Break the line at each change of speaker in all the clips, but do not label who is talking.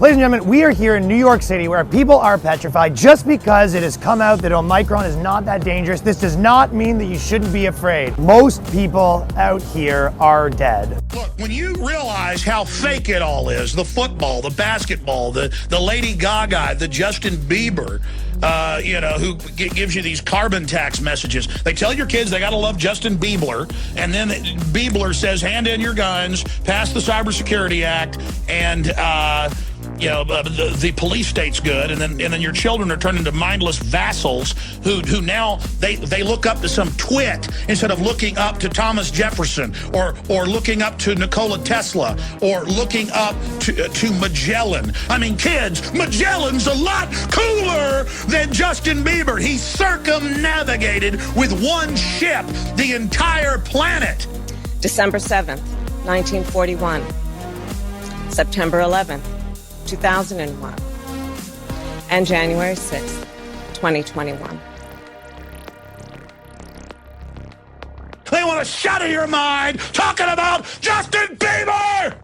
Ladies and gentlemen, we are here in New York City where people are petrified just because it has come out that Omicron is not that dangerous. This does not mean that you shouldn't be afraid. Most people out here are dead.
Look, when you realize how fake it all is, the football, the basketball, the Lady Gaga, the Justin Bieber, who gives you these carbon tax messages. They tell your kids they got to love Justin Bieber, and then Bieber says, hand in your guns, pass the Cybersecurity Act, and the police state's good, and then your children are turned into mindless vassals who now they look up to some twit instead of looking up to Thomas Jefferson or looking up to Nikola Tesla or looking up to Magellan. I mean, kids, Magellan's a lot cooler than Justin Bieber. He circumnavigated with one ship the entire planet.
December 7th, 1941. September 11th. 2001, and January 6th, 2021.
They want to shatter your mind talking about Justin Bieber!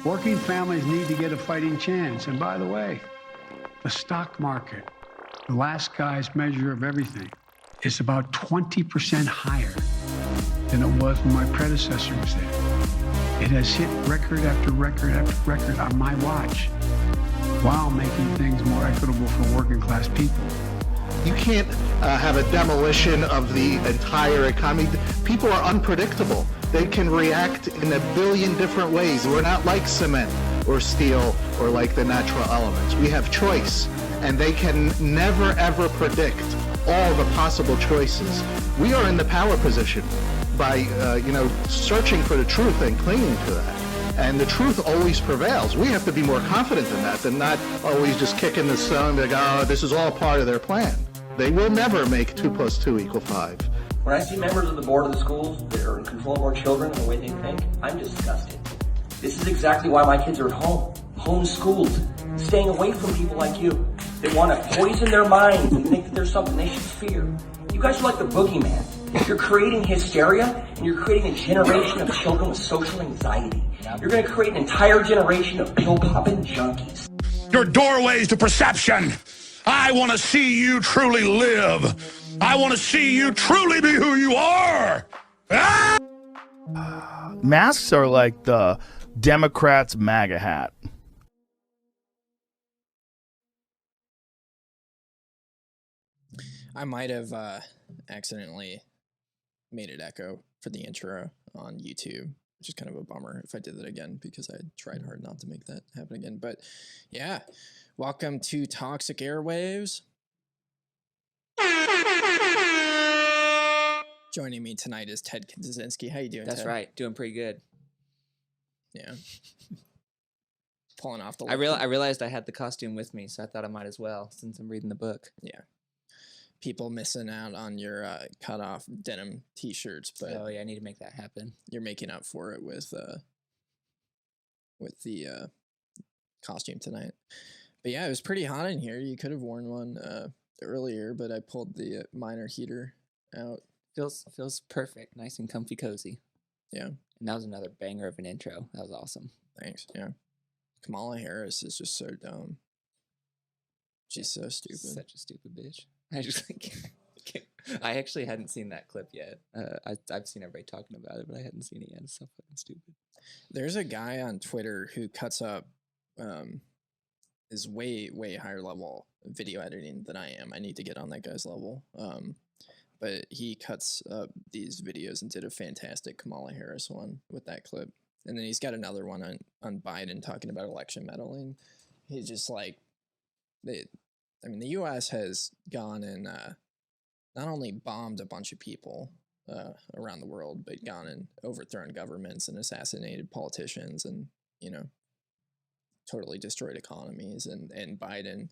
Working families need to get a fighting chance. And by the way, the stock market, the last guy's measure of everything, is about 20% higher than it was when my predecessor was there. It has hit record after record after record on my watch, while making things more equitable for working class people.
You can't have a demolition of the entire economy. People are unpredictable. They can react in a billion different ways. We're not like cement or steel or like the natural elements. We have choice, and they can never ever predict all the possible choices. We are in the power position by searching for the truth and clinging to that. And the truth always prevails. We have to be more confident in that than not always just kicking the stone and go, oh, this is all part of their plan. They will never make 2 + 2 = 5.
When I see members of the board of the schools that are in control of our children and the way they think, I'm disgusted. This is exactly why my kids are at home, homeschooled, staying away from people like you. They want to poison their minds and think that there's something they should fear. You guys are like the boogeyman. You're creating hysteria, and you're creating a generation of children with social anxiety. You're going to create an entire generation of pill-popping junkies.
Your doorways to perception. I want to see you truly live. I want to see you truly be who you are. Ah!
Masks are like the Democrats' MAGA hat.
I might have accidentally made it echo for the intro on YouTube, which is kind of a bummer if I did that again, because I tried hard not to make that happen again. But yeah, welcome to Toxic Airwaves. Joining me tonight is Ted Kaczynski. How you doing,
That's
Ted?
right. Doing pretty good.
Yeah. Pulling off the...
I realized I had the costume with me, so I thought I might as well, since I'm reading the book.
Yeah. People missing out on your cut-off denim T-shirts, but
oh yeah, I need to make that happen.
You're making up for it with the costume tonight. But yeah, it was pretty hot in here. You could have worn one earlier, but I pulled the minor heater out.
Feels perfect, nice and comfy, cozy.
Yeah,
and that was another banger of an intro. That was awesome.
Thanks. Yeah, Kamala Harris is just so dumb. She's so stupid.
Such a stupid bitch. I just I actually hadn't seen that clip yet. I've seen everybody talking about it, but I hadn't seen it yet. It's so fucking stupid.
There's a guy on Twitter who cuts up is way higher level video editing than I am. I need to get on that guy's level. But he cuts up these videos and did a fantastic Kamala Harris one with that clip. And then he's got another one on Biden talking about election meddling. He's just like, the U.S. has gone and not only bombed a bunch of people around the world, but gone and overthrown governments and assassinated politicians and, totally destroyed economies. And Biden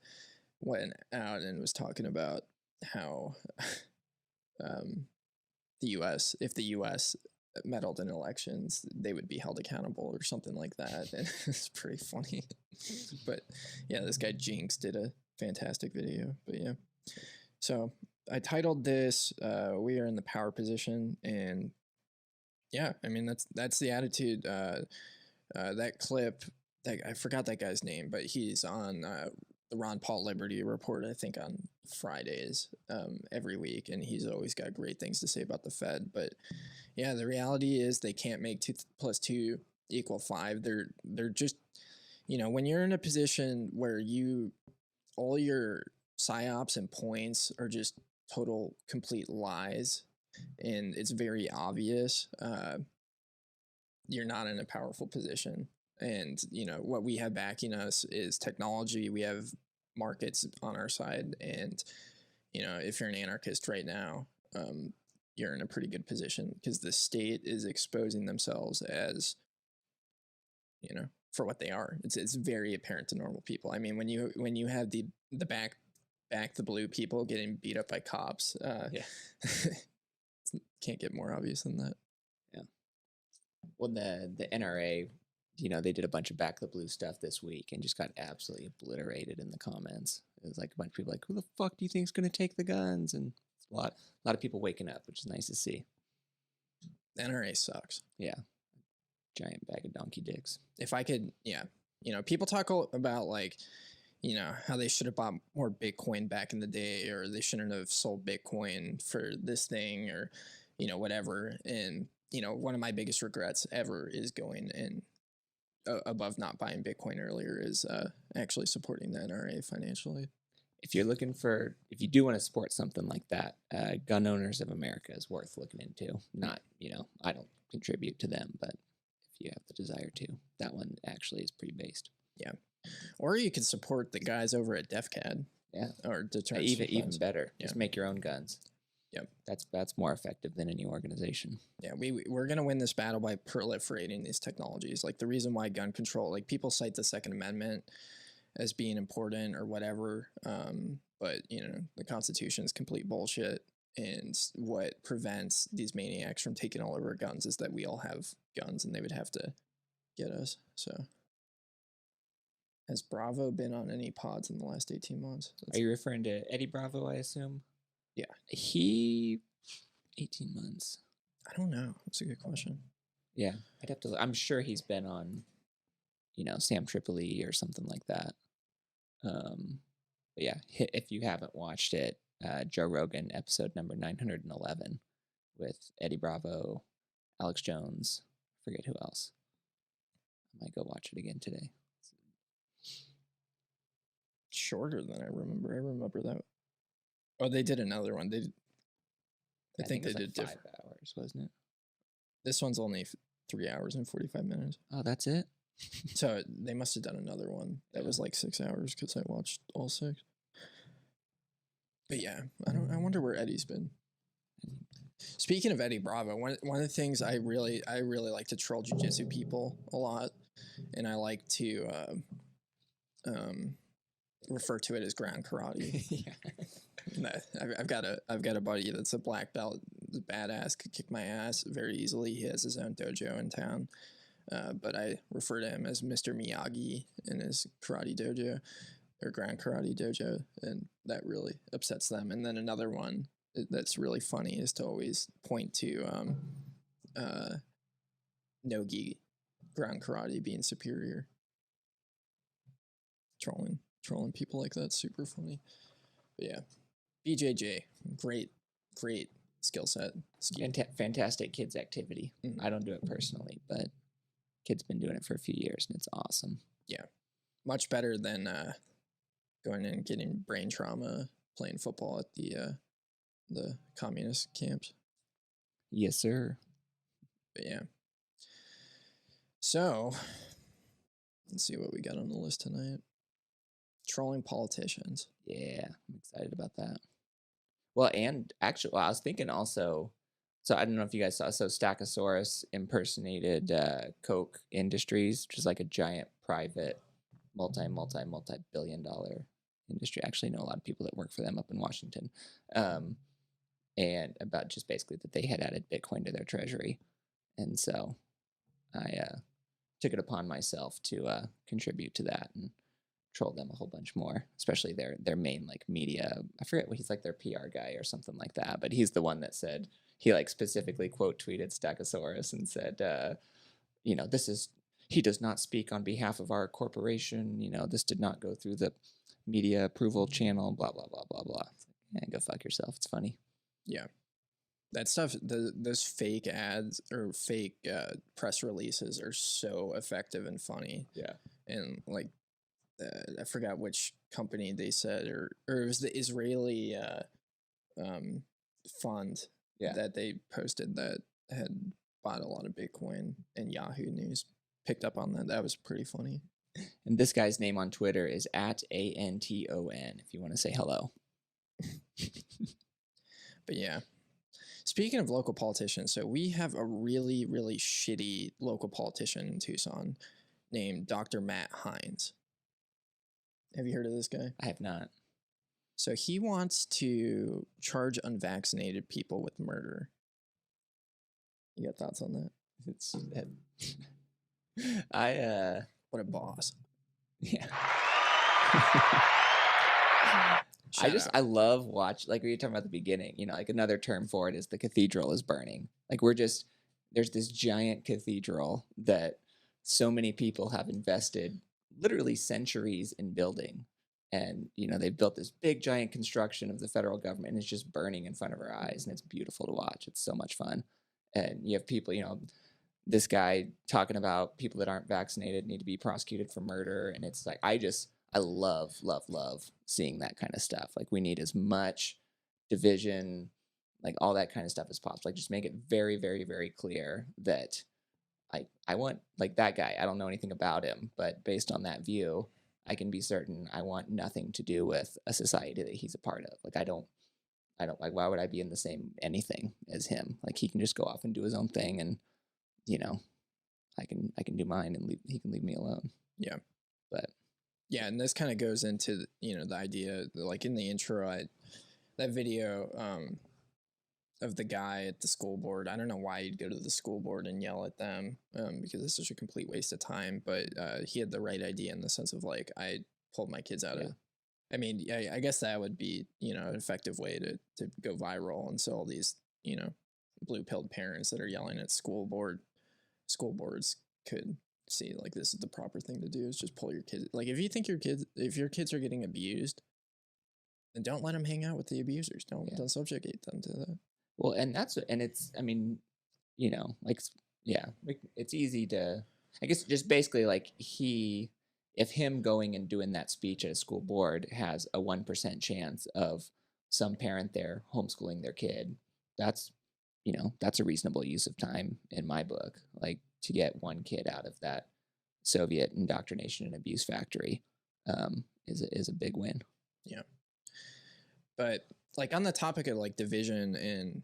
went out and was talking about how the U.S., if the U.S. meddled in elections, they would be held accountable or something like that. And it's pretty funny. But yeah, this guy Jinx did a fantastic video. But yeah, so I titled this "We Are in the Power Position," and yeah, I mean that's the attitude. That clip I forgot that guy's name, but he's on the Ron Paul Liberty Report, I think, on Fridays every week, and he's always got great things to say about the Fed. But yeah, the reality is they can't make 2 + 2 = 5. They're just, when you're in a position where all your psyops and points are just total complete lies, and it's very obvious, you're not in a powerful position. And what we have backing us is technology. We have markets on our side, and if you're an anarchist right now, you're in a pretty good position because the state is exposing themselves as for what they are. It's very apparent to normal people. I mean, when you have the back the blue people getting beat up by cops, can't get more obvious than that.
Yeah. Well, the NRA, they did a bunch of back the blue stuff this week and just got absolutely obliterated in the comments. It was like a bunch of people like, who the fuck do you think is going to take the guns? And a lot of people waking up, which is nice to see.
The NRA sucks.
Yeah. Giant bag of donkey dicks.
If I could, people talk about like, how they should have bought more Bitcoin back in the day, or they shouldn't have sold Bitcoin for this thing, or, whatever. And, one of my biggest regrets ever is going in above not buying Bitcoin earlier is actually supporting the NRA financially.
If you do want to support something like that, Gun Owners of America is worth looking into. Not, I don't contribute to them, but if you have the desire to, that one actually is pretty based.
Yeah. Or you could support the guys over at DefCAD.
Yeah.
Or Deterrence.
Even better.
Yeah.
Just make your own guns.
Yep.
That's more effective than any organization.
Yeah, we're going to win this battle by proliferating these technologies. Like the reason why gun control, like people cite the Second Amendment as being important or whatever, but the Constitution is complete bullshit. And what prevents these maniacs from taking all of our guns is that we all have guns, and they would have to get us. So, has Bravo been on any pods in the last 18 months?
Are you referring to Eddie Bravo, I assume?
Yeah.
18 months.
I don't know. That's a good question.
Yeah, I'd have to. I'm sure he's been on, Sam Tripoli or something like that. But yeah, if you haven't watched it, Joe Rogan episode number 911 with Eddie Bravo, Alex Jones, forget who else. I might go watch it again today.
Shorter than I remember. I remember that. Oh, they did another one. I think they did
like 5
different.
hours, wasn't it?
This one's only 3 hours and 45 minutes.
Oh, that's it?
So they must have done another one that was like 6 hours because I watched all 6. But yeah, I wonder where Eddie's been. Speaking of Eddie Bravo, one of the things I really like to troll jiu-jitsu people a lot, and I like to refer to it as ground karate. Yeah. I've got a buddy that's a black belt, badass, could kick my ass very easily. He has his own dojo in town, but I refer to him as Mr. Miyagi in his karate dojo or ground karate dojo, and that really upsets them. And then another one that's really funny is to always point to no-gi ground karate being superior. Trolling people like that's super funny. But yeah, BJJ, great skill set.
Fantastic kids activity. Mm-hmm. I don't do it personally, but kid's been doing it for a few years, and it's awesome.
Yeah, much better than going in and getting brain trauma playing football at the communist camps.
Yes, sir.
But yeah. So, let's see what we got on the list tonight. Trolling politicians.
Yeah, I'm excited about that. Well, and actually, I was thinking also, so I don't know if you guys saw, so Stackosaurus impersonated Koch Industries, which is like a giant private multi-billion dollar industry. I actually know a lot of people that work for them up in Washington. And about just basically that they had added Bitcoin to their treasury. And so I took it upon myself to contribute to that and troll them a whole bunch more, especially their main like media. I forget what he's like, their PR guy or something like that, but he's the one that said, he like specifically quote tweeted Stackosaurus and said, this is he does not speak on behalf of our corporation. You know, this did not go through the media approval channel, blah, blah, blah, blah, blah. Yeah, go fuck yourself. It's funny.
Yeah. That stuff, those fake ads or fake press releases are so effective and funny.
Yeah.
And like, I forgot which company they said, or it was the Israeli fund that they posted that had bought a lot of Bitcoin, and Yahoo News picked up on that. That was pretty funny.
And this guy's name on Twitter is @ANTON if you want to say hello.
But yeah. Speaking of local politicians, so we have a really, really shitty local politician in Tucson named Dr. Matt Hines. Have you heard of this guy?
I have not.
So he wants to charge unvaccinated people with murder. You got thoughts on that?
It's
what a boss.
Yeah.
Shout out.
I love like we were talking about at the beginning, you know, like another term for it is the cathedral is burning. Like there's this giant cathedral that so many people have invested literally centuries in building. And, you know, they've built this big giant construction of the federal government and it's just burning in front of our eyes. And it's beautiful to watch. It's so much fun. And you have people, you know, this guy talking about people that aren't vaccinated need to be prosecuted for murder. And it's like, I love seeing that kind of stuff. Like we need as much division, like all that kind of stuff as possible. Like just make it very, very, very clear that I want like that guy. I don't know anything about him, but based on that view, I can be certain I want nothing to do with a society that he's a part of. Like I don't like, why would I be in the same anything as him? Like he can just go off and do his own thing and, you know, I can do mine and he can leave me alone.
Yeah.
But
yeah, and this kind of goes into, you know, the idea, like in the intro, that video of the guy at the school board. I don't know why you'd go to the school board and yell at them because it's such a complete waste of time. But he had the right idea in the sense of like, I pulled my kids out of. I mean, I guess that would be, you know, an effective way to go viral. And so all these, you know, blue-pilled parents that are yelling at school boards could see like this is the proper thing to do is just pull your kids. Like if you think if your kids are getting abused, then don't let them hang out with the abusers. Don't subjugate them to that.
Well, and it's, I mean, you know, like, yeah, like it's easy to, I guess just basically like if him going and doing that speech at a school board has a 1% chance of some parent there homeschooling their kid, that's, you know, that's a reasonable use of time in my book. Like to get one kid out of that Soviet indoctrination and abuse factory is a big win.
Yeah. But like on the topic of like division and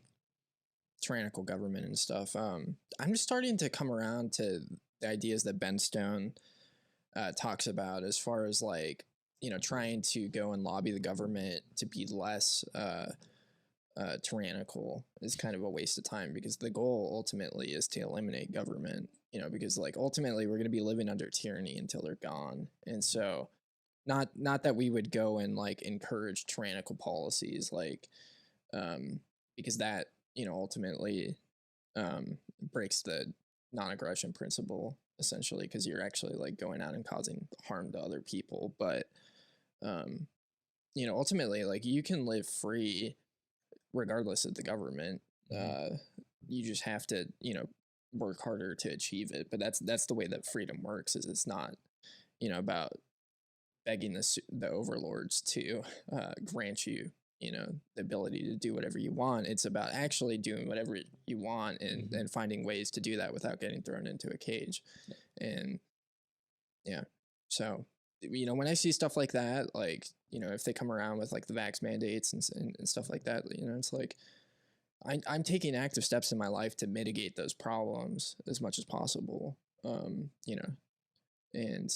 tyrannical government and stuff, I'm just starting to come around to the ideas that Ben Stone talks about as far as like, you know, trying to go and lobby the government to be less tyrannical is kind of a waste of time because the goal ultimately is to eliminate government, you know, because like ultimately we're going to be living under tyranny until they're gone. And so not that we would go and like encourage tyrannical policies, like because that, you know, ultimately breaks the non-aggression principle essentially, because you're actually like going out and causing harm to other people. But you know, ultimately like you can live free regardless of the government. You just have to, you know, work harder to achieve it. But that's the way that freedom works, is it's not, you know, about begging the overlords to grant you, you know, the ability to do whatever you want. It's about actually doing whatever you want and finding ways to do that without getting thrown into a cage. And yeah, so, you know, when I see stuff like that, like, you know, if they come around with like the vax mandates and stuff like that, you know, it's like I'm taking active steps in my life to mitigate those problems as much as possible. You know, and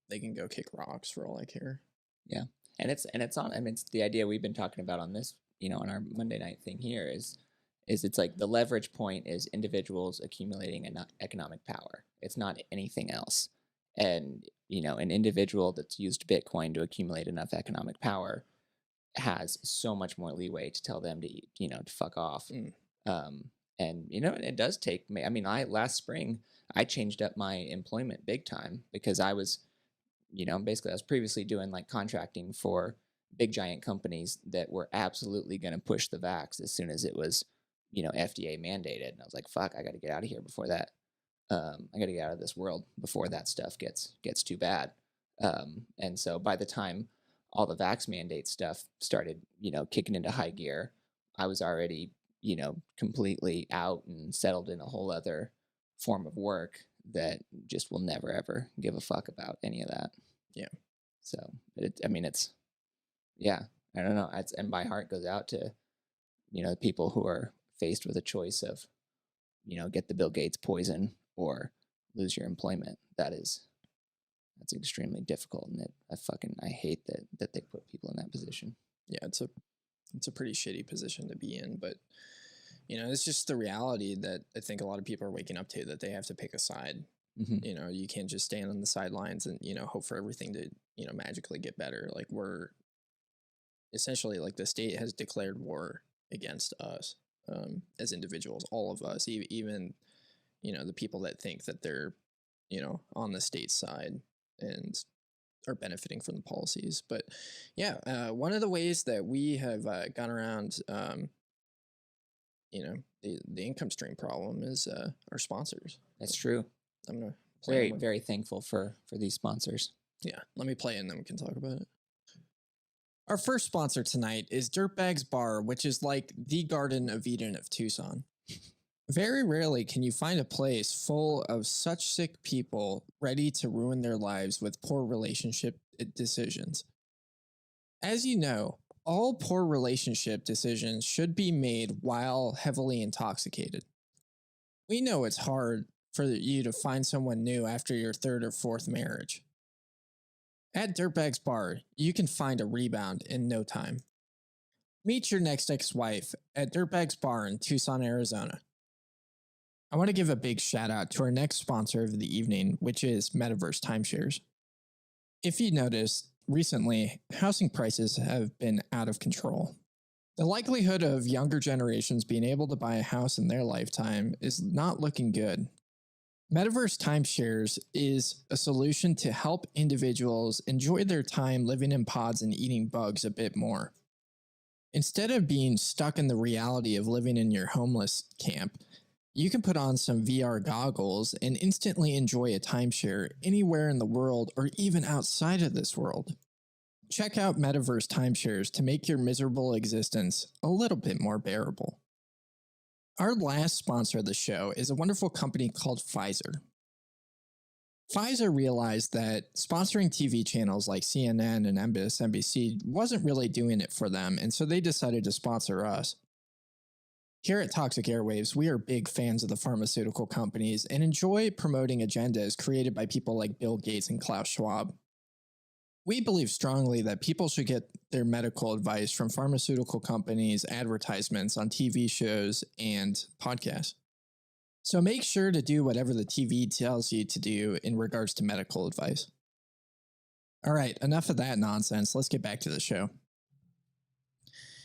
they can go kick rocks for all I care.
Yeah. And it's on, I mean, it's the idea we've been talking about on this, you know, on our Monday night thing here is it's like the leverage point is individuals accumulating economic power. It's not anything else. And, you know, an individual that's used Bitcoin to accumulate enough economic power has so much more leeway to tell them to, you know, to fuck off. And it does take me. I mean, last spring I changed up my employment big time because I was, basically I was previously doing like contracting for big giant companies that were absolutely going to push the vax as soon as it was, FDA mandated. And I was like, fuck, I got to get out of here before that. I got to get out of this world before that stuff gets too bad. And so by the time all the vax mandate stuff started, kicking into high gear, I was already, completely out and settled in a whole other form of work that just will never ever give a fuck about any of that.
Yeah.
So it's yeah, I don't know. And my heart goes out to, the people who are faced with a choice of, get the Bill Gates poison or lose your employment. That's extremely difficult, and I hate that they put people in that position.
Yeah, it's a pretty shitty position to be in, but it's just the reality that I think a lot of people are waking up to, that they have to pick a side.
Mm-hmm.
You can't just stand on the sidelines and hope for everything to magically get better. Like, we're essentially, like, the state has declared war against us as individuals, all of us, even the people that think that they're on the state side and are benefiting from the policies. But yeah, one of the ways that we have gone around the income stream problem is our sponsors.
That's true.
I'm gonna
very very thankful for these sponsors.
Yeah, let me play and then we can talk about it. Our first sponsor tonight is Dirtbags Bar, which is like the Garden of Eden of Tucson. Very rarely can you find a place full of such sick people ready to ruin their lives with poor relationship decisions. As you know, all poor relationship decisions should be made while heavily intoxicated. We know it's hard for you to find someone new after your third or fourth marriage. At Dirtbags Bar, you can find a rebound in no time. Meet your next ex-wife at Dirtbags Bar in Tucson, Arizona. I want to give a big shout out to our next sponsor of the evening, which is Metaverse Timeshares. If you noticed, recently, housing prices have been out of control. The likelihood of younger generations being able to buy a house in their lifetime is not looking good. Metaverse Timeshares is a solution to help individuals enjoy their time living in pods and eating bugs a bit more. Instead of being stuck in the reality of living in your homeless camp, you can put on some VR goggles and instantly enjoy a timeshare anywhere in the world or even outside of this world. Check out Metaverse Timeshares to make your miserable existence a little bit more bearable. Our last sponsor of the show is a wonderful company called Pfizer. Pfizer realized that sponsoring TV channels like CNN and MSNBC wasn't really doing it for them, and so they decided to sponsor us. Here at Toxic Airwaves, we are big fans of the pharmaceutical companies and enjoy promoting agendas created by people like Bill Gates and Klaus Schwab. We believe strongly that people should get their medical advice from pharmaceutical companies' advertisements on TV shows and podcasts. So make sure to do whatever the TV tells you to do in regards to medical advice. All right, enough of that nonsense. Let's get back to the show.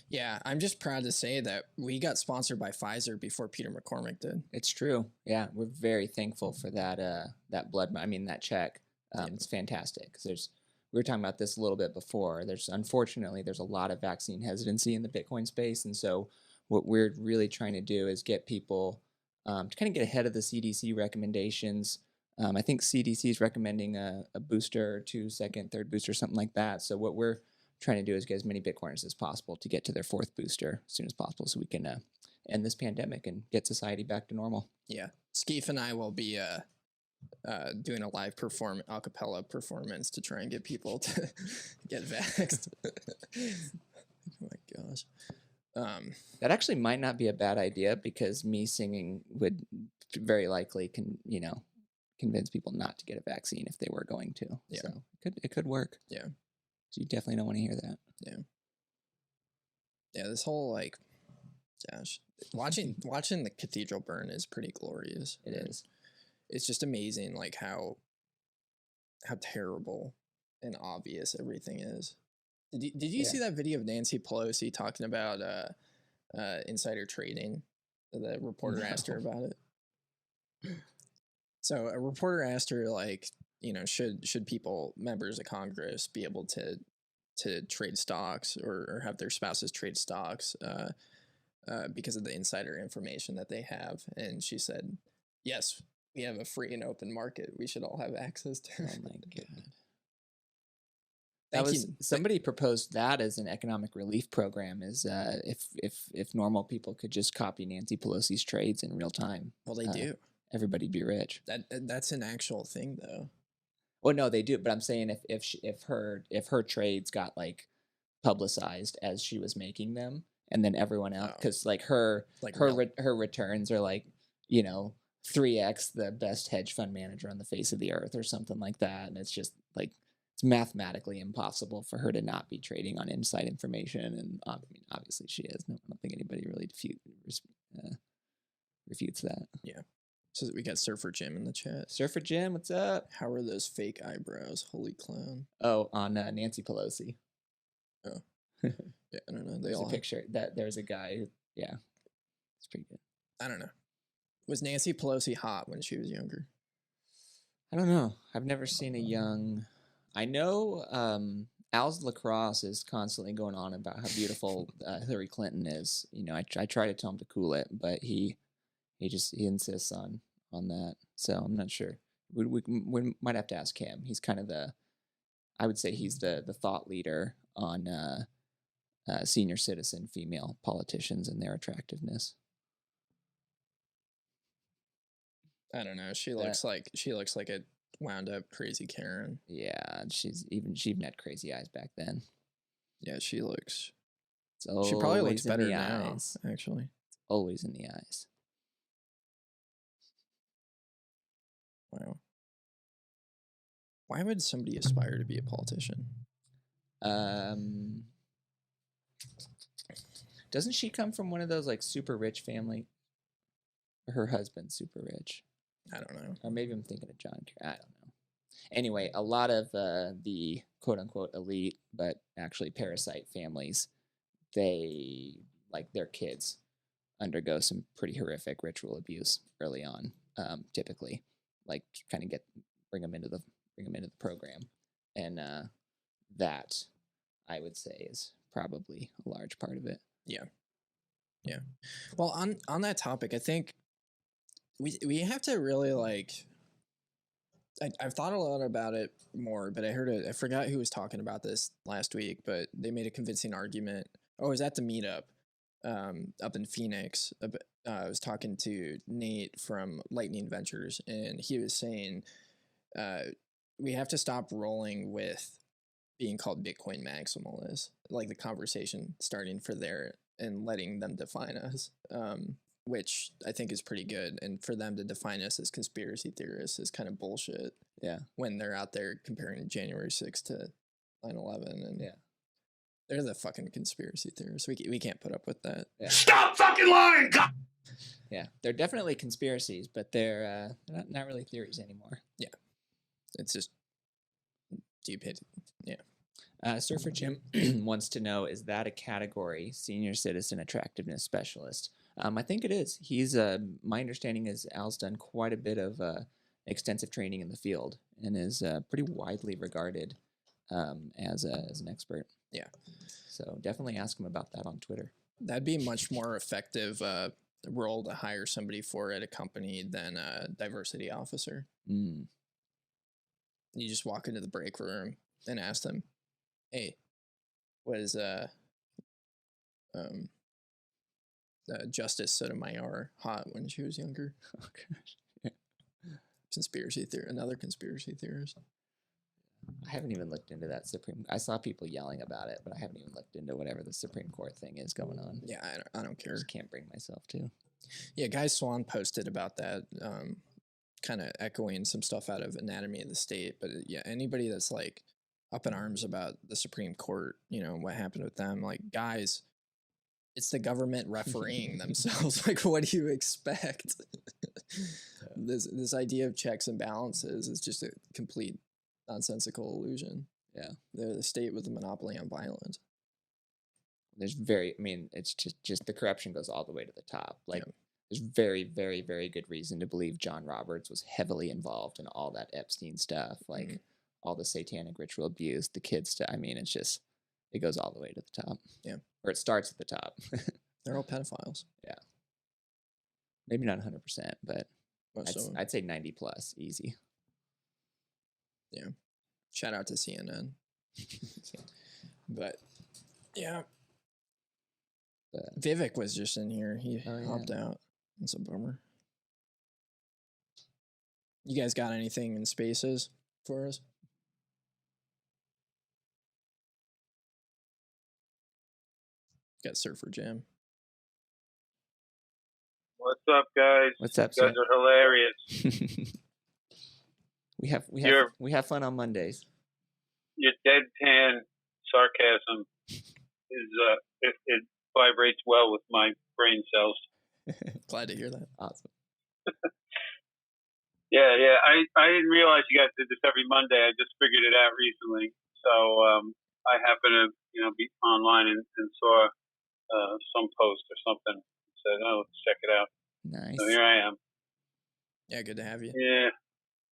Yeah, I'm just proud to say that we got sponsored by Pfizer before Peter McCormick did.
It's true. Yeah, we're very thankful for that check. It's fantastic because we were talking about this a little bit before. Unfortunately, there's a lot of vaccine hesitancy in the Bitcoin space. And so what we're really trying to do is get people to kind of get ahead of the CDC recommendations. I think CDC is recommending a booster, 2, second, third booster, something like that. So what we're trying to do is get as many Bitcoiners as possible to get to their 4th booster as soon as possible so we can end this pandemic and get society back to normal.
Yeah. Skeef and I will be doing a live a cappella performance to try and get people to get vaxxed. Oh my gosh.
That actually might not be a bad idea because me singing would very likely convince people not to get a vaccine if they were going to.
Yeah.
So it could work.
Yeah.
So you definitely don't want to hear that.
Yeah. Yeah, this whole gosh, watching the cathedral burn is pretty glorious.
It is.
It's just amazing how terrible and obvious everything is. Did you see that video of Nancy Pelosi talking about insider trading The reporter asked her about it. So a reporter asked her, like, should people, members of Congress, be able to trade stocks or have their spouses trade stocks because of the insider information that they have? And she said, yes, we have a free and open market. We should all have access to.
Oh my god. Somebody proposed that as an economic relief program, is if normal people could just copy Nancy Pelosi's trades in real time.
Well, they do.
Everybody'd be rich.
That's an actual thing, though.
Well, no, they do, but I'm saying if her trades got like publicized as she was making them, and then everyone else, because like her returns are like 3x the best hedge fund manager on the face of the earth or something like that, and it's just like it's mathematically impossible for her to not be trading on inside information, and I mean, obviously she is. No, I don't think anybody really refutes that.
Yeah. So we got Surfer Jim in the chat.
Surfer Jim, what's up?
How are those fake eyebrows? Holy clown.
Oh, on Nancy Pelosi.
Oh. Yeah, I don't know. They all
a picture that there's a guy who, yeah, it's pretty good.
I don't know. Was Nancy Pelosi hot when she was younger?
I don't know. I've never seen a young. I know Al's Lacrosse is constantly going on about how beautiful Hillary Clinton is. I try to tell him to cool it, but he insists on that. So I'm not sure. We might have to ask him. He's kind of I would say he's the thought leader on senior citizen female politicians and their attractiveness.
I don't know. She looks like a wound up crazy Karen.
Yeah, she even had crazy eyes back then.
Yeah, she looks.
She
probably looks better now. Eyes. Actually,
it's always in the eyes.
Wow. Why would somebody aspire to be a politician?
Doesn't she come from one of those like super rich family? Her husband's super rich.
I don't know.
Or maybe I'm thinking of John Kerry. I don't know. Anyway, a lot of the quote unquote elite, but actually parasite families, they like their kids undergo some pretty horrific ritual abuse early on, typically. Like kind of bring them into the program, and that I would say is probably a large part of it.
Yeah. Well, on that topic, I think we have to really like. I've thought a lot about it more, but I forgot who was talking about this last week, but they made a convincing argument. Oh, it was at the meetup up in Phoenix. I was talking to Nate from Lightning Ventures, and he was saying we have to stop rolling with being called Bitcoin maximalists, like the conversation starting for there and letting them define us, which I think is pretty good. And for them to define us as conspiracy theorists is kind of bullshit.
Yeah.
When they're out there comparing January 6th to 9/11, and
yeah.
They're the fucking conspiracy theorists. We can't put up with that.
Yeah.
Stop fucking lying! God!
Yeah, they're definitely conspiracies, but they're not really theories anymore.
Yeah, it's just deep hit. Yeah.
Surfer Jim wants to know: is that a category, senior citizen attractiveness specialist? I think it is. He's my understanding is Al's done quite a bit of extensive training in the field and is pretty widely regarded as an expert.
Yeah.
So definitely ask him about that on Twitter.
That'd be a much more effective role to hire somebody for at a company than a diversity officer.
Mm.
You just walk into the break room and ask them, "Hey, was Justice Sotomayor hot when she was younger?"
Oh gosh. Yeah.
Conspiracy theory. Another conspiracy theorist.
I haven't even looked into that Supreme. I saw people yelling about it, but I haven't even looked into whatever the Supreme Court thing is going on.
Yeah, I don't care.
Just can't bring myself to.
Yeah, Guy Swan posted about that, kind of echoing some stuff out of Anatomy of the State. But yeah, anybody that's like up in arms about the Supreme Court, what happened with them, like, guys, it's the government refereeing themselves. Like, what do you expect? This idea of checks and balances is just a complete nonsensical illusion.
Yeah.
They're the state with the monopoly on violence.
It's just the corruption goes all the way to the top. Like, there's very, very, very good reason to believe John Roberts was heavily involved in all that Epstein stuff, like all the satanic ritual abuse, the kids stuff. I mean, it's just, it goes all the way to the top.
Yeah.
Or it starts at the top.
They're all pedophiles.
Yeah. Maybe not 100%, but
Most of them.
I'd say 90 plus, easy.
Yeah. Shout out to CNN. But yeah. Vivek was just in here. He hopped out. That's a bummer. You guys got anything in spaces for us? Got Surfer Jam.
What's up, guys?
What's up,
You guys
sir?
are hilarious.
we have fun on Mondays.
Your deadpan sarcasm is it vibrates well with my brain cells.
Glad to hear that.
Awesome.
Yeah. I didn't realize you guys did this every Monday. I just figured it out recently. So I happened to be online and saw some post or something. Said, oh, let's check it out.
Nice.
So here I am.
Yeah, good to have you.
Yeah,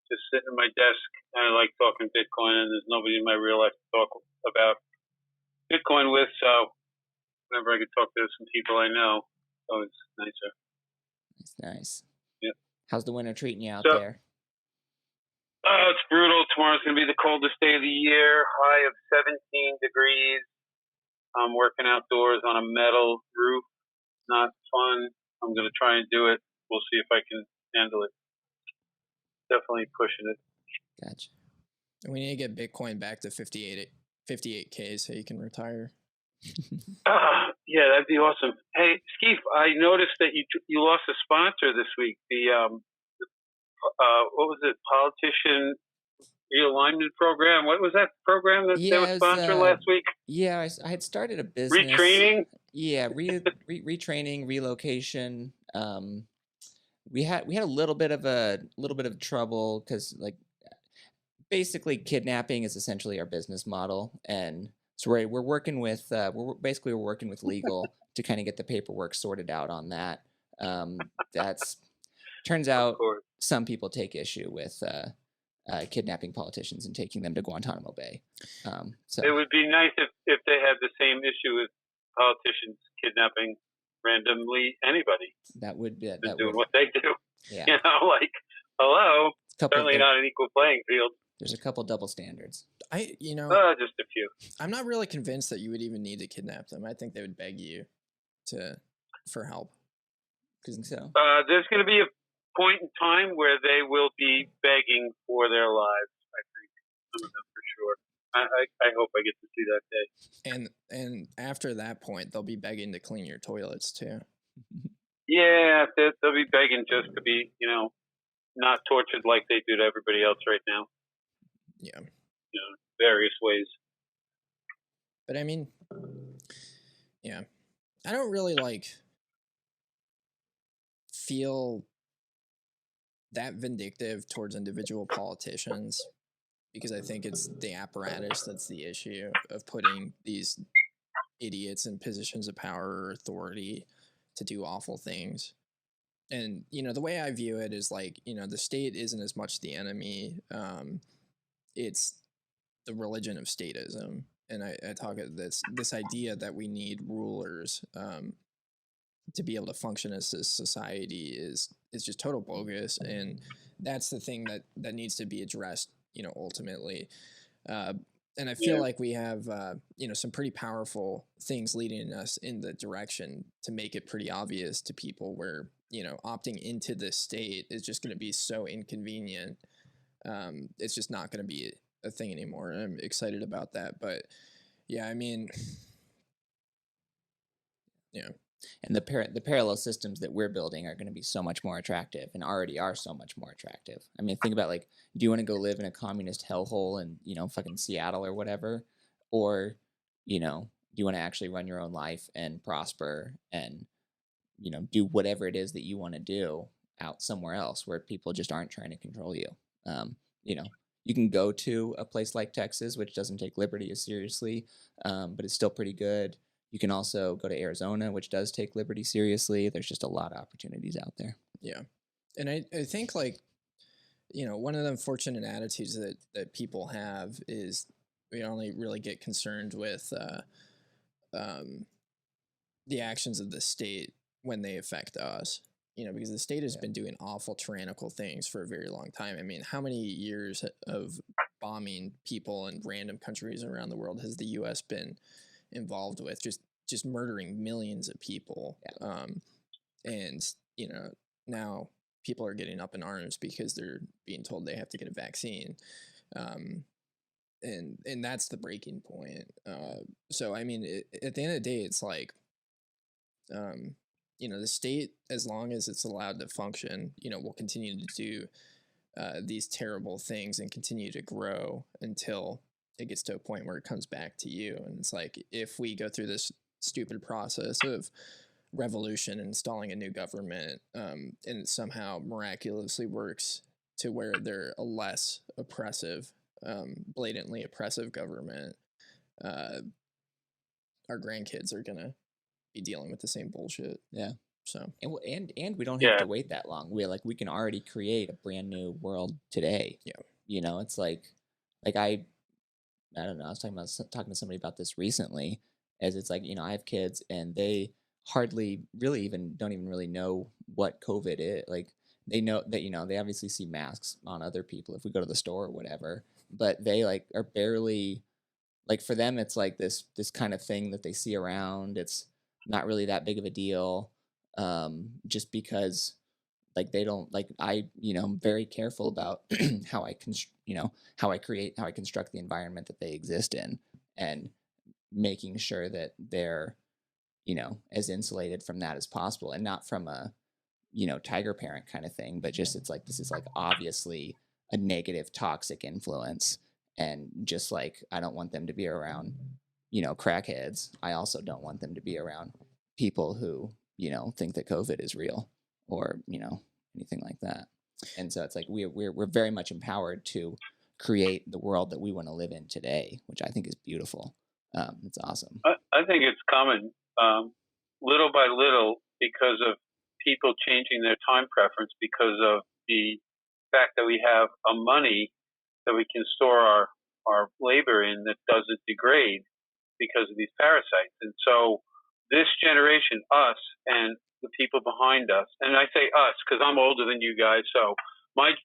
just sitting at my desk. I like talking Bitcoin, and there's nobody in my real life to talk about Bitcoin with. So whenever I could talk to some people I know, it's always nicer.
It's nice.
Yeah.
How's the winter treating you out
So-
there?
Oh, it's brutal. Tomorrow's going to be the coldest day of the year, high of 17 degrees. I'm working outdoors on a metal roof. Not fun. I'm going to try and do it. We'll see if I can handle it. Definitely pushing it.
Gotcha.
We need to get Bitcoin back to 58K so you can retire.
Yeah, that'd be awesome. Hey, Skeef, I noticed that you lost a sponsor this week. The what was it? Politician realignment program. What was that program that they were sponsoring last week?
Yeah, I had started a business.
Retraining.
Yeah, retraining, relocation. We had a little bit of trouble because like basically kidnapping is essentially our business model, and so we're working with we're working with legal to kind of get the paperwork sorted out on that. That's turns out some people take issue with kidnapping politicians and taking them to Guantanamo Bay. So
It would be nice if they had the same issue with politicians kidnapping randomly anybody.
that would be
Doing what they do.
Yeah.
Like, hello.
Couple
Certainly not an equal playing field.
There's a couple double standards.
Just a few.
I'm not really convinced that you would even need to kidnap them. I think they would beg you for help.
So
There's going to be a point in time where they will be begging for their lives. I think some of them for sure. I hope I get to see that day.
And after that point, they'll be begging to clean your toilets too.
Yeah, they'll be begging just to be, not tortured like they do to everybody else right now.
Yeah.
Various ways.
But I mean, yeah, I don't really feel that vindictive towards individual politicians because I think it's the apparatus that's the issue of putting these idiots in positions of power or authority to do awful things. And, the way I view it is the state isn't as much the enemy. It's the religion of statism. And I talk about this idea that we need rulers to be able to function as a society is just total bogus. And that's the thing that needs to be addressed, ultimately. And I feel like we have, some pretty powerful things leading us in the direction to make it pretty obvious to people where, opting into this state is just going to be so inconvenient. It's just not going to be a thing anymore. And I'm excited about that. But yeah, I mean, yeah.
And the parallel systems that we're building are going to be so much more attractive and already are so much more attractive. I mean, think about do you want to go live in a communist hellhole in, fucking Seattle or whatever? Or, do you want to actually run your own life and prosper and, do whatever it is that you want to do out somewhere else where people just aren't trying to control you? You can go to a place like Texas, which doesn't take liberty as seriously, but it's still pretty good. You can also go to Arizona, which does take liberty seriously. There's just a lot of opportunities out there.
Yeah. And I think, like, one of the unfortunate attitudes that people have is we only really get concerned with the actions of the state when they affect us. Because the state has been doing awful tyrannical things for a very long time. I mean, how many years of bombing people in random countries around the world has the U.S. been involved with? Just murdering millions of people.
Yeah.
And now people are getting up in arms because they're being told they have to get a vaccine. And that's the breaking point. So, I mean, at the end of the day, it's like, the state, as long as it's allowed to function, will continue to do these terrible things and continue to grow until it gets to a point where it comes back to you. And it's like, if we go through this stupid process of revolution, installing a new government, and it somehow miraculously works to where they're a less oppressive, blatantly oppressive government, our grandkids are gonna be dealing with the same bullshit.
Yeah.
So
and we don't have to wait that long. We can already create a brand new world today.
Yeah.
It's like I don't know. I was talking to somebody about this recently. As it's like, I have kids and they hardly really don't even really know what COVID is. Like, they know that, they obviously see masks on other people if we go to the store or whatever, but they are barely, for them, it's like this kind of thing that they see around. It's not really that big of a deal. Just because they don't I'm very careful about how I how I construct the environment that they exist in, and making sure that they're as insulated from that as possible, and not from a tiger parent kind of thing, but just it's like, this is obviously a negative toxic influence, and just I don't want them to be around crackheads. I also don't want them to be around people who think that COVID is real, or anything like that. And so it's like we're very much empowered to create the world that we want to live in today, which I think is beautiful. It's awesome.
I think it's coming little by little because of people changing their time preference, because of the fact that we have a money that we can store our labor in that doesn't degrade because of these parasites. And so this generation, us and the people behind us, and I say us because I'm older than you guys, so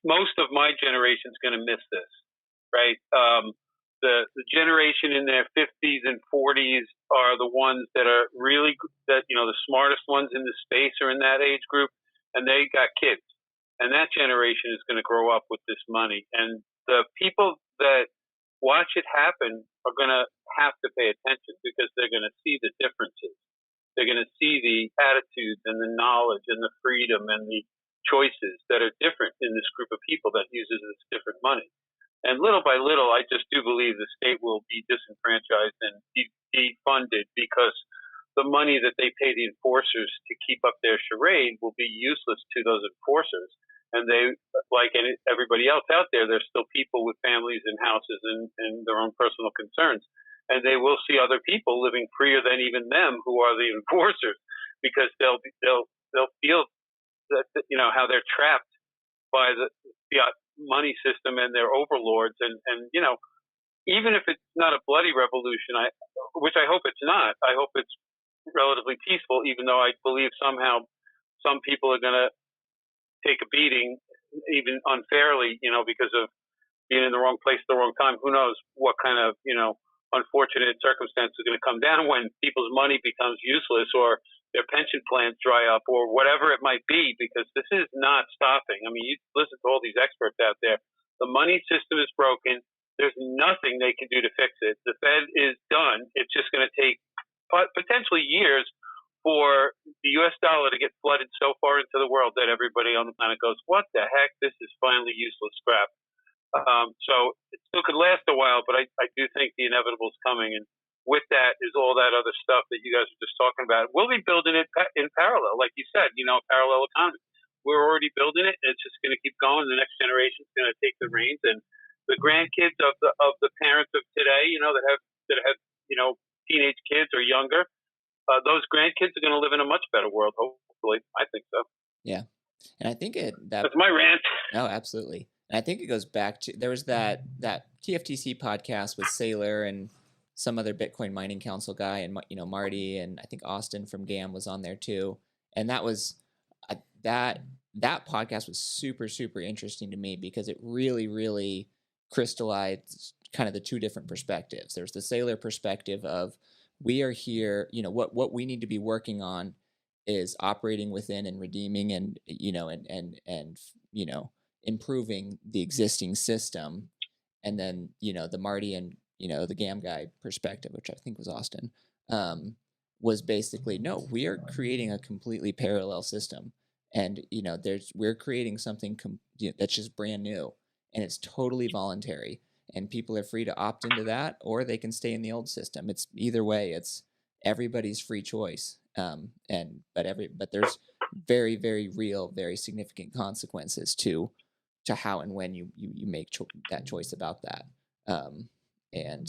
most of my generation is going to miss this, right? The generation in their 50s and 40s are the ones that are really, the smartest ones in the space are in that age group, and they got kids. And that generation is going to grow up with this money. And the people that watch it happen are going to have to pay attention, because they're going to see the differences. They're going to see the attitudes and the knowledge and the freedom and the choices that are different in this group of people that uses this different money. And little by little, I just do believe the state will be disenfranchised and defunded, because the money that they pay the enforcers to keep up their charade will be useless to those enforcers. And they, like everybody else out there, they're still people with families and houses and their own personal concerns. And they will see other people living freer than even them, who are the enforcers, because they'll feel that, how they're trapped by the fiat money system and their overlords. And even if it's not a bloody revolution, which I hope it's not, I hope it's relatively peaceful, even though I believe somehow some people are going to take a beating, even unfairly, because of being in the wrong place at the wrong time. Who knows what kind of, unfortunate circumstances are going to come down when people's money becomes useless, or their pension plans dry up, or whatever it might be, because this is not stopping. I mean, you listen to all these experts out there. The money system is broken. There's nothing they can do to fix it. The Fed is done. It's just going to take potentially years for the U.S. dollar to get flooded so far into the world that everybody on the planet goes, what the heck? This is finally useless scrap. So it still could last a while, but I do think the inevitable is coming. And with that is all that other stuff that you guys are just talking about. We'll be building it in parallel, like you said, parallel economy. We're already building it. It's just going to keep going. The next generation is going to take the reins, and the grandkids of the parents of today, that have teenage kids or younger, those grandkids are going to live in a much better world. Hopefully, I think so.
Yeah, and I think
That's my rant.
No, absolutely. And I think it goes back to there was that TFTC podcast with Saylor and some other Bitcoin Mining Council guy, and Marty, and I think Austin from GAM was on there too. And that was that podcast was super interesting to me because it really crystallized kind of the two different perspectives. There's the Saylor perspective of we are here, what we need to be working on is operating within and redeeming and improving the existing system. And then the Marty and the GAM guy perspective, which I think was Austin, was basically no, we are creating a completely parallel system, and we're creating something that's just brand new, and it's totally voluntary, and people are free to opt into that or they can stay in the old system. It's either way, it's everybody's free choice. But there's very real, very significant consequences to how and when you make that choice about that. And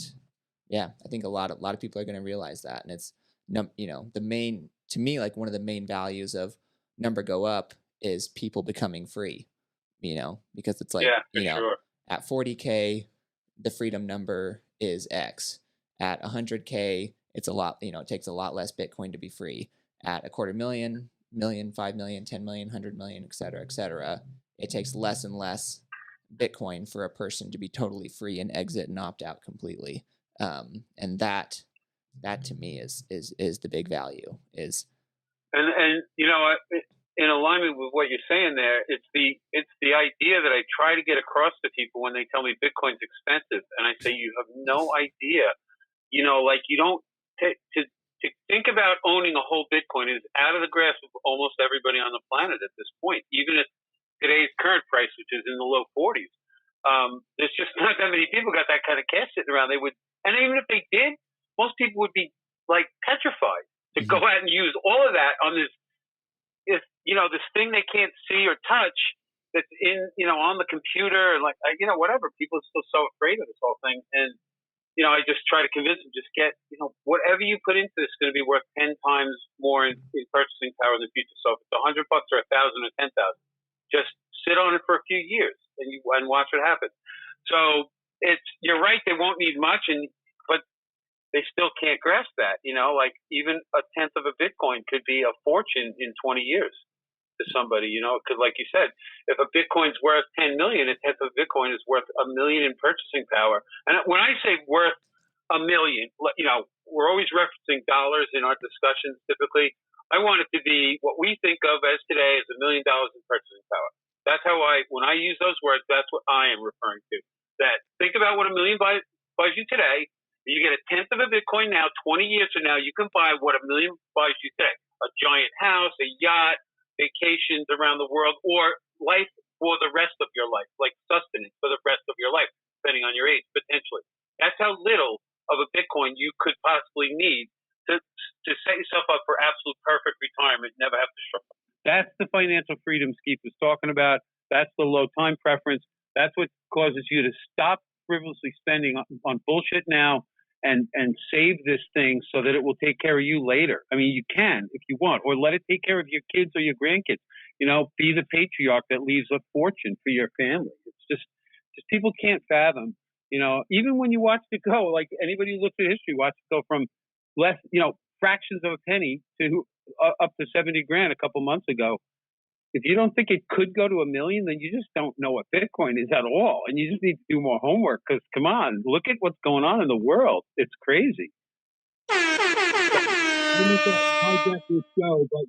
yeah, I think a lot of people are going to realize that, and it's the main, to me, like one of the main values of Number Go Up is people becoming free. Because it's like
sure.
At 40K, the freedom number is X. At 100K, it's a lot. It takes a lot less Bitcoin to be free. At $250,000, 5 million, 10 million, 100 million, et cetera, it takes less and less Bitcoin for a person to be totally free and exit and opt out completely. And that to me is the big value.
And in alignment with what you're saying there, it's the idea that I try to get across to people when they tell me Bitcoin's expensive, and I say you have no idea. Like you don't to think about owning a whole Bitcoin is out of the grasp of almost everybody on the planet at this point, even at today's current price, which is in the low 40s. There's just not that many people got that kind of cash sitting around. And even if they did, most people would be like petrified to go out and use all of that on this thing they can't see or touch that's on the computer and whatever. People are still so afraid of this whole thing. And, I just try to convince them, just get, whatever you put into this is going to be worth 10 times more in purchasing power in the future. So if it's $100 or 1,000 or 10,000, just sit on it for a few years and watch what happens. So you're right, they won't need much, but they still can't grasp that. Like even a tenth of a Bitcoin could be a fortune in 20 years to somebody. Because like you said, if a Bitcoin's worth 10 million, a tenth of a Bitcoin is worth $1 million in purchasing power. And when I say worth $1 million, we're always referencing dollars in our discussions. Typically, I want it to be what we think of as today as $1 million in purchasing power. That's how when I use those words, that's what I am referring to. That think about what $1 million buys you today. You get a tenth of a Bitcoin now. 20 years from now, you can buy what $1 million buys you today: a giant house, a yacht, vacations around the world, or life for the rest of your life, like sustenance for the rest of your life, depending on your age, potentially. That's how little of a Bitcoin you could possibly need to set yourself up for absolute perfect retirement, never have to struggle.
That's the financial freedom Skeet was talking about. That's the low time preference. That's what causes you to stop frivolously spending on bullshit now and save this thing so that it will take care of you later. I mean, you can if you want, or let it take care of your kids or your grandkids. Be the patriarch that leaves a fortune for your family. It's just people can't fathom. Even when you watch it go, like anybody who looks at history, watch it go from less, fractions of a penny to up to 70 grand a couple months ago. If you don't think it could go to $1 million, then you just don't know what Bitcoin is at all. And you just need to do more homework because, come on, look at what's going on in the world. It's crazy. Show, but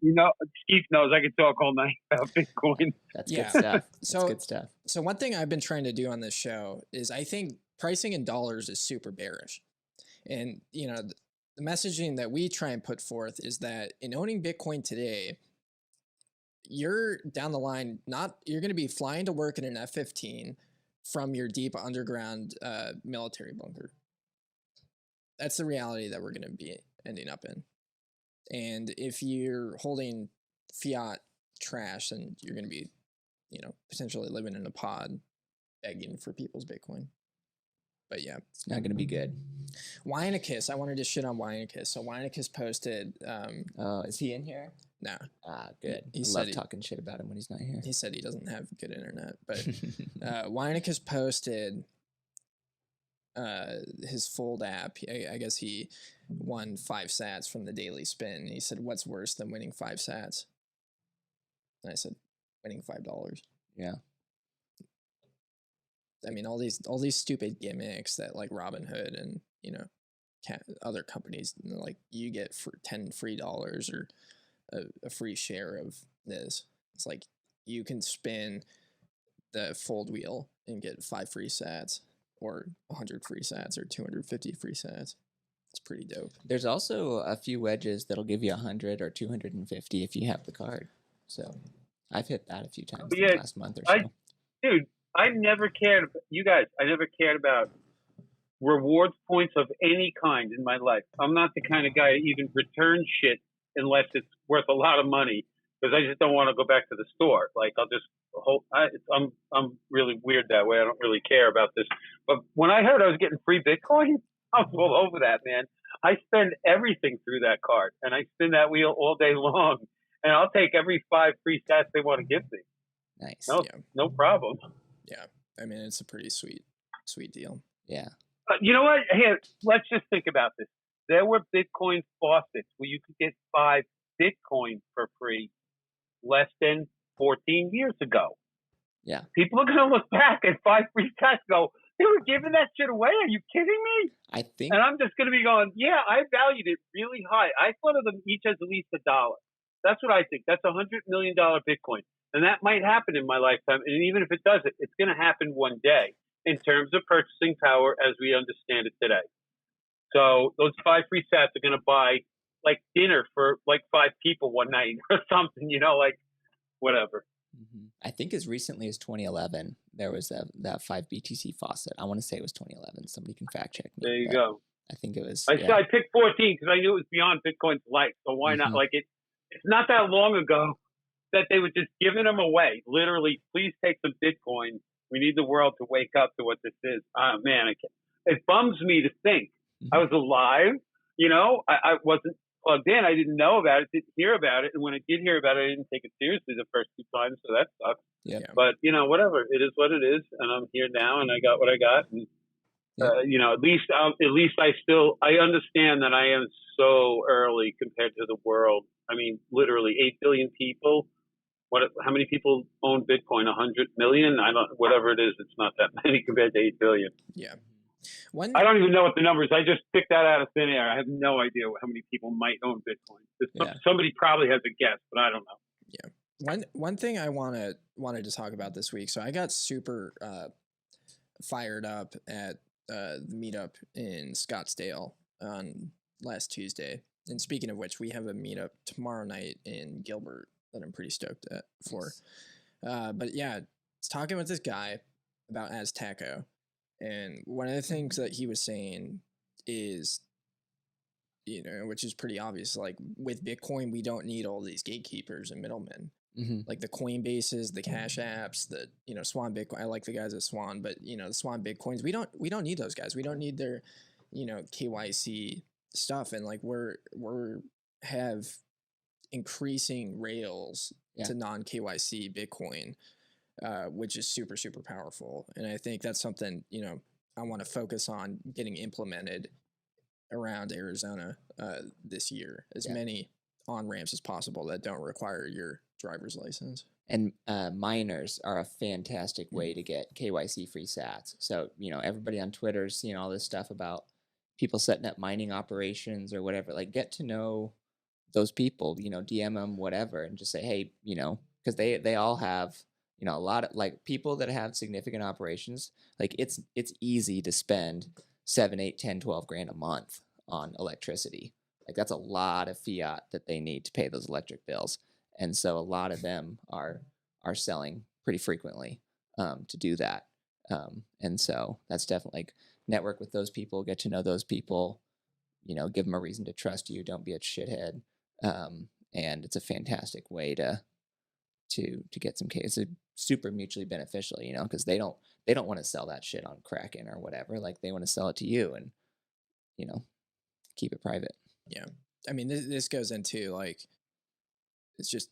Steve knows I could talk all night about Bitcoin.
That's good stuff. That's
So
good stuff.
So one thing I've been trying to do on this show is I think pricing in dollars is super bearish. And, the messaging that we try and put forth is that in owning Bitcoin today, you're down the line, you're going to be flying to work in an F-15 from your deep underground military bunker. That's the reality that we're going to be ending up in. And if you're holding fiat trash, then you're going to be, potentially living in a pod begging for people's Bitcoin. But yeah,
It's not gonna be good.
Winekiss. I wanted to shit on Winekiss. So Winekiss posted.
Oh, is he in here?
No,
Ah, good.
He
I
said
love
he-
talking shit about him when he's not here.
he said he doesn't have good internet. But Winekiss posted his Fold app. I guess he won 5 sats from the Daily Spin. He said, "What's worse than winning 5 sats?" And I said, "Winning $5."
Yeah.
I mean, all these stupid gimmicks that like Robinhood and other companies, like you get for $10 free or a free share of this. It's like you can spin the Fold wheel and get 5 free sats or 100 free sats or 250 free sats. It's pretty dope.
There's also a few wedges that'll give you 100 or 250 if you have the card. So I've hit that a few times in the last month or so.
Dude, I never cared. I never cared about rewards points of any kind in my life. I'm not the kind of guy to even return shit unless it's worth a lot of money, because I just don't want to go back to the store. Like I'll just I'm really weird that way. I don't really care about this. But when I heard I was getting free Bitcoin, I was all over that, man. I spend everything through that card, and I spin that wheel all day long, and I'll take every 5 free sats they want to give me.
Nice.
No problem.
Yeah, I mean it's a pretty sweet deal.
Yeah.
You know what? Here, let's just think about this. There were Bitcoin faucets where you could get 5 Bitcoin for free less than 14 years ago.
Yeah.
People are going to look back at 5 free sats and go, they were giving that shit away. Are you kidding me?
I think.
And I'm just going to be going, yeah, I valued it really high. I thought of them each as at least $1. That's what I think. That's $100 million Bitcoin. And that might happen in my lifetime. And even if it doesn't, it's going to happen one day in terms of purchasing power as we understand it today. So those 5 free sats are going to buy like dinner for like 5 people one night or something, like whatever.
Mm-hmm. I think as recently as 2011, there was that 5 BTC faucet. I want to say it was 2011. Somebody can fact check me.
There you go.
I think it was.
I picked 14 because I knew it was beyond Bitcoin's life. So why not? Like it's not that long ago that they were just giving them away. Literally, please take some Bitcoin. We need the world to wake up to what this is. Man, it bums me to think I was alive. I wasn't plugged in. I didn't know about it, didn't hear about it. And when I did hear about it, I didn't take it seriously the first 2 times. So that sucks.
Yeah.
But, whatever. It is what it is. And I'm here now and I got what I got. And, at least I understand that I am so early compared to the world. I mean, literally 8 billion people. How many people own Bitcoin? 100 million? Whatever it is, it's not that many compared to 8 billion.
Yeah.
I don't even know what the number is. I just picked that out of thin air. I have no idea how many people might own Bitcoin. Somebody probably has a guess, but I don't know.
Yeah. One thing I wanted to talk about this week. So I got super fired up at the meetup in Scottsdale on last Tuesday. And speaking of which, we have a meetup tomorrow night in Gilbert that I'm pretty stoked for. But yeah, it's talking with this guy about Azteco. And one of the things that he was saying is, which is pretty obvious, like with Bitcoin, we don't need all these gatekeepers and middlemen. Mm-hmm. Like the Coinbases, the Cash Apps, the Swan Bitcoin. I like the guys at Swan, but the Swan Bitcoins, we don't need those guys. We don't need their KYC stuff. And like we're have increasing rails to non KYC Bitcoin, which is super, super powerful. And I think that's something, I want to focus on getting implemented around Arizona this year. As many on-ramps as possible that don't require your driver's license.
And miners are a fantastic way to get KYC free sats. So, everybody on Twitter's seeing all this stuff about people setting up mining operations or whatever. Like, get to know those people, DM them, whatever, and just say, hey, because they all have, a lot of like people that have significant operations. Like it's easy to spend 7, 8, 10, 12 grand a month on electricity. Like that's a lot of fiat that they need to pay those electric bills. And so a lot of them are selling pretty frequently to do that. And so that's definitely like network with those people, get to know those people, give them a reason to trust you. Don't be a shithead. And it's a fantastic way to get some cases. Super mutually beneficial, because they they don't want to sell that shit on Kraken or whatever. Like they want to sell it to you and, keep it private.
Yeah. I mean, this goes into like, it's just,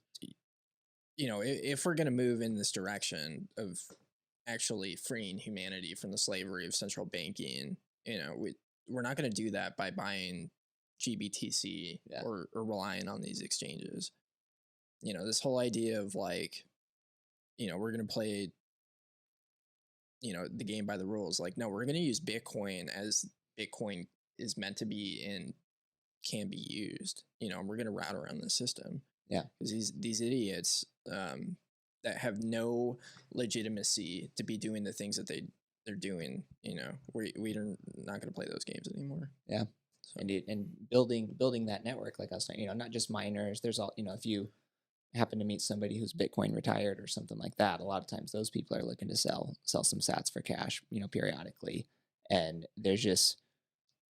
if we're going to move in this direction of actually freeing humanity from the slavery of central banking, we're not going to do that by buying GBTC or relying on these exchanges. This whole idea of like, we're going to play, the game by the rules. Like, no, we're going to use Bitcoin as Bitcoin is meant to be and can be used, and we're going to route around the system.
Yeah.
Because these idiots that have no legitimacy to be doing the things that they're doing, we're not going to play those games anymore.
Yeah. So. Indeed. And building that network, like I was saying, not just miners, there's all, if you happen to meet somebody who's Bitcoin retired or something like that, a lot of times those people are looking to sell some sats for cash, periodically. And there's just,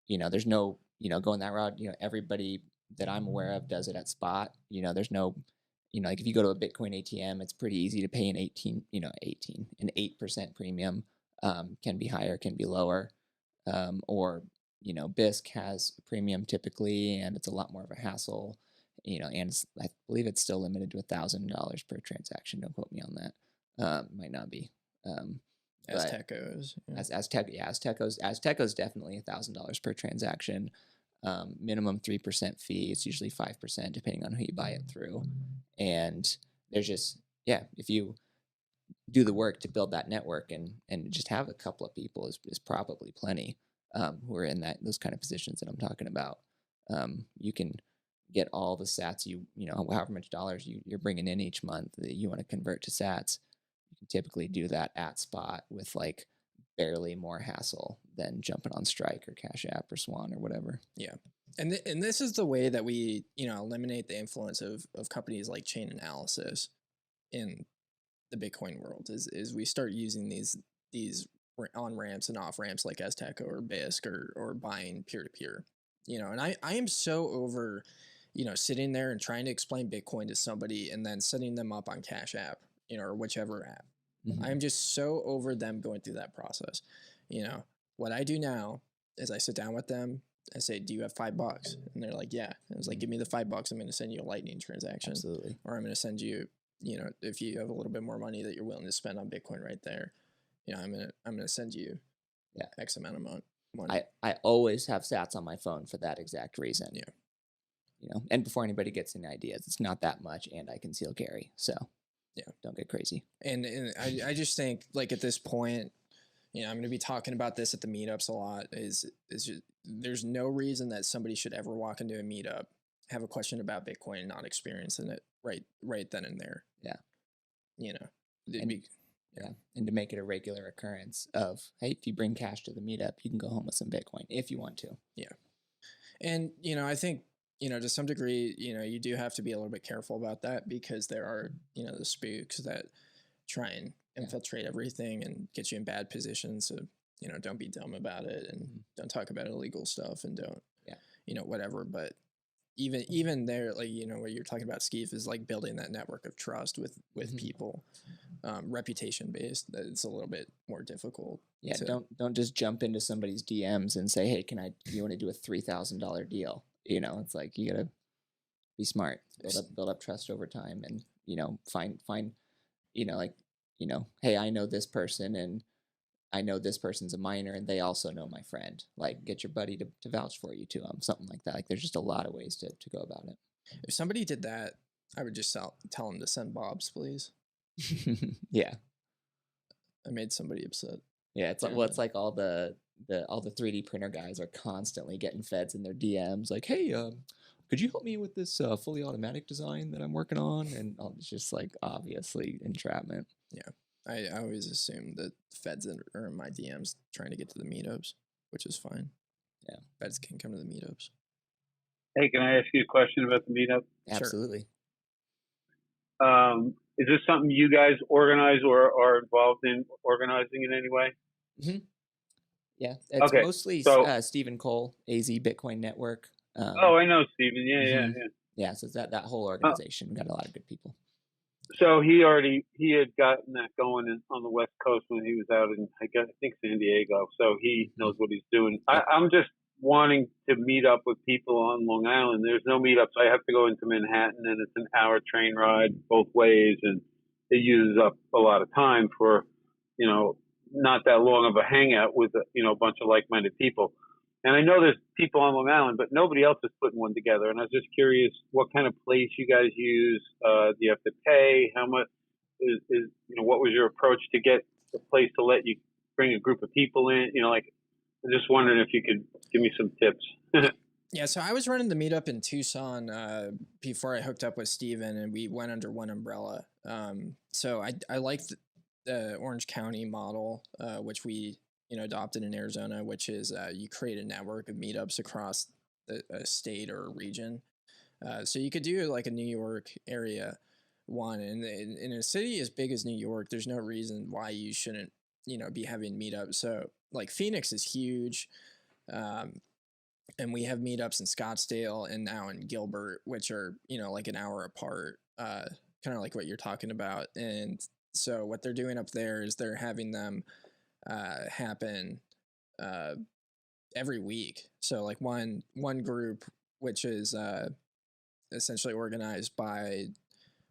there's no, going that route, everybody that I'm aware of does it at spot. There's no, like if you go to a Bitcoin ATM, it's pretty easy to pay an 8% premium. Can be higher, can be lower. Or, BISC has a premium typically, and it's a lot more of a hassle, and I believe it's still limited to $1,000 per transaction. Don't quote me on that. Might not be.
Aztecos. Yeah.
Aztecos definitely $1,000 per transaction. Minimum 3% fee. It's usually 5% depending on who you buy it through. And there's just, if you do the work to build that network and just have a couple of people is probably plenty who are in those kind of positions that I'm talking about. You can get all the sats however much dollars you're bringing in each month that you want to convert to sats. You can typically do that at spot with like barely more hassle than jumping on Strike or Cash App or Swan or whatever.
Yeah. And this is the way that we, eliminate the influence of companies like Chain Analysis in the Bitcoin world is we start using these on ramps and off ramps like Azteca or BISC or buying peer to peer, and I am so over, sitting there and trying to explain Bitcoin to somebody and then setting them up on Cash App, or whichever app. Mm-hmm. I'm just so over them going through that process. What I do now is I sit down with them. I say, do you have $5? And they're like, yeah. And I was like, give me the $5. I'm going to send you a Lightning transaction.
Absolutely.
Or I'm going to send you, if you have a little bit more money that you're willing to spend on Bitcoin right there, I'm going to send you X amount of money.
I always have sats on my phone for that exact reason. Yeah. And before anybody gets any ideas, it's not that much and I conceal carry. So don't get crazy.
And I just think like at this point, I'm going to be talking about this at the meetups a lot is just, there's no reason that somebody should ever walk into a meetup, have a question about Bitcoin and not experiencing it right then and there.
Yeah.
And
to make it a regular occurrence of, hey, if you bring cash to the meetup, you can go home with some Bitcoin if you want to.
Yeah. And, I think, to some degree, you do have to be a little bit careful about that because there are, the spooks that try and infiltrate everything and get you in bad positions. So, don't be dumb about it and don't talk about illegal stuff and don't, whatever. But even there, like, what you're talking about, Skeef, is like building that network of trust with people, reputation based. That it's a little bit more difficult.
Yeah. Don't just jump into somebody's DMs and say, hey, you want to do a $3,000 deal? It's like, you gotta be smart, build up trust over time and, find, hey, I know this person and I know this person's a miner and they also know my friend. Like, get your buddy to vouch for you to them, something like that. Like, there's just a lot of ways to go about it.
If somebody did that, I would just tell them to send Bobs, please.
Yeah.
I made somebody upset.
Yeah, it's like all the 3D printer guys are constantly getting feds in their DMs like, hey, could you help me with this fully automatic design that I'm working on? And it's just like obviously entrapment.
Yeah. I always assume that feds are in my DMs trying to get to the meetups, which is fine.
Yeah.
Feds can come to the meetups.
Hey, can I ask you a question about the meetup?
Absolutely.
Is this something you guys organize or are involved in organizing in any way?
Mm-hmm. Yeah, it's mostly Stephen Cole, AZ Bitcoin Network.
I know Stephen. Yeah.
Yeah, so it's that whole organization. Got a lot of good people.
So he had gotten that going on the West Coast when he was out in I think San Diego. So he knows what he's doing. I'm just wanting to meet up with people on Long Island. There's no meetups. I have to go into Manhattan, and it's an hour train ride both ways, and it uses up a lot of time for, not that long of a hangout with a bunch of like-minded people. And I know there's people on Long Island, but nobody else is putting one together. And I was just curious what kind of place you guys use. Do you have to pay? How much is what was your approach to get a place to let you bring a group of people in? I'm just wondering if you could give me some tips.
Yeah, so I was running the meetup in Tucson before I hooked up with Steven, and we went under one umbrella. So I liked the Orange County model, which we adopted in Arizona, which is you create a network of meetups across a state or a region. So you could do like a New York area one, and in a city as big as New York, there's no reason why you shouldn't be having meetups. So like Phoenix is huge. And we have meetups in Scottsdale and now in Gilbert, which are, like an hour apart, kind of like what you're talking about. And so what they're doing up there is they're having them happen every week. So like one group, which is essentially organized by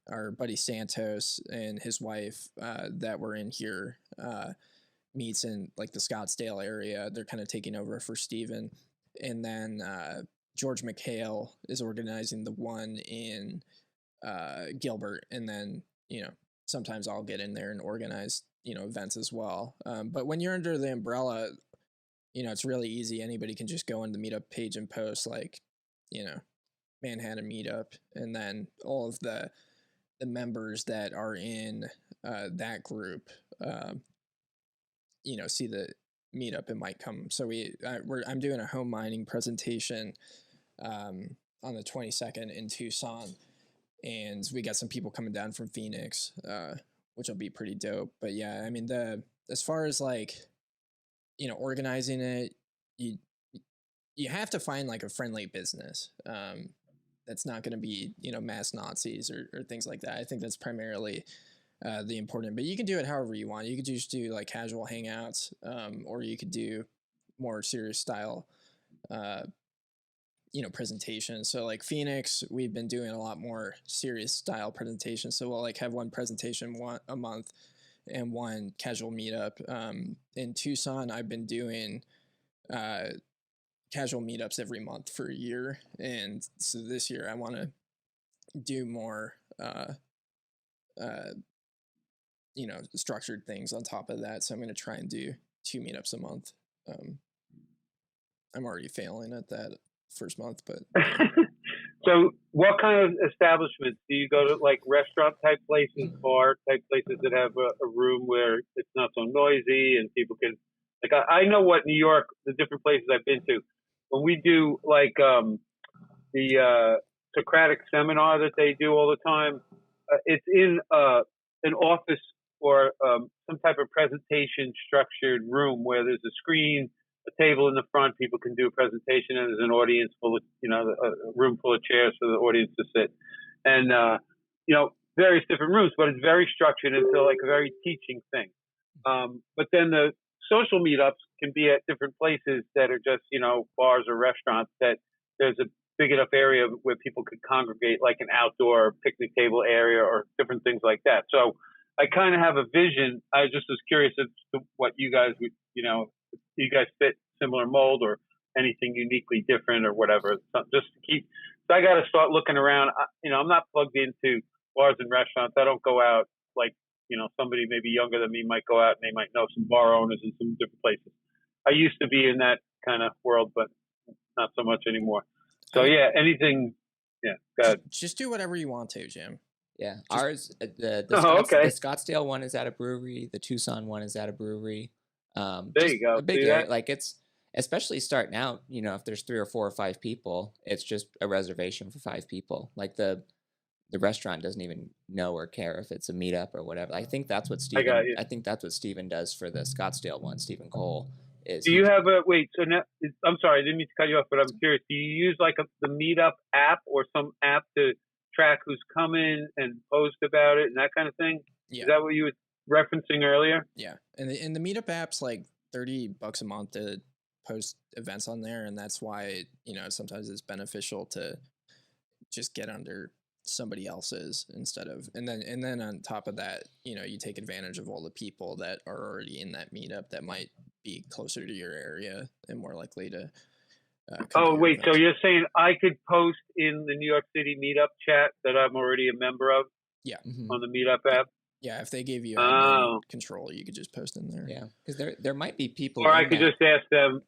our buddy Santos and his wife that were in here, meets in like the Scottsdale area. They're kind of taking over for Steven. And then George McHale is organizing the one in Gilbert. And then, sometimes I'll get in there and organize, events as well. But when you're under the umbrella, it's really easy. Anybody can just go on the meetup page and post like, Manhattan meetup. And then all of the members that are in that group, see the meetup and might come. So I'm doing a home mining presentation on the 22nd in Tucson, and we got some people coming down from Phoenix, which will be pretty dope. But yeah, I mean, as far as like organizing it, you have to find like a friendly business that's not going to be mass Nazis or things like that. I think that's primarily the important, but you can do it however you want. You could just do like casual hangouts, or you could do more serious style, presentations. So like Phoenix, we've been doing a lot more serious style presentations. So we'll like have one presentation a month and one casual meetup. In Tucson, I've been doing casual meetups every month for a year. And so this year I want to do more, structured things on top of that. So I'm going to try and do 2 meetups a month. I'm already failing at that first month, but.
So what kind of establishments do you go to? Like restaurant type places, bar type places that have a room where it's not so noisy and people can, like, I know what New York, the different places I've been to, when we do like the Socratic seminar that they do all the time, it's in an office or some type of presentation structured room where there's a screen, a table in the front, people can do a presentation, and there's an audience full of, a room full of chairs for the audience to sit. And, various different rooms, but it's very structured into like a very teaching thing. But then the social meetups can be at different places that are just, bars or restaurants that there's a big enough area where people could congregate, like an outdoor picnic table area or different things like that. So I kind of have a vision. I just was curious as to what you guys would, if you guys fit similar mold or anything uniquely different or whatever. So just to keep, so I got to start looking around. I'm not plugged into bars and restaurants. I don't go out like, somebody maybe younger than me might go out and they might know some bar owners in some different places. I used to be in that kind of world, but not so much anymore. So yeah, anything. Yeah, go ahead.
Just do whatever you want to, Jim.
Yeah, ours the Scottsdale one is at a brewery. The Tucson one is at a brewery.
There you go.
A big area, like it's especially starting out. If there's 3 or 4 or 5 people, it's just a reservation for 5 people. Like the restaurant doesn't even know or care if it's a meetup or whatever. I think that's what Steven. I think that's what Steven does for the Scottsdale one. Stephen Cole is.
Do you have a wait? So now, I'm sorry, I didn't mean to cut you off, but I'm curious. Do you use like the Meetup app or some app to track who's coming and post about it and that kind of thing?
Yeah.
Is that what you were referencing earlier?
Yeah, and the meetup app's like $30 a month to post events on there, and that's why sometimes it's beneficial to just get under somebody else's instead of and then on top of that, you take advantage of all the people that are already in that meetup that might be closer to your area and more likely to.
Oh wait, so you're saying I could post in the New York City meetup chat that I'm already a member of?
Yeah.
On the meetup app.
Yeah, if they gave you admin control, you could just post in there.
Yeah, because there might be people.
Or I could just ask them.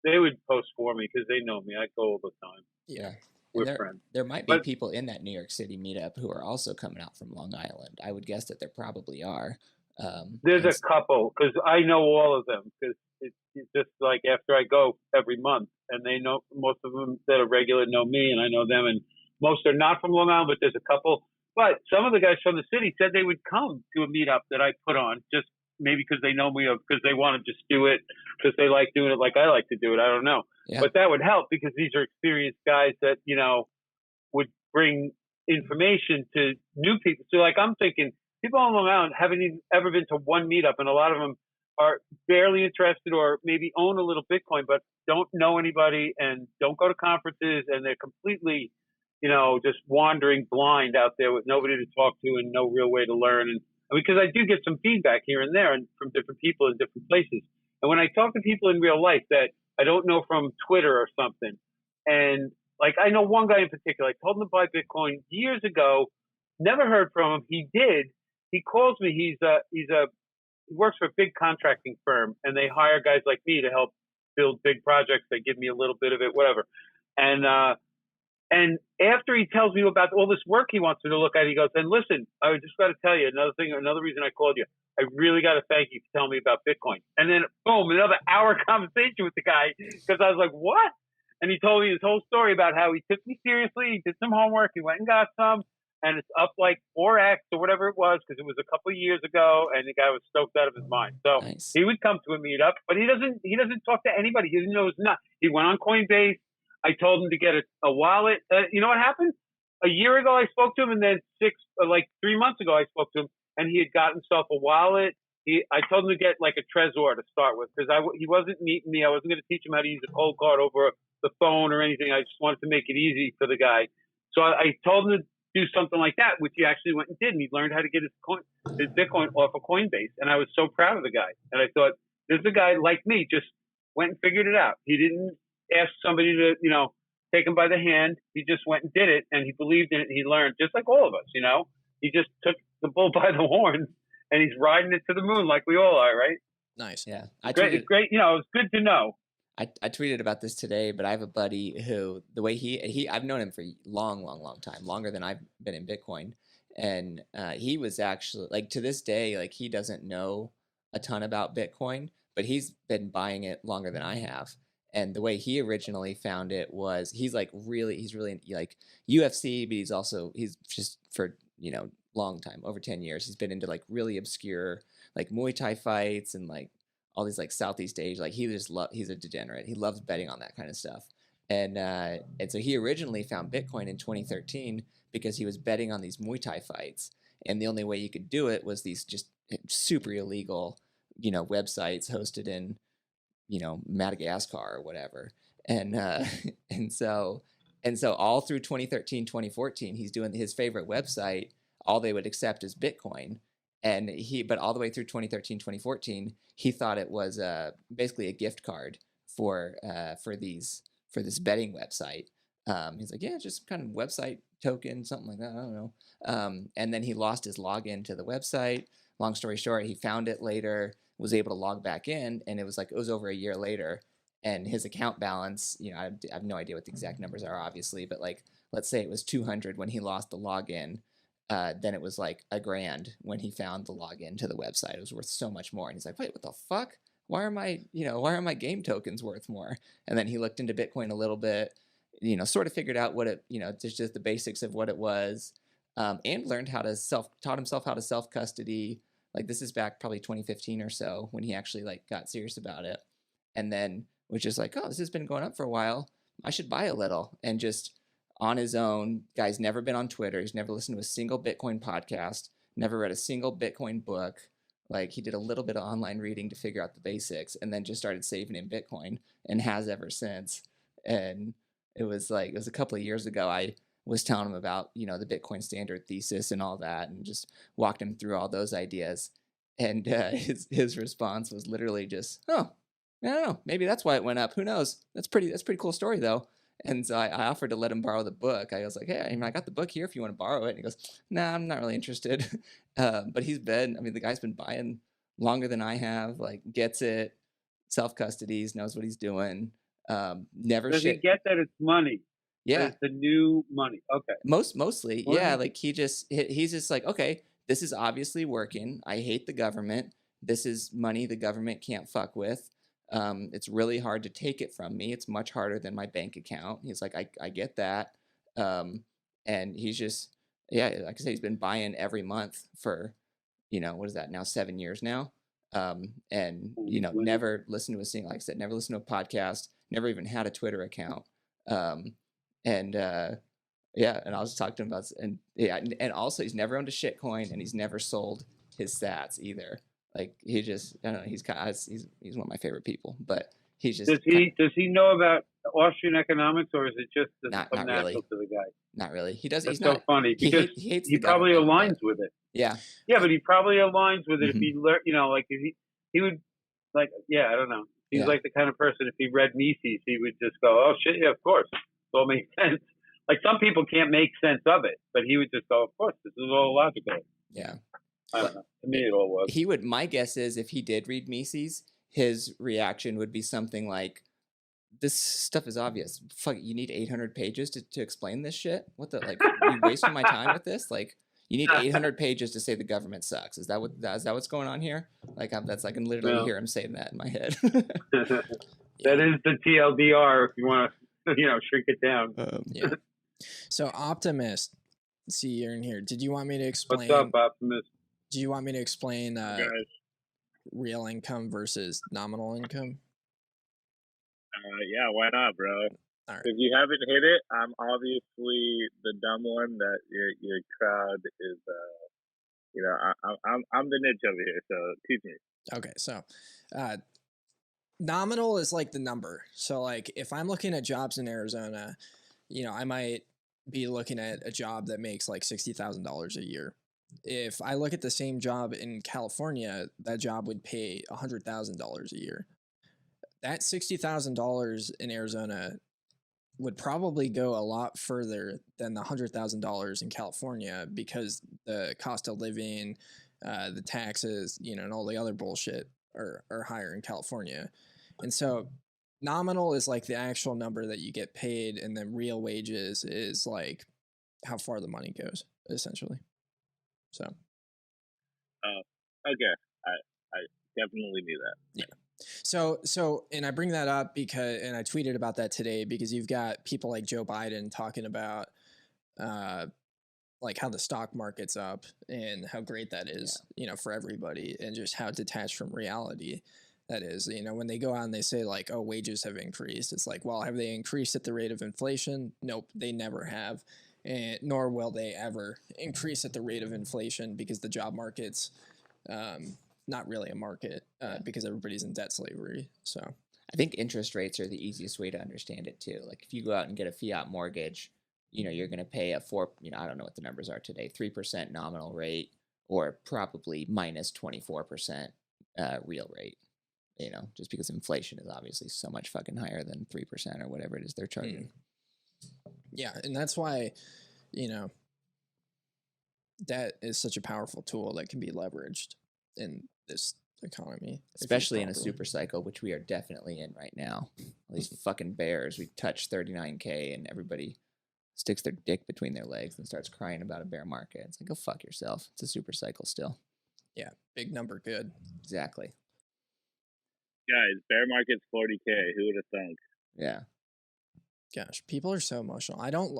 They would post for me because they know me. I go all the time.
Yeah.
We're friends.
There might be people in that New York City meetup who are also coming out from Long Island. I would guess that there probably are.
There's a couple because I know all of them because it's just like after I go every month and they know most of them that are regular know me and I know them and most are not from Long Island, but there's a couple. But some of the guys from the city said they would come to a meetup that I put on just maybe because they know me or because they want to just do it because they like doing it like I like to do it. I don't know. Yeah. But that would help because these are experienced guys that, would bring information to new people. So like I'm thinking people on Long Island haven't even ever been to one meetup and a lot of them are barely interested or maybe own a little Bitcoin, but don't know anybody and don't go to conferences and they're completely just wandering blind out there with nobody to talk to and no real way to learn. And because I do get some feedback here and there and from different people in different places. And when I talk to people in real life that I don't know from Twitter or something, and like I know one guy in particular, I told him to buy Bitcoin years ago, never heard from him. He did. He calls me. He works for a big contracting firm and they hire guys like me to help build big projects. They give me a little bit of it, whatever. And after he tells me about all this work he wants me to look at, he goes, and listen, I just got to tell you another reason I called you. I really got to thank you for telling me about Bitcoin. And then boom, another hour conversation with the guy because I was like, what? And he told me his whole story about how he took me seriously. He did some homework. He went and got some and it's up like 4x or whatever it was because it was a couple of years ago and the guy was stoked out of his mind. So He would come to a meetup, but he doesn't talk to anybody. He doesn't know it's not. He went on Coinbase. I told him to get a wallet. You know what happened? A year ago, I spoke to him, and then 3 months ago, I spoke to him, and he had gotten himself a wallet. I told him to get like a Trezor to start with because he wasn't meeting me. I wasn't going to teach him how to use a cold card over the phone or anything. I just wanted to make it easy for the guy. So I told him to do something like that, which he actually went and did, and he learned how to get his Bitcoin off of Coinbase. And I was so proud of the guy. And I thought, there's a guy like me, just went and figured it out. He didn't ask somebody to, take him by the hand. He just went and did it, and he believed in it, and he learned, just like all of us, He just took the bull by the horns, and he's riding it to the moon like we all are, right?
Nice.
Yeah.
It's great. It's good to know.
I tweeted about this today, but I have a buddy who, the way I've known him for long time, longer than I've been in Bitcoin. And he was actually, like, to this day, like, he doesn't know a ton about Bitcoin, but he's been buying it longer than I have. And the way he originally found it was he's really like UFC, but he's just for, long time, over 10 years. He's been into like really obscure, like Muay Thai fights and like all these like Southeast Asia, like he's a degenerate. He loves betting on that kind of stuff. And so he originally found Bitcoin in 2013 because he was betting on these Muay Thai fights. And the only way you could do it was these just super illegal, websites hosted in, Madagascar or whatever. And so all through 2013, 2014, he's doing his favorite website. All they would accept is Bitcoin. But all the way through 2013, 2014, he thought it was basically a gift card for this betting website. He's like, yeah, just kind of website token, something like that. I don't know. And then he lost his login to the website. Long story short, he found it later, was able to log back in, and it was over a year later. And his account balance, I have no idea what the exact numbers are, obviously, but like, let's say it was 200 when he lost the login. Then it was like $1,000 when he found the login to the website. It was worth so much more. And he's like, wait, what the fuck? Why are my game tokens worth more? And then he looked into Bitcoin a little bit, sort of figured out what it, just the basics of what it was, and learned taught himself how to self-custody. Like this is back probably 2015 or so when he actually like got serious about it. And then was just like, oh, this has been going up for a while. I should buy a little, and just on his own. Guy's never been on Twitter. He's never listened to a single Bitcoin podcast, never read a single Bitcoin book. Like, he did a little bit of online reading to figure out the basics and then just started saving in Bitcoin and has ever since. And it was a couple of years ago, I was telling him about, the Bitcoin standard thesis and all that, and just walked him through all those ideas. And his response was literally just, oh, I don't know, maybe that's why it went up. Who knows? That's pretty cool story though. And so I offered to let him borrow the book. I was like, hey, I got the book here if you want to borrow it. And he goes, nah, I'm not really interested. But the guy's been buying longer than I have, like, gets it, self-custodies, knows what he's doing. Never
Does he get that it's money?
Yeah.
It's the new money. Okay.
Mostly. Yeah. Like, he's just like, okay, this is obviously working. I hate the government. This is money the government can't fuck with. It's really hard to take it from me. It's much harder than my bank account. He's like, I get that. And he's just, like I say, he's been buying every month for, what is that now, 7 years now. And, never listened to a single, like I said, never listened to a podcast, never even had a Twitter account. And I was talking to him about, and also he's never owned a shitcoin, and he's never sold his sats either. Like, he just, I don't know, he's one of my favorite people, but he's just.
Does he know about Austrian economics, or is it just
not
natural
really
to the guy?
Not really. He does.
That's
He's
so
not
funny because
he hates
he
the
probably
government,
aligns with it.
Yeah.
Yeah, but he probably aligns with it if he learned, like if he would, like, I don't know. He's like the kind of person, if he read Mises, he would just go, oh shit, yeah, of course, it all makes sense. Like, some people can't make sense of it, but he would just go, of course, this is all logical.
Yeah.
I don't know. To me, it all was.
My guess is, if he did read Mises, his reaction would be something like, this stuff is obvious. Fuck, you need 800 pages to explain this shit? What the, like, you wasting my time with this? Like, you need 800 pages to say the government sucks. Is that what's going on here? Like, I can literally hear him saying that in my head.
That is the TLDR if you want to, shrink it down.
Yeah. So, Optimist, see, you're in here. Did you want me to explain?
What's up, Optimist?
Do you want me to explain real income versus nominal income?
Yeah, why not, bro?
All right.
If you haven't hit it, I'm obviously the dumb one that your crowd is. I'm the niche over here, so teach me.
Okay, so nominal is like the number. So, like, if I'm looking at jobs in Arizona, I might be looking at a job that makes like $60,000 a year. If I look at the same job in California, that job would pay $100,000 a year. That $60,000 in Arizona would probably go a lot further than the $100,000 in California, because the cost of living, the taxes, and all the other bullshit are higher in California. And so nominal is like the actual number that you get paid, and then real wages is like how far the money goes, essentially. So.
Okay. I definitely knew that.
Yeah. So, and I bring that up and I tweeted about that today, because you've got people like Joe Biden talking about, like, how the stock market's up and how great that is, for everybody, and just how detached from reality that is. When they go out and they say, like, oh, wages have increased, it's like, well, have they increased at the rate of inflation? Nope, they never have. And nor will they ever increase at the rate of inflation, because the job market's not really a market, because everybody's in debt slavery. So
I think interest rates are the easiest way to understand it too. Like, if you go out and get a fiat mortgage, you're going to pay I don't know what the numbers are today, 3% nominal rate, or probably minus 24% real rate. Just because inflation is obviously so much fucking higher than 3% or whatever it is they're charging.
Yeah, and that's why, debt is such a powerful tool that can be leveraged in this economy.
Especially in a super cycle, which we are definitely in right now. All these fucking bears, we touch 39K and everybody sticks their dick between their legs and starts crying about a bear market. It's like, go fuck yourself. It's a super cycle still.
Yeah, big number good.
Exactly.
Guys, bear market's 40K. Who would have thunk?
Yeah.
Gosh, people are so emotional. I don't.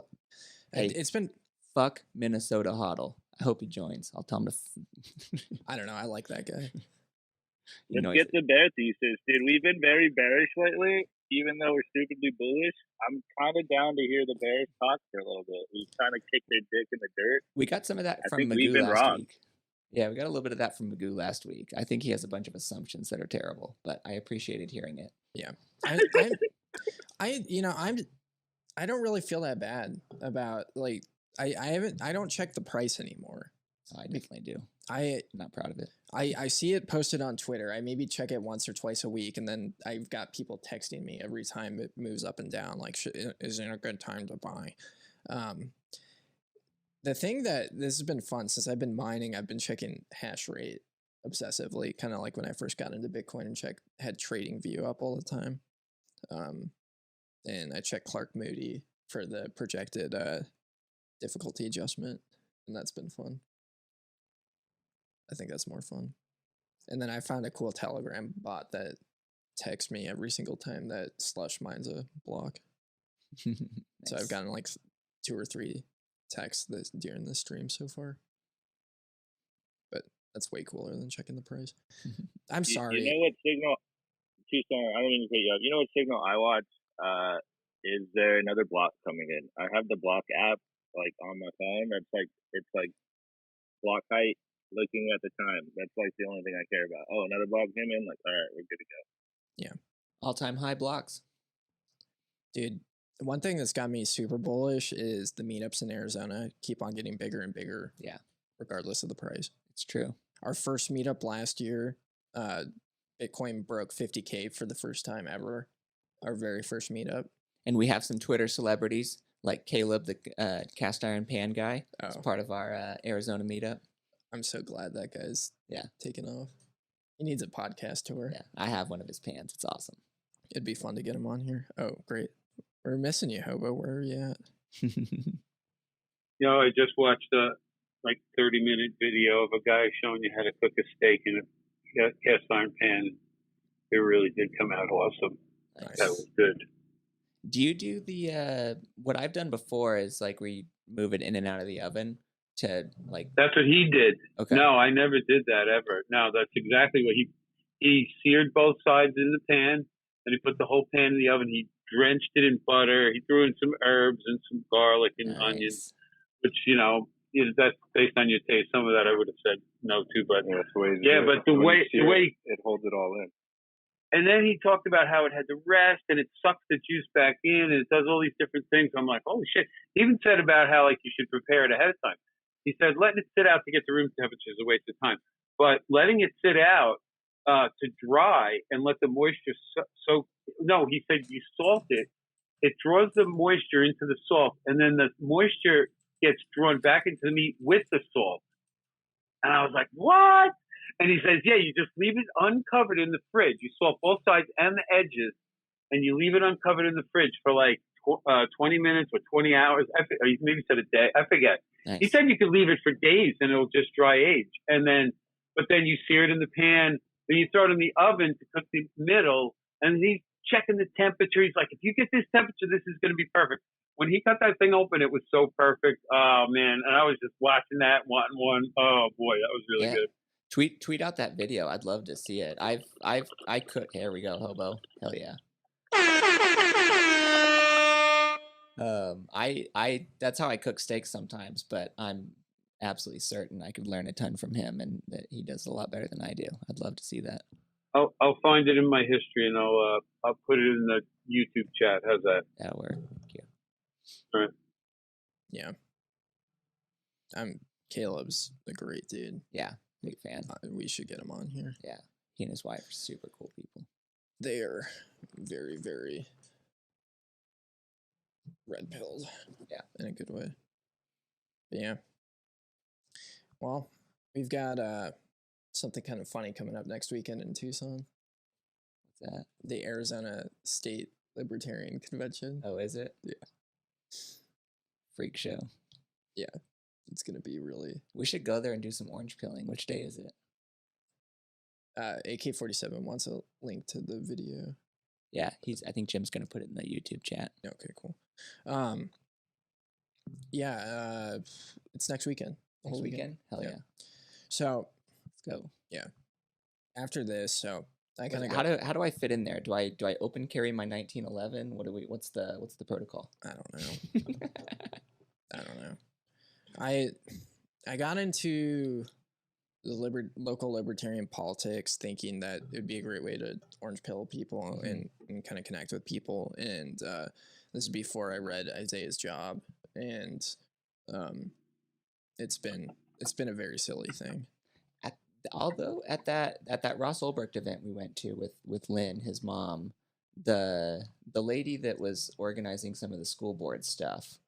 Hey,
it's been.
Fuck Minnesota Hodl. I hope he joins. I'll tell him to.
I don't know. I like that guy.
Let's get the bear thesis. Dude, we've been very bearish lately. even though we're stupidly bullish, I'm kind of down to hear the Bears talk for a little bit. We kind of kick their dick in the dirt.
We got some of that
I
from
think we've
Magoo
been
last
wrong.
week. Yeah, we got a little bit of that from Magoo last week. I think he has a bunch of assumptions that are terrible, but I appreciated hearing it.
Yeah. I don't really feel that bad about like I don't check the price anymore.
Oh, I definitely do.
I'm
not proud of it.
I see it posted on Twitter. I maybe check it once or twice a week, and then I've got people texting me every time it moves up and down. Like, isn't it a good time to buy? The thing that this has been fun since I've been mining. I've been checking hash rate obsessively, kind of like when I first got into Bitcoin and had Trading View up all the time. And I checked Clark Moody for the projected difficulty adjustment, and that's been fun. I think that's more fun. And then I found a cool Telegram bot that texts me every single time that Slush mines a block.
Nice.
So I've gotten like 2 or 3 texts during the stream so far. But that's way cooler than checking the price. I'm sorry.
You know what signal? Tucson, I don't mean to cut you off. You know what signal I watch? Is there another block coming in? I have the block app like on my phone. It's like block height, looking at the time. That's like the only thing I care about. Oh, another block came in. Like, all right, we're good to go.
Yeah.
All-time high blocks.
Dude, one thing that's got me super bullish is the meetups in Arizona keep on getting bigger and bigger.
Yeah.
Regardless of the price.
It's true.
Our first meetup last year, Bitcoin broke 50K for the first time ever. Our very first meetup.
And we have some Twitter celebrities like Caleb, the cast iron pan guy, as part of our Arizona meetup.
I'm so glad that guy's taken off. He needs a podcast tour.
Yeah, I have one of his pans. It's awesome.
It'd be fun to get him on here. Oh, great. We're missing you, Hobo. Where are you at?
I just watched a 30-minute video of a guy showing you how to cook a steak in a cast iron pan. It really did come out awesome.
Nice.
That was good.
Do you do the what I've done before is like we move it in and out of the oven to like.
That's what he did.
Okay.
No, I never did that ever. No, that's exactly what he seared both sides in the pan, and he put the whole pan in the oven. He drenched it in butter. He threw in some herbs and some garlic and onions, which that's based on your taste. Some of that I would have said no to, but the way
it holds it all in.
And then he talked about how it had to rest and it sucks the juice back in and it does all these different things. I'm like, holy shit. He even said about how you should prepare it ahead of time. He said letting it sit out to get to room temperature is a waste of time. But letting it sit out to dry and let the moisture soak. No, he said you salt it. It draws the moisture into the salt and then the moisture gets drawn back into the meat with the salt. And I was like, what? And he says, yeah, you just leave it uncovered in the fridge. You salt both sides and the edges, and you leave it uncovered in the fridge for 20 minutes or 20 hours. Or he maybe said a day. I forget.
Nice.
He said you could leave it for days and it'll just dry age. But then you sear it in the pan. Then you throw it in the oven to cook the middle. And he's checking the temperature. He's like, if you get this temperature, this is going to be perfect. When he cut that thing open, it was so perfect. Oh, man. And I was just watching that, wanting one. Oh, boy, that was really good.
Tweet out that video. I'd love to see it. I cook. Here we go, Hobo. Hell yeah. I that's how I cook steaks sometimes, but I'm absolutely certain I could learn a ton from him, and that he does it a lot better than I do. I'd love to see that.
I'll find it in my history and I'll put it in the YouTube chat. How's that?
That'll work. Thank you.
All right.
Yeah. Caleb's a great dude.
Yeah. Big fan.
We should get him on here.
Yeah. He and his wife are super cool people.
They are very, very red-pilled.
Yeah.
In a good way. But yeah. Well, we've got something kind of funny coming up next weekend in Tucson.
What's that?
The Arizona State Libertarian Convention.
Oh, is it?
Yeah.
Freak show.
Yeah. It's going to be really...
We should go there and do some orange peeling. Which day is it?
AK-47 wants a link to the video.
Yeah, I think Jim's going to put it in the YouTube chat.
Okay, cool. It's next weekend.
Next weekend? Hell yeah.
So...
Let's go.
Yeah. After this, so I kind of
how do I fit in there? Do I open carry my 1911? What's the protocol?
I don't know. I don't know. I got into the local libertarian politics thinking that it would be a great way to orange pill people and kind of connect with people. And this is before I read Isaiah's Job, and it's been a very silly thing.
Although at that Ross Ulbricht event we went to with Lynn, his mom, the lady that was organizing some of the school board stuff,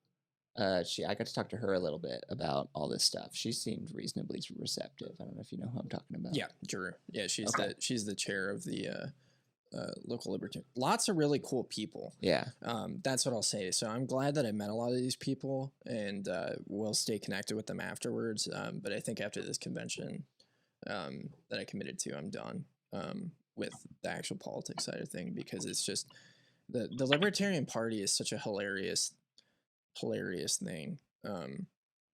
I got to talk to her a little bit about all this stuff. She seemed reasonably receptive. I don't know if you know who I'm talking about.
Yeah, Drew. Yeah, she's the chair of the local libertarian. Lots of really cool people.
Yeah.
That's what I'll say. So I'm glad that I met a lot of these people, and we'll stay connected with them afterwards. But I think after this convention that I committed to, I'm done with the actual politics side of thing, because it's just the Libertarian Party is such a hilarious thing,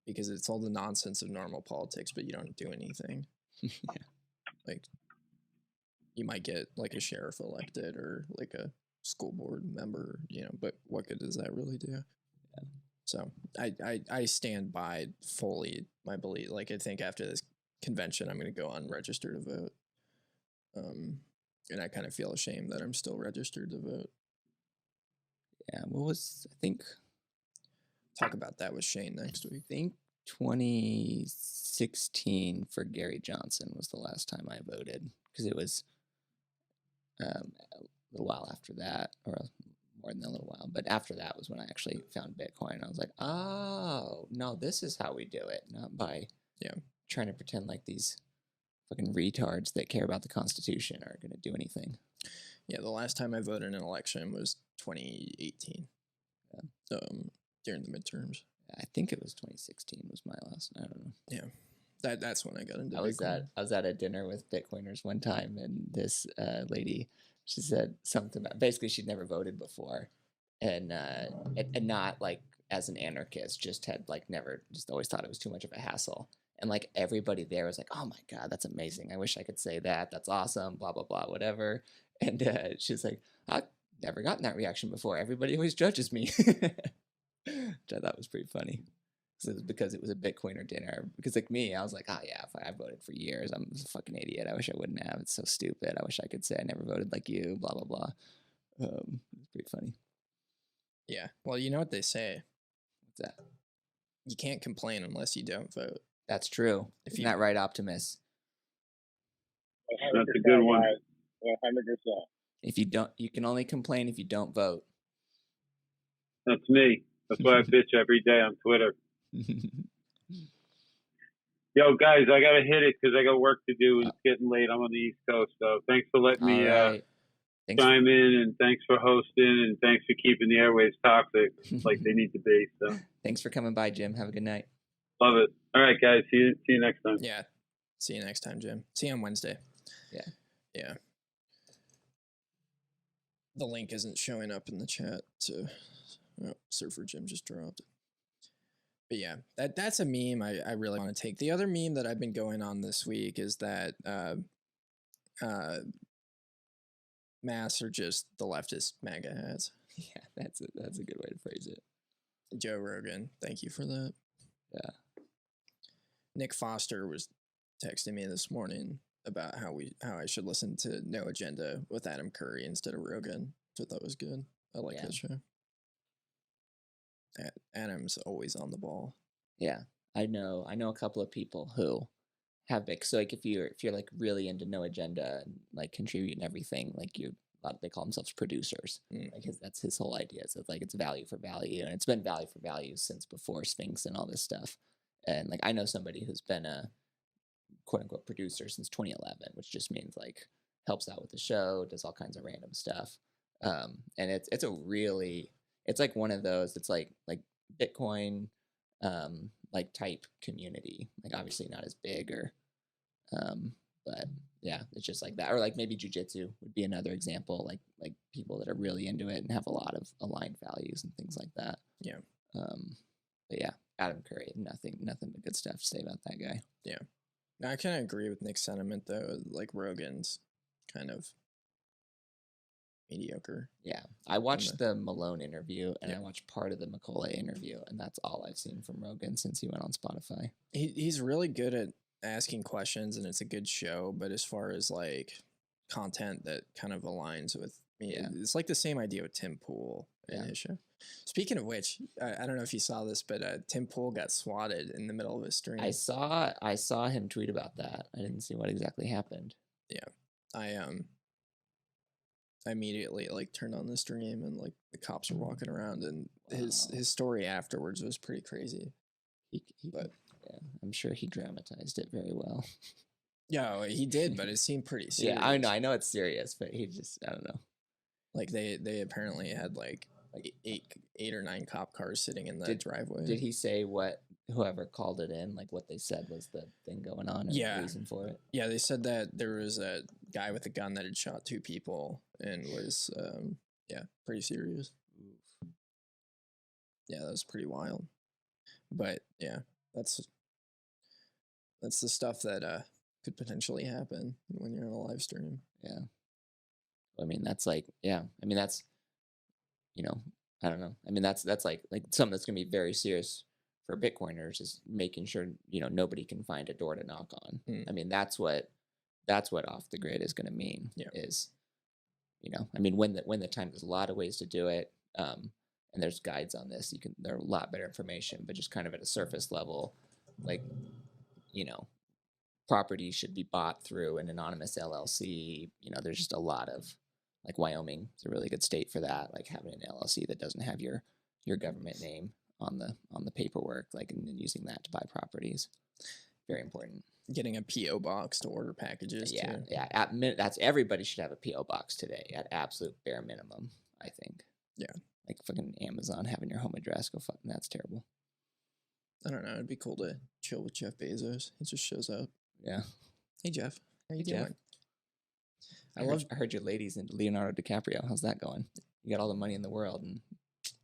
because it's all the nonsense of normal politics, but you don't do anything. Like, you might get like a sheriff elected or like a school board member, but what good does that really do? Yeah. So I stand by fully my belief. Like, I think after this convention, I'm going to go unregistered to vote. And I kind of feel ashamed that I'm still registered to vote.
Yeah. I think
talk about that with Shane next week.
I think 2016 for Gary Johnson was the last time I voted, because it was a little while after that, or more than a little while. But after that was when I actually found Bitcoin. I was like, oh, no, this is how we do it. Not by trying to pretend like these fucking retards that care about the Constitution are going to do anything.
Yeah, the last time I voted in an election was 2018. During the midterms.
I think it was 2016 was my last. I don't know.
Yeah, that's when I got into.
I was at a dinner with Bitcoiners one time, and this lady, she said something about, basically she'd never voted before, and not like as an anarchist, just had like never, just always thought it was too much of a hassle. And like everybody there was like, oh my God, that's amazing. I wish I could say that. That's awesome. Blah, blah, blah, whatever. And she's like, I've never gotten that reaction before. Everybody always judges me. Which I thought was pretty funny. Because it was a Bitcoiner dinner. Because like me, I was like, oh yeah, if I voted for years, I'm a fucking idiot. I wish I wouldn't have. It's so stupid. I wish I could say I never voted like you, blah, blah, blah. It's pretty funny.
Yeah. Well, you know what they say.
What's that?
You can't complain unless you don't vote.
That's true. Isn't that right, Optimus?
That's a good one.
100%.
If you don't, you can only complain if you don't vote.
That's me. That's why I bitch every day on Twitter. Yo, guys, I got to hit it because I got work to do. It's getting late. I'm on the East Coast. So thanks for letting me chime in, and thanks for hosting, and thanks for keeping the airwaves toxic like they need to be. So
thanks for coming by, Jim. Have a good night.
Love it. All right, guys. See you next time.
Yeah. See you next time, Jim. See you on Wednesday.
Yeah.
Yeah. The link isn't showing up in the chat, so Surfer Jim just dropped. But yeah, that's a meme I really want to take. The other meme that I've been going on this week is that masks are just the leftist MAGA hats.
Yeah, that's a good way to phrase it.
Joe Rogan, thank you for that.
Yeah.
Nick Foster was texting me this morning about how I should listen to No Agenda with Adam Curry instead of Rogan, which I thought was good. I like that show. Adam's always on the ball.
Yeah, I know a couple of people who have big. So like if you're like really into No Agenda and like contribute and everything, like they call themselves producers. Like that's his whole idea. So like it's value for value, and it's been value for value since before Sphinx and all this stuff. And like I know somebody who's been a quote unquote producer since 2011, which just means like helps out with the show, does all kinds of random stuff. And it's like one of those. It's like Bitcoin, like type community. Like obviously not as big but yeah, it's just like that. Or like maybe jujitsu would be another example. Like people that are really into it and have a lot of aligned values and things like that.
Yeah.
But yeah, Adam Curry, nothing but good stuff to say about that guy.
Yeah. I kind of agree with Nick's sentiment though. Like Rogan's kind of mediocre.
Yeah, I watched the Malone interview and I watched part of the McCauley interview, and that's all I've seen from Rogan since he went on Spotify.
He's really good at asking questions, and it's a good show. But as far as like content that kind of aligns with me, it's like the same idea with Tim Pool and his show. Speaking of which, I don't know if you saw this, but Tim Pool got swatted in the middle of his stream.
I saw him tweet about that. I didn't see what exactly happened.
Yeah, I immediately like turned on the stream, and like the cops were walking around, and his story afterwards was pretty crazy. But
yeah, I'm sure he dramatized it very well.
Yeah, he did, but it seemed pretty serious.
Yeah, I know it's serious, but he just, I don't know.
Like they apparently had like eight or nine cop cars sitting in the driveway.
Did he say what whoever called it in, like what they said was the thing going on and the reason for it?
Yeah, they said that there was a guy with a gun that had shot 2 people and was pretty serious. Yeah, that was pretty wild. But yeah, that's the stuff that could potentially happen when you're on a live stream.
Yeah. I mean, that's like, yeah. I mean, that's, I don't know. I mean, that's like something that's going to be very serious for Bitcoiners is making sure, nobody can find a door to knock on. I mean, that's what off the grid is going to mean is, I mean, when the time, there's a lot of ways to do it. And there's guides on this. There are a lot better information, but just kind of at a surface level, like, property should be bought through an anonymous LLC. There's just a lot of, like, Wyoming is a really good state for that. Like having an LLC that doesn't have your government name on the paperwork, like, and then using that to buy properties. Very important.
Getting a PO box to order packages.
Yeah,
too.
yeah. That's everybody should have a PO box today at absolute bare minimum, I think.
Yeah.
Like fucking Amazon having your home address, that's terrible.
I don't know. It'd be cool to chill with Jeff Bezos. He just shows up.
Yeah.
Hey Jeff, how you
Jeff.
doing?
I heard your lady's into Leonardo DiCaprio. How's that going? You got all the money in the world and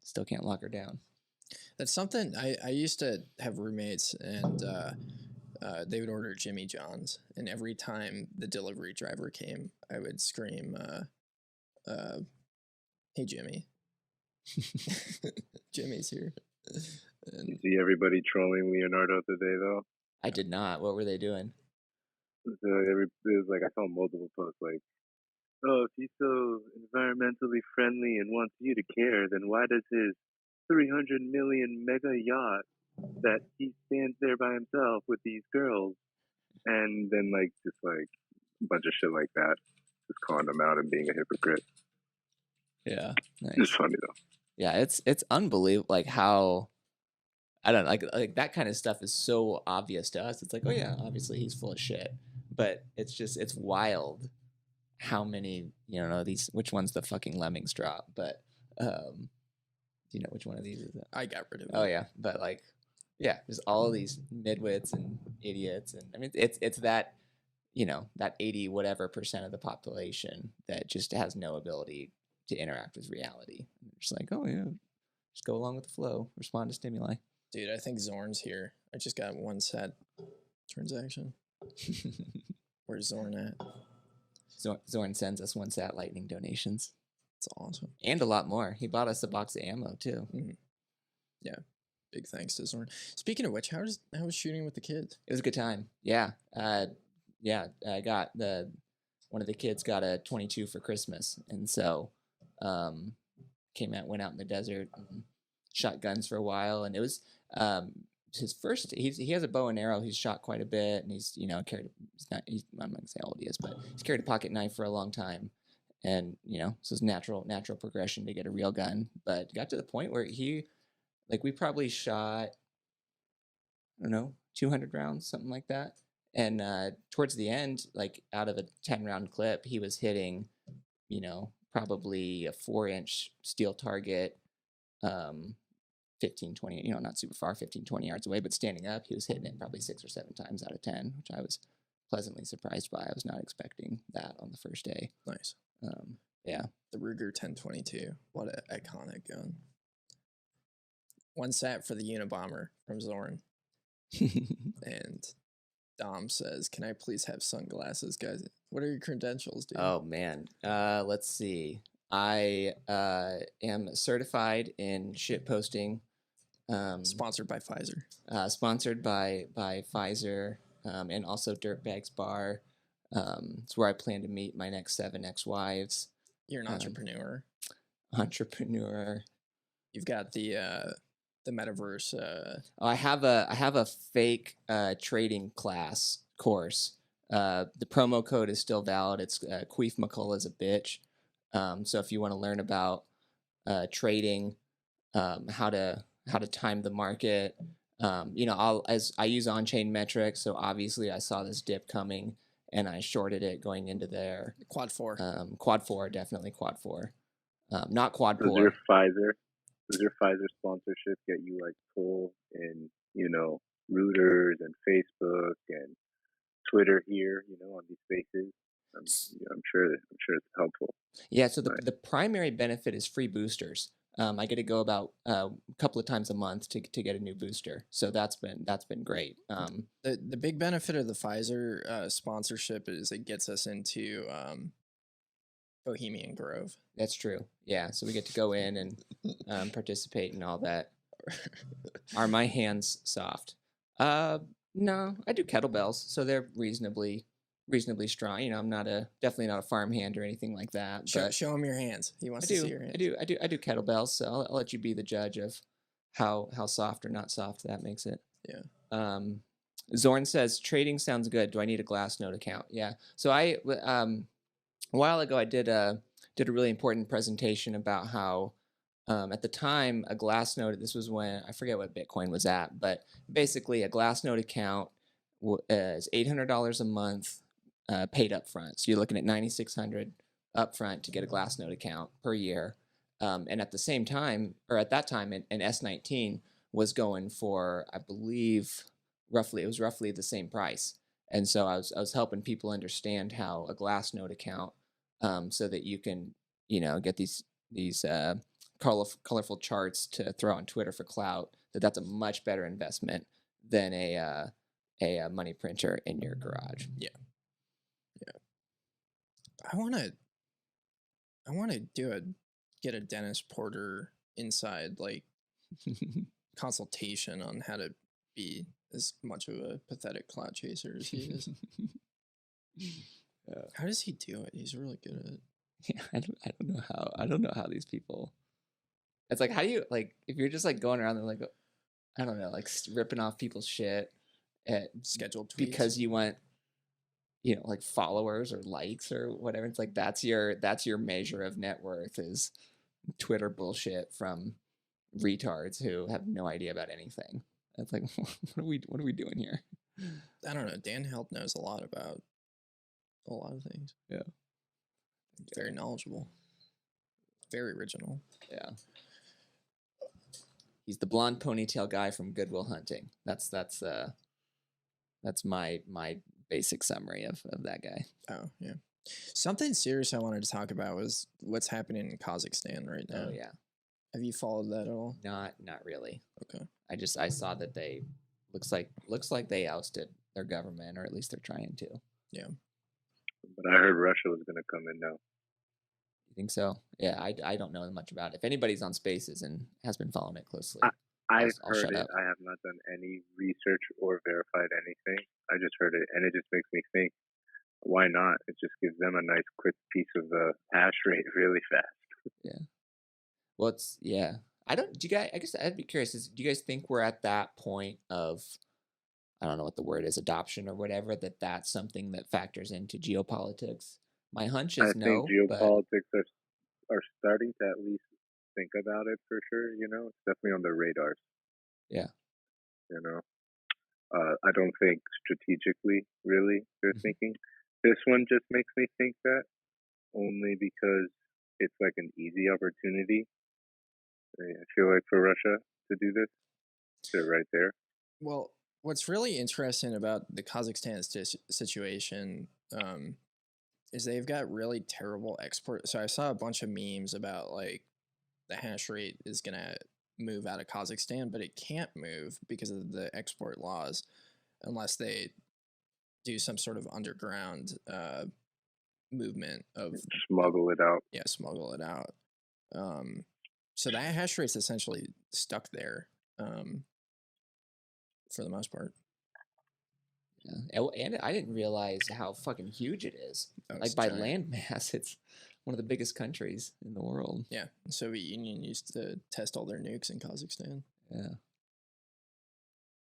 still can't lock her down.
That's something I used to have roommates, and they would order Jimmy John's, and every time the delivery driver came, I would scream, "Hey Jimmy." Jimmy's here.
And you see everybody trolling Leonardo today, though?
I did not. What were they doing?
It was like, I saw multiple posts like, oh, if he's so environmentally friendly and wants you to care, then why does his 300 million mega yacht that he stands there by himself with these girls? And then, like, just like a bunch of shit like that, just calling them out and being a hypocrite.
Yeah. Nice.
It's funny, though.
Yeah, it's unbelievable, like how, I don't know, like that kind of stuff is so obvious to us. It's like, oh yeah, obviously he's full of shit. But it's wild how many, these, which one's the fucking lemmings drop, but do you know which one of these is it?
I got rid of it.
Oh yeah, but like, yeah, there's all of these midwits and idiots, and I mean it's that, that 80 whatever % of the population that just has no ability to interact with reality. And they're just like, oh yeah, just go along with the flow, respond to stimuli.
Dude, I think Zorn's here. I just got one sad transaction. Where's Zorn at?
Zorn sends us 1 sat lightning donations.
It's awesome.
And a lot more. He bought us a box of ammo too.
Mm-hmm. Yeah. Big thanks to Zorn. Speaking of which, how was shooting with the kids?
It was a good time. Yeah. I got one of the kids got a 22 for Christmas, and so went out in the desert and shot guns for a while, and it was his first. He has a bow and arrow. He's shot quite a bit, and he's carried. I'm not gonna say how old he is, but he's carried a pocket knife for a long time, and so it's natural progression to get a real gun. But got to the point where we probably shot, I don't know, 200 rounds, something like that. And towards the end, like out of a 10-round clip, he was hitting, probably a 4-inch steel target, 15, 20, not super far, 15, 20 yards away, but standing up, he was hitting it probably 6 or 7 times out of 10, which I was pleasantly surprised by. I was not expecting that on the first day.
Nice.
Yeah.
The Ruger 1022. What an iconic gun. 1 sat for the Unabomber from Zorn. And Dom says, can I please have sunglasses, guys? What are your credentials, dude?
Oh, man. Let's see. I am certified in shit posting.
Sponsored by Pfizer.
Sponsored by Pfizer, and also Dirtbags Bar. It's where I plan to meet my next 7 ex-wives.
You're an entrepreneur.
Entrepreneur.
You've got the metaverse.
I have a fake trading class course. The promo code is still valid. It's Queef McCullough is a bitch. So if you want to learn about trading, how to time the market, I use on-chain metrics. So obviously I saw this dip coming and I shorted it going into there.
Quad 4.
Quad 4, definitely Quad 4. Not Quad
Does
4.
your Pfizer sponsorship get you like pull in, Reuters and Facebook and Twitter here, on these spaces? I'm sure it's helpful.
Yeah, so the primary benefit is free boosters. I get to go about a couple of times a month to get a new booster, so that's been great.
The big benefit of the Pfizer sponsorship is it gets us into Bohemian Grove.
That's true. Yeah, so we get to go in and participate in all that. Are my hands soft? No, I do kettlebells, so they're reasonably strong. I'm definitely not a farmhand or anything like that. But
Show him your hands. He wants to see your hands.
I do kettlebells, so I'll let you be the judge of how soft or not soft that makes it.
Yeah.
Zorn says trading sounds good. Do I need a Glassnode account? Yeah. So a while ago I did a really important presentation about how at the time a Glassnode, this was when I forget what Bitcoin was at, but basically a Glassnode account is $800 a month paid up front. So you're looking at $9,600 up front to get a Glassnode account per year. And at the same time, or at that time, an S19 was going for, I believe, roughly the same price. And so I was helping people understand how a Glassnode account, so that you can, get these colorful charts to throw on Twitter for clout, that's a much better investment than a money printer in your garage.
Yeah. I want to get a Dennis Porter inside consultation on how to be as much of a pathetic clout chaser as he is. How does he do it? He's really good at it.
Yeah, I don't know how these people. It's like, how do you if you're just going around there I don't know, ripping off people's shit at
scheduled tweets
because you want followers or likes or whatever. It's like that's your measure of net worth is Twitter bullshit from retards who have no idea about anything. It's like what are we doing here?
I don't know. Dan Held knows a lot about a lot of things.
Yeah.
Very knowledgeable. Very original.
Yeah. He's the blonde ponytail guy from Good Will Hunting. That's my basic summary of that guy.
Oh, yeah. Something serious I wanted to talk about was what's happening in Kazakhstan right now.
Oh, yeah.
Have you followed that at all?
Not really.
Okay.
I saw that they looks like they ousted their government, or at least they're trying to.
Yeah.
But I heard Russia was going to come in now.
You think so? Yeah, I don't know much about it. If anybody's on Spaces and has been following it closely,
I've heard it. I have not done any research or verified anything. I just heard it, and it just makes me think, why not? It just gives them a nice, quick piece of the hash rate really fast.
Yeah. Well, I guess I'd be curious. Do you guys think we're at that point of, I don't know what the word is, adoption or whatever, that's something that factors into geopolitics? My hunch is no.
I think geopolitics are starting to at least think about it for sure. It's definitely on their radars.
Yeah.
I don't think strategically, really, they're thinking. This one just makes me think that only because it's like an easy opportunity. I feel like for Russia to do this, they're right there.
Well, what's really interesting about the Kazakhstan situation is they've got really terrible export. So I saw a bunch of memes about the hash rate is going to move out of Kazakhstan, but it can't move because of the export laws unless they do some sort of underground movement of
Smuggle it out.
Yeah, smuggle it out. So that hash rate's essentially stuck there for the most part.
Yeah. And I didn't realize how fucking huge it is. Like by land mass, it's one of the biggest countries in the world.
Yeah, the Soviet Union used to test all their nukes in Kazakhstan.
Yeah.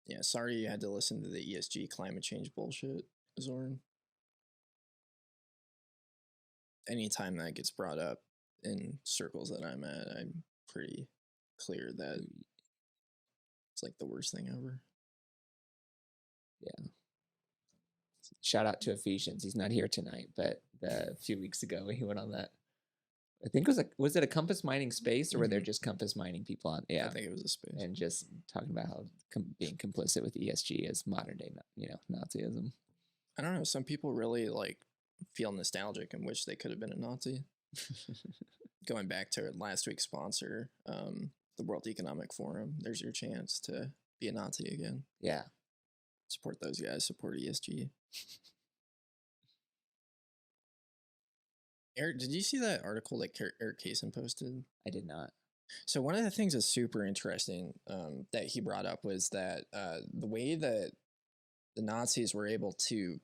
Yeah, sorry you had to listen to the ESG climate change bullshit, Zorn. Anytime that gets brought up in circles that I'm at, I'm pretty clear that it's like the worst thing ever.
Yeah. Shout out to Ephesians. He's not here tonight, but a few weeks ago he went on that. I think was it a compass mining space, or were there just compass mining people on? Yeah,
I think it was a space,
and just talking about how being complicit with ESG is modern day, Nazism.
I don't know. Some people really like feel nostalgic and wish they could have been a Nazi. Going back to last week's sponsor, the World Economic Forum. There's your chance to be a Nazi again.
Yeah.
Support those guys. Support ESG. Eric, did you see that article that Eric Kaysen posted?
I did not.
So one of the things that's super interesting that he brought up was that the way that the Nazis were able to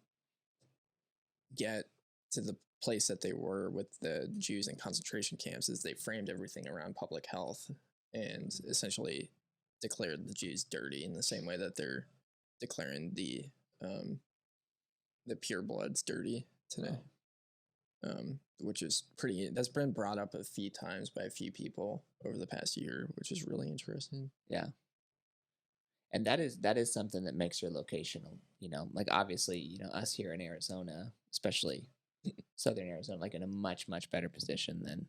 get to the place that they were with the Jews in concentration camps is they framed everything around public health and essentially declared the Jews dirty in the same way that they're declaring the purebloods dirty today. Which is that's been brought up a few times by a few people over the past year, which is really interesting.
Yeah. And that is something that makes your location, like obviously, us here in Arizona, especially Southern Arizona, like in a much, much better position than,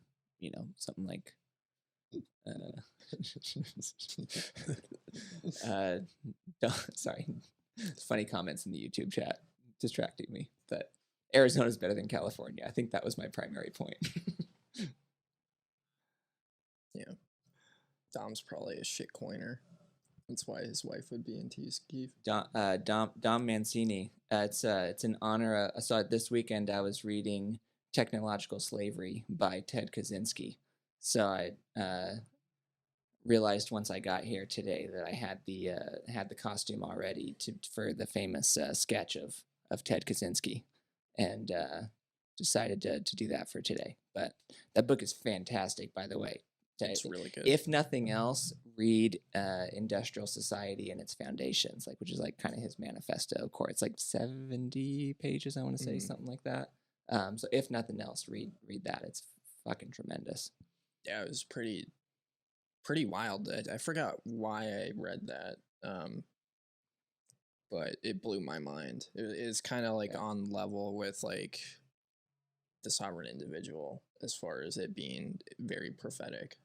something like, sorry, funny comments in the YouTube chat distracting me, but Arizona's better than California. I think that was my primary point.
Yeah. Dom's probably a shit coiner. That's why his wife would be into Keith.
Dom Mancini. It's an honor. I saw it this weekend. I was reading Technological Slavery by Ted Kaczynski. So I realized once I got here today that I had the costume already for the famous sketch of Ted Kaczynski. And decided to do that for today. But that book is fantastic, by the way.
It's really good.
If nothing else, read Industrial Society and its Foundations, which is kind of his manifesto core. It's 70 pages, I want to say, something like that. So if nothing else, read that. It's fucking tremendous.
Yeah, it was pretty wild. I forgot why I read that. But it blew my mind. It's kind of on level with the sovereign individual as far as it being very prophetic.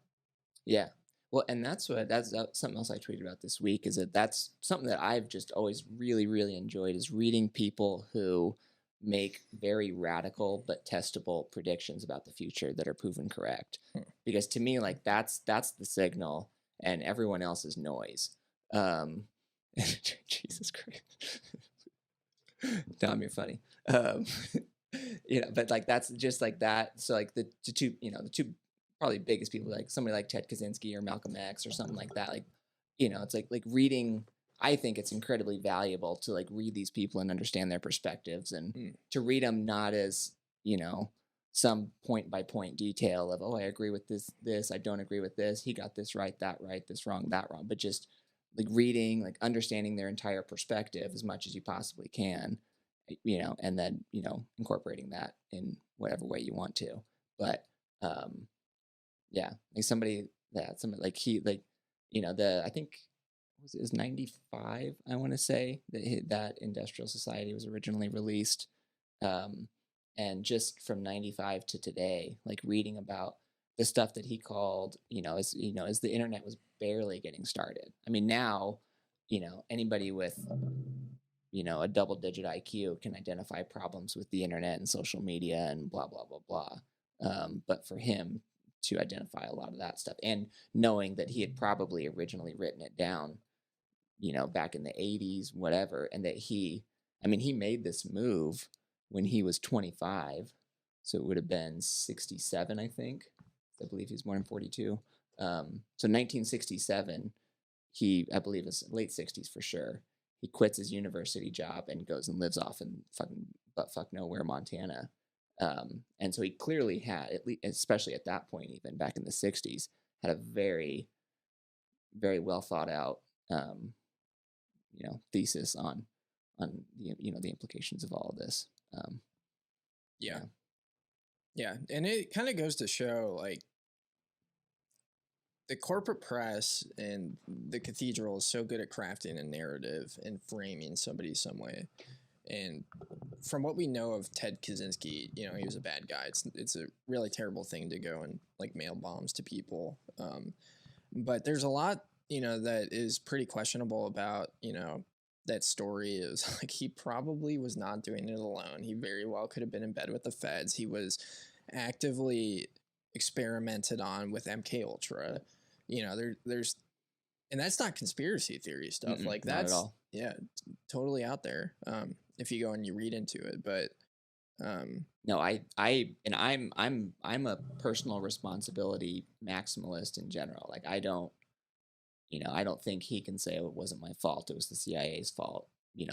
Yeah. Well, and that's something else I tweeted about this week is that's something that I've just always really, really enjoyed is reading people who make very radical but testable predictions about the future that are proven correct. Because to me, that's the signal and everyone else is noise. Jesus Christ. Dom, you're funny. But that's just that. So the two probably biggest people, somebody like Ted Kaczynski or Malcolm X or something like that. It's like reading. I think it's incredibly valuable to read these people and understand their perspectives and to read them not as some point by point detail of I agree with this I don't agree with this, he got this right, that right, this wrong, that wrong, but just reading, understanding their entire perspective as much as you possibly can, and then, incorporating that in whatever way you want to. But, yeah, somebody I think it was 95, I want to say that Industrial Society was originally released. And just from 95 to today, reading about the stuff that he called, as the internet was barely getting started. I mean, now, anybody with, a double-digit IQ can identify problems with the internet and social media and blah, blah, blah, blah. But for him to identify a lot of that stuff and knowing that he had probably originally written it down, back in the 80s, whatever, and that he made this move when he was 25 So it would have been 67, I think. I believe he's born in 42. So 1967, I believe it's late 60s for sure. He quits his university job and goes and lives off in fucking buttfuck nowhere, Montana. And so he clearly had, at least, especially at that point, even back in the 60s, had a very, very well thought out, thesis on the implications of all of this.
Yeah. Yeah. And it kind of goes to show, like, the corporate press and the cathedral is so good at crafting a narrative and framing somebody some way. And from what we know of Ted Kaczynski, he was a bad guy. It's a really terrible thing to go and like mail bombs to people. But there's a lot, that is pretty questionable about, that story. Is like he probably was not doing it alone. He very well could have been in bed with the feds. He was actively experimented on with MK Ultra. There's and that's not conspiracy theory stuff. Like
not at
that's
all.
yeah, totally out there. If you go and you read into it, but
No, I'm a personal responsibility maximalist in general. Like I don't think he can say, oh, it wasn't my fault, it was the CIA's fault.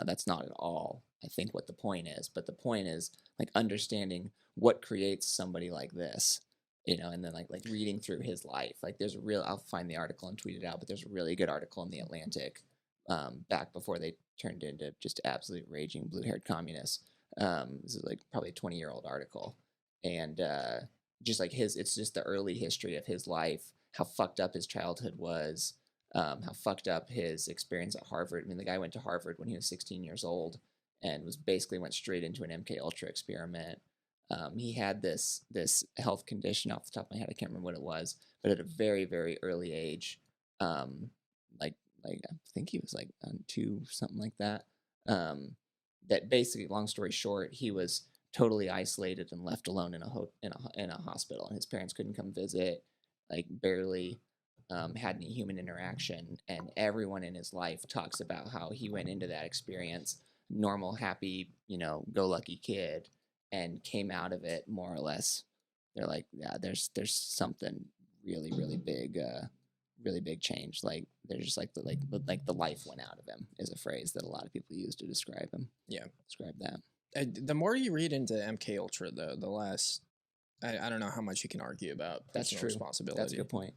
That's not at all, I think, what the point is. But the point is like understanding what creates somebody like this, and then like reading through his life. Like there's I'll find the article and tweet it out, but there's a really good article in The Atlantic, back before they turned into just absolute raging blue-haired communists. This is like probably a 20-year-old article, and just like it's just the early history of his life, how fucked up his childhood was, how fucked up his experience at Harvard. I mean, the guy went to Harvard when he was 16 years old and went straight into an MK Ultra experiment. He had this health condition, off the top of my head, I can't remember what it was, but at a very, very early age, like I think he was like on 2, something like that. That basically, long story short, he was totally isolated and left alone in a hospital, and his parents couldn't come visit, like barely had any human interaction. And everyone in his life talks about how he went into that experience normal, happy, go lucky kid, and came out of it more or less. They're like, yeah, there's something really, really big change. Like there's just like the life went out of him is a phrase that a lot of people use to describe him.
Yeah,
describe that.
The more you read into MK Ultra, though, the less I don't know how much you can argue about
That's
personal
true.
responsibility.
That's a good point.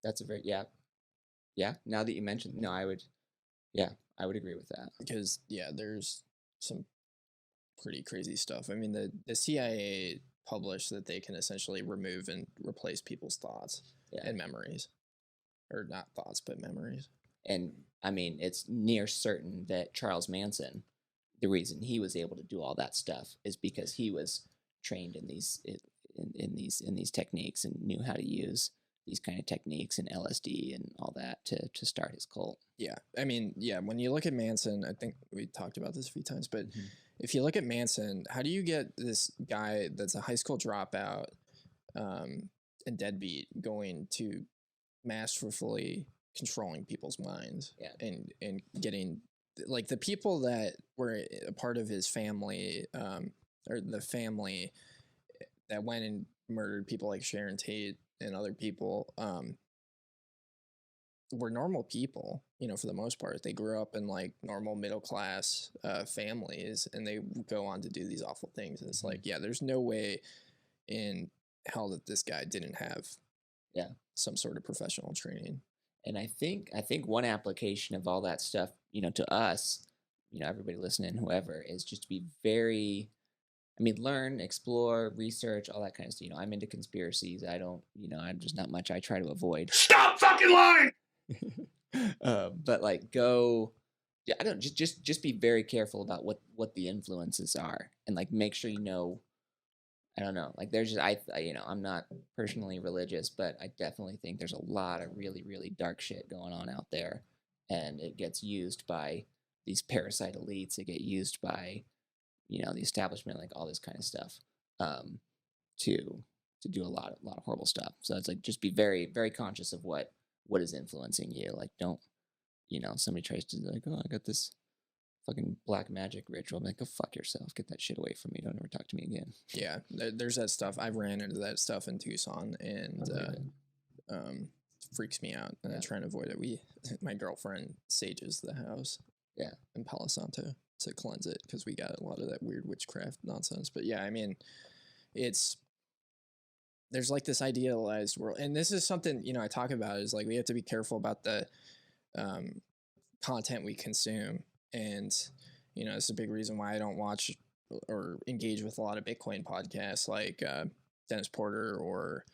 That's a very yeah. Now that you mentioned, no, I would agree with that,
because there's some pretty crazy stuff. I mean, the CIA published that they can essentially remove and replace people's thoughts and memories, or not thoughts but memories.
And I mean, it's near certain that Charles Manson, the reason he was able to do all that stuff is because he was trained in these techniques and knew how to use these kind of techniques and LSD and all that to start his cult.
Yeah. I mean, when you look at Manson, I think we talked about this a few times, but if you look at Manson, how do you get this guy that's a high school dropout and deadbeat going to masterfully controlling people's minds and getting like the people that were a part of his family, or the family that went and murdered people like Sharon Tate and other people, were normal people, for the most part. They grew up in like normal middle class families, and they go on to do these awful things. And it's like, there's no way in hell that this guy didn't have some sort of professional training.
And I think one application of all that stuff, to us, everybody listening, whoever, is just to be very, learn, explore, research, all that kind of stuff. I'm into conspiracies. I don't, I'm just not much. I try to avoid.
Stop fucking lying!
But like go, I don't just be very careful about what the influences are, and like make sure I don't know, like there's just I'm not personally religious, but I definitely think there's a lot of really, really dark shit going on out there, and it gets used by these parasite elites. It get used by the establishment, like all this kind of stuff, to do a lot of horrible stuff. So it's like just be very, very conscious of what is influencing you. Like don't somebody tries to like, oh, I got this fucking black magic ritual. I'm like, go fuck yourself. Get that shit away from me. Don't ever talk to me again.
Yeah, there's that stuff. I ran into that stuff in Tucson, and freaks me out, and I try and avoid it. My girlfriend sages the house.
Yeah.
In Palo Santo to cleanse it because we got a lot of that weird witchcraft nonsense. But yeah, I mean, there's like this idealized world, and this is something I talk about is like we have to be careful about the content we consume, and it's a big reason why I don't watch or engage with a lot of Bitcoin podcasts like Dennis Porter or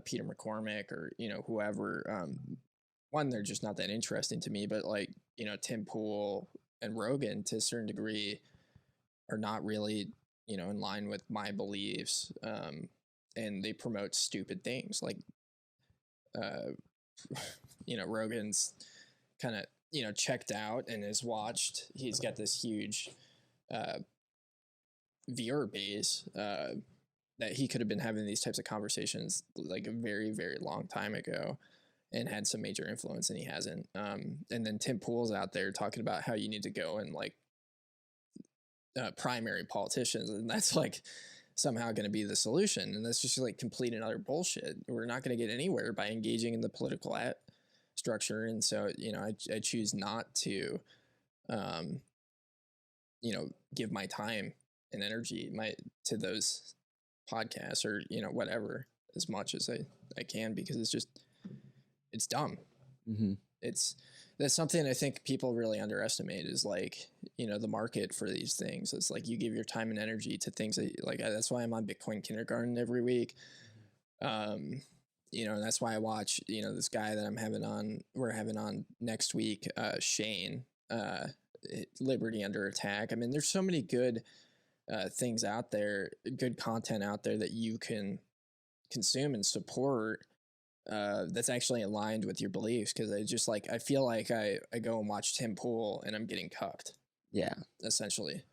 Peter McCormick or whoever. One, they're just not that interesting to me, but like Tim Pool and Rogan to a certain degree are not really in line with my beliefs, and they promote stupid things like Rogan's kind of checked out and has watched. He's got this huge viewer base that he could have been having these types of conversations like a very, very long time ago and had some major influence, and he hasn't. And then Tim Pool's out there talking about how you need to go and like primary politicians, and that's like somehow going to be the solution. And that's just like complete and utter bullshit. We're not going to get anywhere by engaging in the political structure. And so, I choose not to, give my time and energy to those podcasts or, whatever, as much as I can, because it's dumb.
Mm-hmm.
That's something I think people really underestimate is like, the market for these things. It's like you give your time and energy to things that like, that's why I'm on Bitcoin Kindergarten every week. And that's why I watch, this guy that we're having on next week, Shane, Liberty Under Attack. I mean, there's so many good things out there, good content out there that you can consume and support that's actually aligned with your beliefs. Because I feel like I go and watch Tim Pool and I'm getting cucked.
Yeah,
essentially.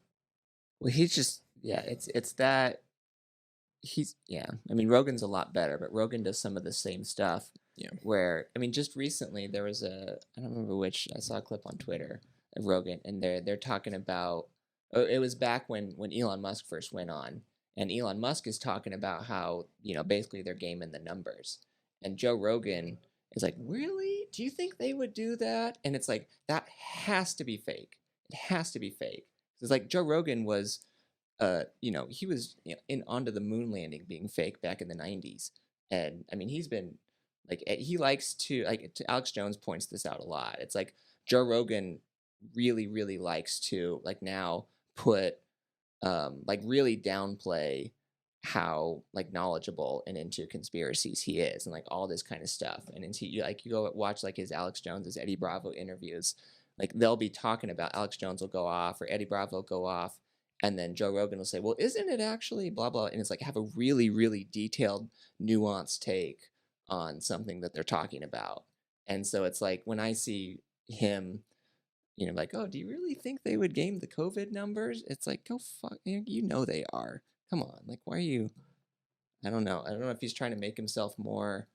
Well, he's just it's that he's I mean, Rogan's a lot better, but Rogan does some of the same stuff.
Yeah.
Where I mean, just recently there was I don't remember which, I saw a clip on Twitter of Rogan, and they're talking about it was back when Elon Musk first went on, and Elon Musk is talking about how basically they're gaming the numbers. And Joe Rogan is like, really? Do you think they would do that? And it's like, that has to be fake. It has to be fake. It's like Joe Rogan was, he was in onto the moon landing being fake back in the 90s. And I mean, he's been like, he likes to, like, Alex Jones points this out a lot. It's like Joe Rogan really, really likes to like now put, like really downplay how like knowledgeable and into conspiracies he is and like all this kind of stuff. And into you go watch like his Alex Jones's Eddie Bravo interviews, like they'll be talking about Alex Jones will go off or Eddie Bravo will go off, and then Joe Rogan will say, well, isn't it actually blah blah, and it's like have a really, really detailed, nuanced take on something that they're talking about. And so it's like when I see him like, oh, do you really think they would game the COVID numbers? It's like, go fuck, they are. Come on, like, why are you? I don't know if he's trying to make himself more,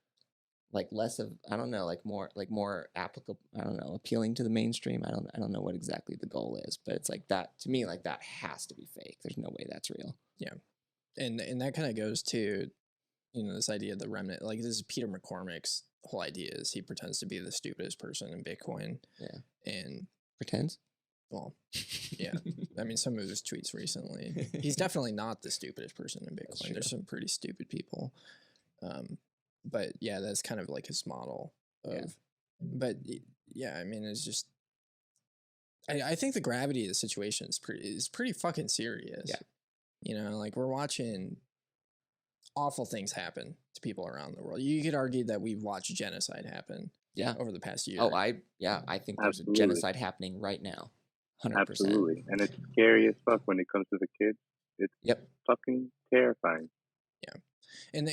like, less of, I don't know, like more applicable. I don't know, appealing to the mainstream. I don't know what exactly the goal is, but it's like that to me. Like that has to be fake. There's no way that's real.
Yeah, and that kind of goes to, this idea of the remnant. Like this is Peter McCormick's whole idea is he pretends to be the stupidest person in Bitcoin.
Yeah,
and
pretends.
Well, yeah. I mean, some of his tweets recently. He's definitely not the stupidest person in Bitcoin. There's some pretty stupid people. But yeah, that's kind of like his model of. But yeah, I mean, it's just. I think the gravity of the situation is pretty fucking serious.
Yeah.
Like we're watching awful things happen to people around the world. You could argue that we've watched genocide happen.
Yeah.
Over the past year.
Oh, I think there's a genocide happening right now. 100%.
Absolutely. And it's scary as fuck when it comes to the kids. It's fucking terrifying.
Yeah. And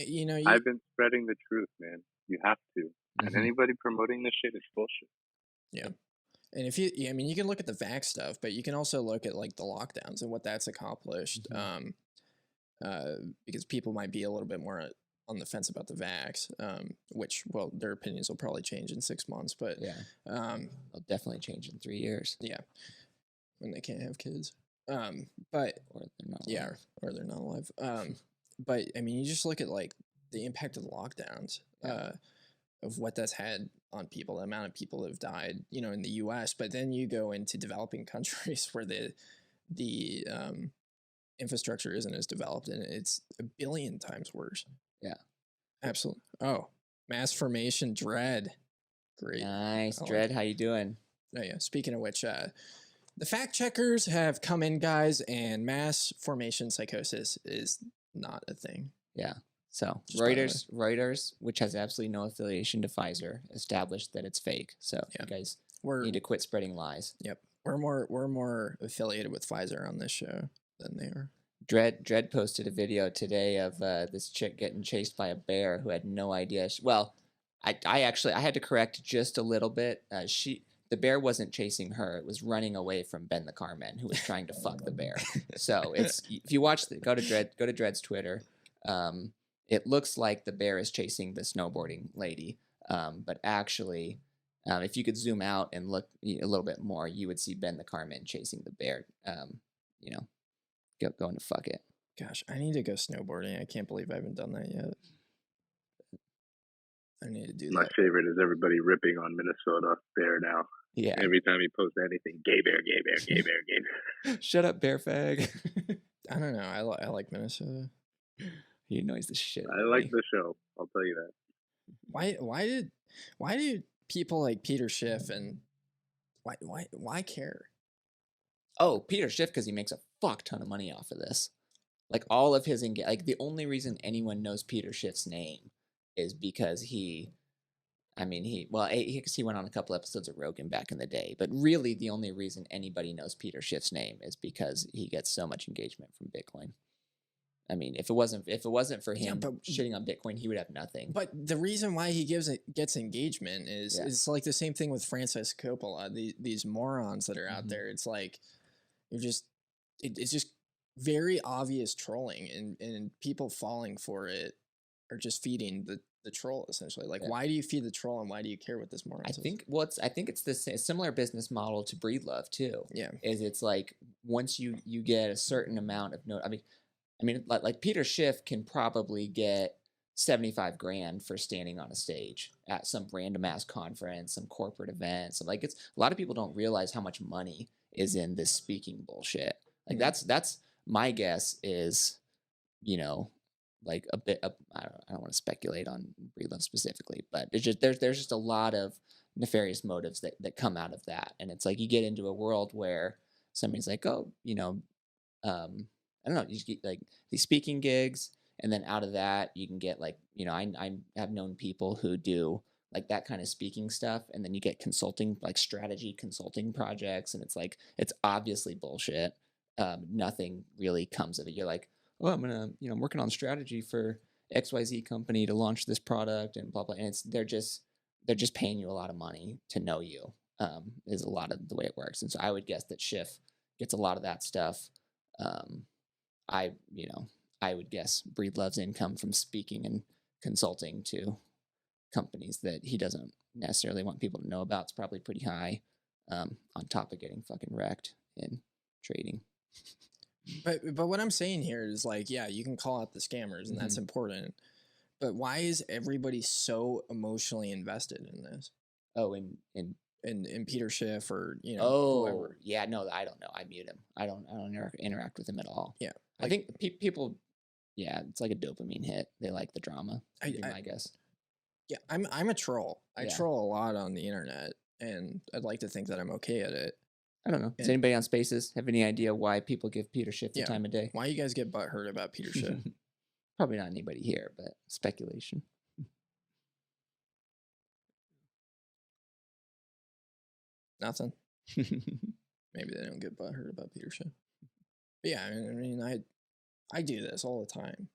I've been spreading the truth, man. You have to.
Mm-hmm.
And anybody promoting this shit is bullshit.
Yeah. And you can look at the vax stuff, but you can also look at like the lockdowns and what that's accomplished. Mm-hmm. Because people might be a little bit more on the fence about the vax, which, well, their opinions will probably change in 6 months, but
they'll definitely change in 3 years.
Yeah. when they can't have kids. But
Or they're not
yeah,
alive.
or they're not alive. But I mean, you just look at like the impact of the lockdowns, of what that's had on people, the amount of people that have died, you know, in the U.S. But then you go into developing countries where the infrastructure isn't as developed, and it's a billion times worse.
Yeah.
Absolutely. Oh, mass formation dread. Great.
Nice.
I like
Dread,
it.
how you doing?
Oh yeah. Speaking of which, the fact checkers have come in, guys, and mass formation psychosis is not a thing.
Yeah. So
Just by the
Reuters, which has absolutely no affiliation to Pfizer, established that it's fake. So you guys need to quit spreading lies.
Yep. We're more affiliated with Pfizer on this show than they are.
Dread posted a video today of this chick getting chased by a bear who had no idea. I had to correct just a little bit. The bear wasn't chasing her; it was running away from Ben the Carman, who was trying to fuck the bear. So it's if you watch go to Dread's Twitter. It looks like the bear is chasing the snowboarding lady, but actually, if you could zoom out and look a little bit more, you would see Ben the Carman chasing the bear. Going to fuck it.
Gosh, I need to go snowboarding. I can't believe I haven't done that yet. I need to do
My
that.
favorite is everybody ripping on Minnesota Bear now.
Yeah.
Every time he posts anything, gay bear, gay bear, gay bear, gay bear.
Shut up, bear fag.
I don't know. I like Minnesota.
He annoys the shit.
I like the show. I'll tell you that.
Why do people like Peter Schiff and why care?
Oh, Peter Schiff, because he makes a fuck ton of money off of this. Like all of his the only reason anyone knows Peter Schiff's name is because he went on a couple episodes of Rogan back in the day, but really the only reason anybody knows Peter Schiff's name is because he gets so much engagement from Bitcoin. I mean, if it wasn't for him shitting on Bitcoin, he would have nothing.
But the reason why he gets engagement is it's like the same thing with Francis Coppola. These morons that are out there. It's like it's just very obvious trolling, and people falling for it are just feeding the troll essentially. Like, why do you feed the troll, and why do you care what this moron says?
I think it's this similar business model to Breedlove too.
Yeah,
it's like once you get a certain amount of I mean, like Peter Schiff can probably get 75 grand for standing on a stage at some random ass conference, some corporate event. So like it's a lot of people don't realize how much money is in this speaking bullshit. Like that's my guess is, like a bit of, I don't want to speculate on Breedlove specifically, but it's just there's just a lot of nefarious motives that come out of that. And it's like you get into a world where somebody's like, oh, I don't know, you just get like these speaking gigs, and then out of that you can get like, I have known people who do like that kind of speaking stuff, and then you get consulting, like strategy consulting projects, and it's like it's obviously bullshit. Nothing really comes of it. You're like, oh, I'm working on strategy for XYZ company to launch this product and blah blah, and they're just paying you a lot of money to know you. Is a lot of the way it works, and so I would guess that Schiff gets a lot of that stuff. I would guess Breedlove's income from speaking and consulting to companies that he doesn't necessarily want people to know about is probably pretty high, on top of getting fucking wrecked in trading.
But what I'm saying here is like, yeah, you can call out the scammers, and that's important. But why is everybody so emotionally invested in this?
Oh, in
Peter Schiff or whoever.
Yeah, no, I don't know. I mute him. I don't interact with him at all.
Yeah,
I think people. Yeah, it's like a dopamine hit. They like the drama. I guess.
Yeah, I'm a troll. I troll a lot on the internet, and I'd like to think that I'm okay at it.
I don't know. Does anybody on Spaces have any idea why people give Peter Schiff the time of day?
Why you guys get butthurt about Peter Schiff?
Probably not anybody here, but speculation.
Nothing. Maybe they don't get butthurt about Peter Schiff. But yeah, I mean, I do this all the time,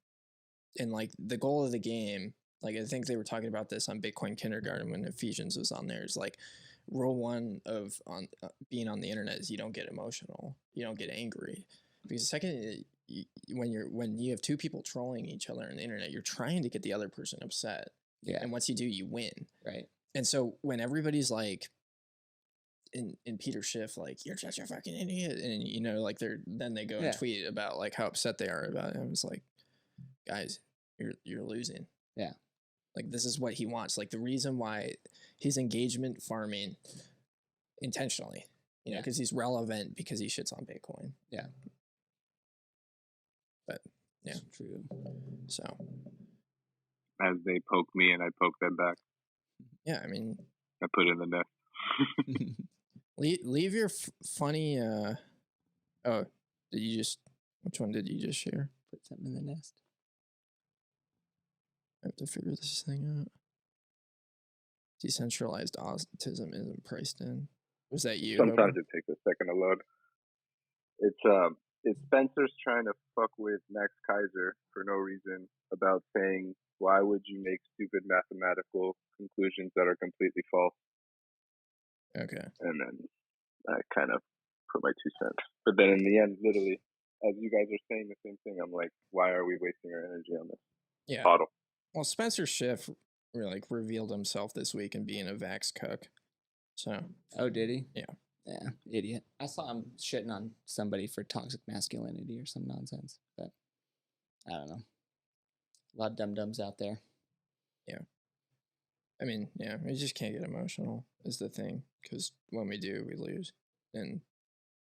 and like the goal of the game, like I think they were talking about this on Bitcoin Kindergarten when Ephesians was on there. Is like rule one of being on the internet is you don't get emotional, you don't get angry, because the second when you have two people trolling each other on the internet, you're trying to get the other person upset.
Yeah,
and once you do, you win.
Right.
And so when everybody's like, in Peter Schiff, like, you're such a fucking idiot, and you know, like then they go and tweet about like how upset they are about it. It's like, guys, you're losing.
Yeah.
Like, this is what he wants. Like, the reason why he's engagement farming intentionally, you know, because he's relevant because he shits on Bitcoin.
Yeah.
But yeah,
It's true.
so
As they poke me and I poke them back.
yeah, I mean,
I put in the nest.
leave your funny. Oh, did you just? Which one did you just share?
Put something in the nest.
I have to figure this thing out. Decentralized autism isn't priced in. Was that you?
Sometimes
Hobo?
it takes a second to load. It's Spencer's trying to fuck with Max Kaiser for no reason about saying, why would you make stupid mathematical conclusions that are completely false?
Okay.
And then I kind of put my 2 cents. But then in the end, literally, as you guys are saying the same thing, I'm like, why are we wasting our energy on this?
Yeah.
Bottle.
Well, Spencer Schiff revealed himself this week in being a vax cuck. So.
Oh, did he?
Yeah.
Yeah, idiot. I saw him shitting on somebody for toxic masculinity or some nonsense, but I don't know. A lot of dum-dums out there.
Yeah. I mean, yeah, we just can't get emotional is the thing, because when we do, we lose. And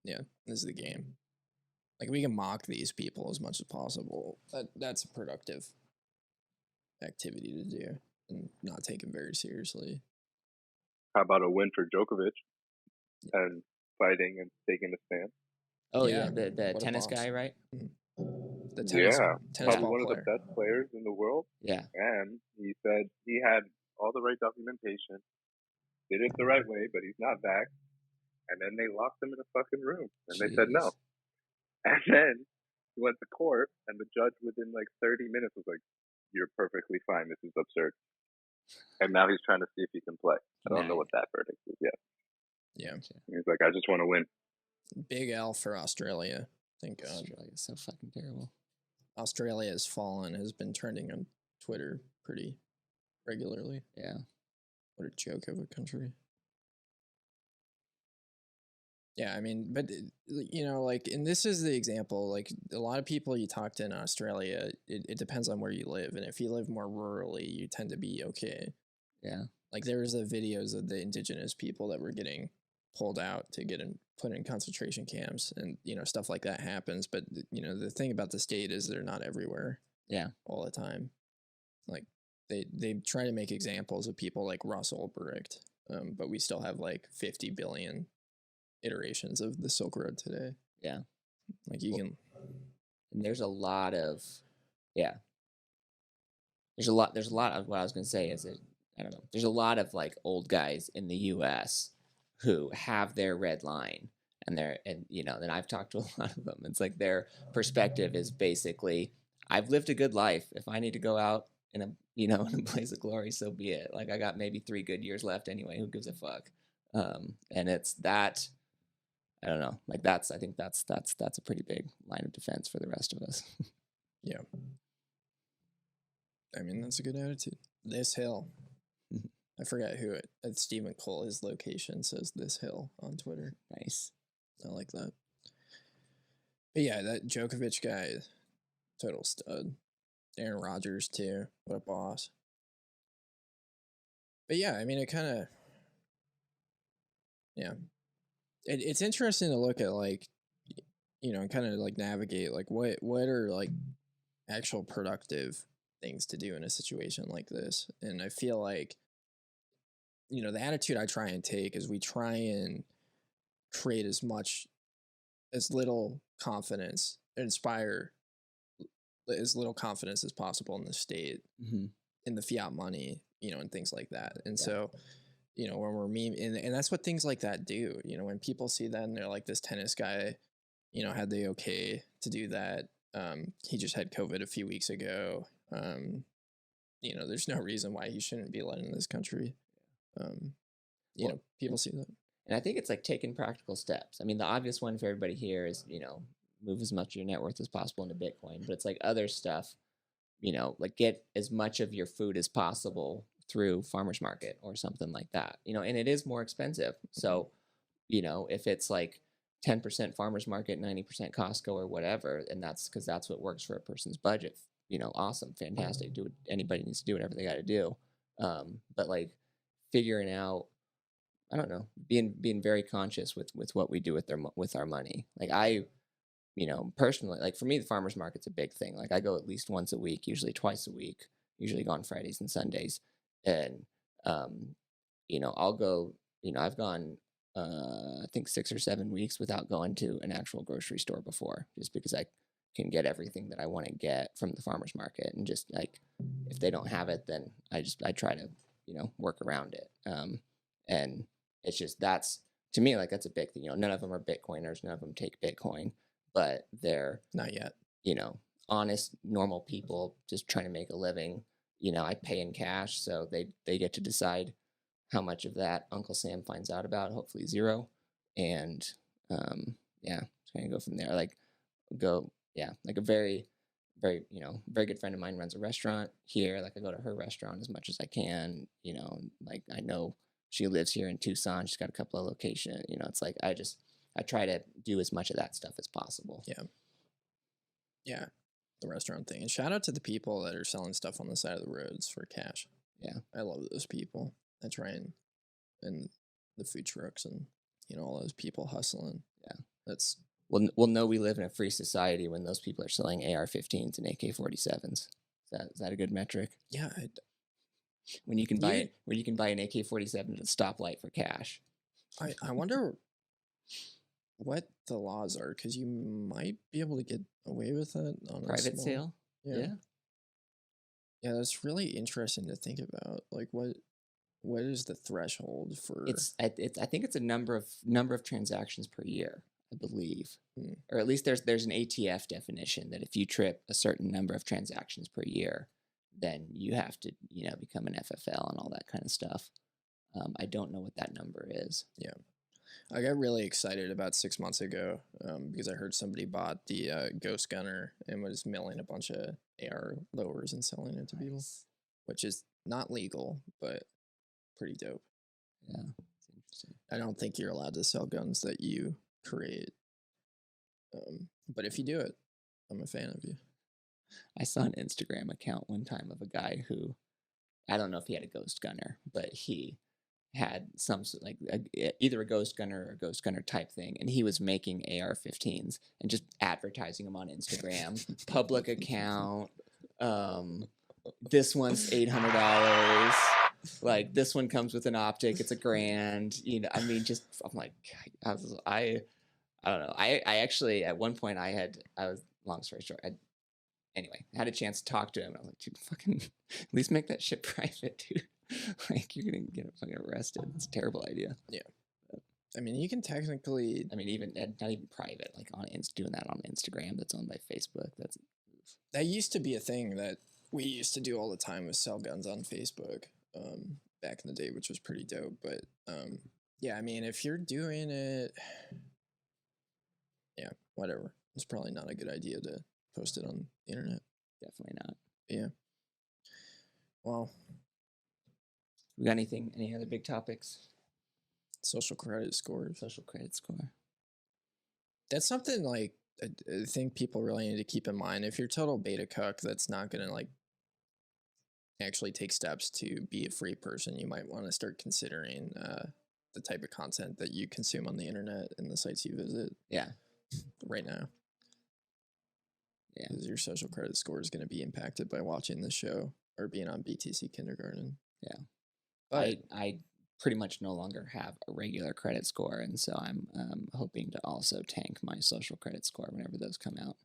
yeah, this is the game. Like, we can mock these people as much as possible. That's a productive activity to do and not take it very seriously.
How about a win for Djokovic and fighting and taking a stand?
Oh yeah, the
what a
tennis
boss.
guy, right?
The tennis
probably
ball
one
player.
of the best players in the world.
Yeah.
And he said he had all the right documentation, did it the right way, but he's not vaxxed. And then they locked him in a fucking room, and they said no. And then he went to court, and the judge within like 30 minutes was like, "You're perfectly fine. This is absurd." And now he's trying to see if he can play. I don't know what that verdict is yet.
Yeah.
He's like, "I just want to win."
Big L for Australia. Thank God.
Australia's so fucking terrible.
Australia has fallen, has been trending on Twitter pretty regularly.
Yeah.
What a joke of a country. Yeah, I mean, but, you know, like, and this is the example, like, a lot of people you talk to in Australia, it depends on where you live. And if you live more rurally, you tend to be okay.
Yeah.
Like, there was the videos of the indigenous people that were getting pulled out to put in concentration camps, and, you know, stuff like that happens. But, you know, the thing about the state is they're not everywhere.
Yeah.
All the time. Like, they try to make examples of people like Russ Ulbricht, but we still have like 50 billion iterations of the Silk Road today.
Yeah.
Like, you can.
And there's a lot of, yeah. There's a lot of what I was going to say is that, I don't know, there's a lot of like old guys in the US who have their red line, and you know, then I've talked to a lot of them. It's like their perspective is basically, I've lived a good life. If I need to go out in a, you know, in a place of glory, so be it. Like, I got maybe 3 good years left anyway. Who gives a fuck? And it's that, I don't know. Like, I think that's a pretty big line of defense for the rest of us.
Yeah. I mean, that's a good attitude. This hill. I forgot who it. It's Stephen Cole. His location says this hill on Twitter.
Nice.
I like that. But yeah, that Djokovic guy, total stud. Aaron Rodgers too. What a boss. But yeah, I mean, it kind of, yeah. It's interesting to look at, like, you know, kind of like navigate, like, what are like actual productive things to do in a situation like this. And I feel like, you know, the attitude I try and take is we try and create as little confidence, inspire as little confidence as possible in the state, in the fiat money, you know, and things like that. And so, you know, when we're and that's what things like that do. You know, when people see that and they're like, this tennis guy, you know, had the okay to do that. He just had COVID a few weeks ago. You know, there's no reason why he shouldn't be let in this country. You know, people see that.
And I think it's like taking practical steps. I mean, the obvious one for everybody here is, you know, move as much of your net worth as possible into Bitcoin. But it's like other stuff, you know, like get as much of your food as possible through farmer's market or something like that. You know, and it is more expensive. So you know, if it's like 10% farmers market, 90% Costco or whatever, and that's because that's what works for a person's budget, you know, awesome, fantastic. Do what anybody needs to do, whatever they got to do. But like figuring out, I don't know, being very conscious with what we do with our money. Like you know, personally, like for me, the farmers market's a big thing. Like I go at least once a week, usually twice a week, usually go on Fridays and Sundays, and you know, I'll go. You know, I've gone, I think 6 or 7 weeks without going to an actual grocery store before, just because I can get everything that I want to get from the farmers market, and just like if they don't have it, then I try to, you know, work around it. And it's just that's to me like that's a big thing. You know, none of them are Bitcoiners, none of them take Bitcoin, but they're
Not yet.
you know, honest, normal people just trying to make a living. You know, I pay in cash, so they get to decide how much of that Uncle Sam finds out about. Hopefully zero, and yeah, just kind of go from there. Like like a very you know very good friend of mine runs a restaurant here. Like I go to her restaurant as much as I can. You know, like I know she lives here in Tucson. She's got a couple of locations. You know, it's like I try to do as much of that stuff as possible.
Yeah, the restaurant thing. And shout out to the people that are selling stuff on the side of the roads for cash.
Yeah,
I love those people. I try and the food trucks and you know all those people hustling.
Yeah,
that's
we'll know we live in a free society when those people are selling AR-15s and AK-47s. Is that a good metric?
Yeah.
When you can buy an AK-47 at a stoplight for cash.
I wonder what the laws are, because you might be able to get away with it on
Private sale.
Yeah, that's really interesting to think about. Like what is the threshold for?
I think it's a number of transactions per year, I believe, or at least there's an ATF definition that if you trip a certain number of transactions per year, then you have to become an FFL and all that kind of stuff. I don't know what that number is.
Yeah. I got really excited about 6 months ago because I heard somebody bought the Ghost Gunner and was milling a bunch of AR lowers and selling it to people, which is not legal, but pretty dope.
Yeah, it's interesting.
I don't think you're allowed to sell guns that you create. But if you do it, I'm a fan of you.
I saw an Instagram account one time of a guy who, I don't know if he had a Ghost Gunner, but he had some either a Ghost Gunner or a Ghost Gunner type thing, and he was making AR-15s and just advertising them on Instagram, public account. This one's $800. Like this one comes with an optic, it's $1,000. You know, I mean, just I'm like, I don't know. I actually at one point I was long story short. Anyway, I had a chance to talk to him. And I was like, dude, fucking at least make that shit private, dude. Like, you're going to get fucking arrested. It's a terrible idea.
Yeah. I mean, you can technically...
I mean, even not even private, like doing that on Instagram that's owned by Facebook.
That used to be a thing that we used to do all the time, was sell guns on Facebook back in the day, which was pretty dope. But, yeah, I mean, if you're doing it... Yeah, whatever. It's probably not a good idea to post it on the internet.
Definitely not.
Yeah. Well,
we got any other big topics?
Social credit scores.
Social credit score.
That's something like I think people really need to keep in mind. If you're total beta cuck that's not gonna like actually take steps to be a free person, you might want to start considering the type of content that you consume on the internet and the sites you visit.
Yeah.
Right now.
Yeah.
Because your social credit score is going to be impacted by watching this show or being on BTC kindergarten.
Yeah.
But
I pretty much no longer have a regular credit score, and so I'm hoping to also tank my social credit score whenever those come out.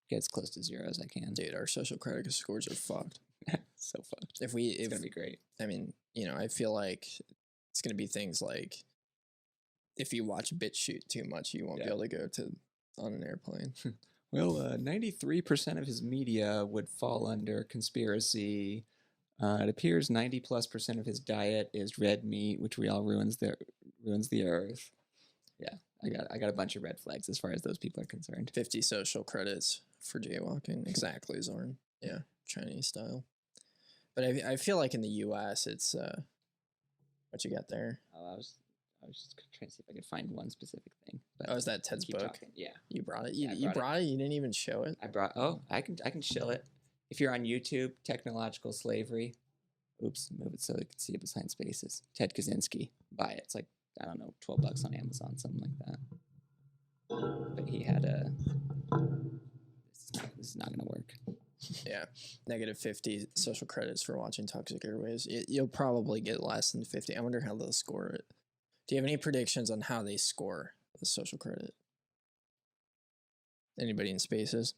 Get as close to zero as I can.
Dude, our social credit scores are fucked.
So fucked.
It's
gonna be great.
I mean, I feel like it's gonna be things like if you watch BitChute too much, you won't be able to go on an airplane.
Well, 93% of his media would fall under conspiracy. It appears 90+% of his diet is red meat, which we all ruins the earth. Yeah, I got a bunch of red flags as far as those people are concerned.
50 social credits for jaywalking. Exactly, Zorn. Yeah, Chinese style. But I feel like in the U.S. it's what you got there.
Oh, I was just trying to see if I could find one specific thing. But
Oh, is that Ted's
keep
book?
talking. Yeah.
You brought it.
Yeah, I
You
brought
brought it. You didn't even show it.
I brought. Oh, I can show it. If you're on YouTube, technological slavery. Oops, move it so you can see it behind spaces. Ted Kaczynski. Buy it. It's like, I don't know, $12 on Amazon, something like that. But he had a. This is not gonna work.
Yeah, -50 social credits for watching Toxic Airwaves. You'll probably get less than 50. I wonder how they'll score it. Do you have any predictions on how they score the social credit? Anybody in spaces?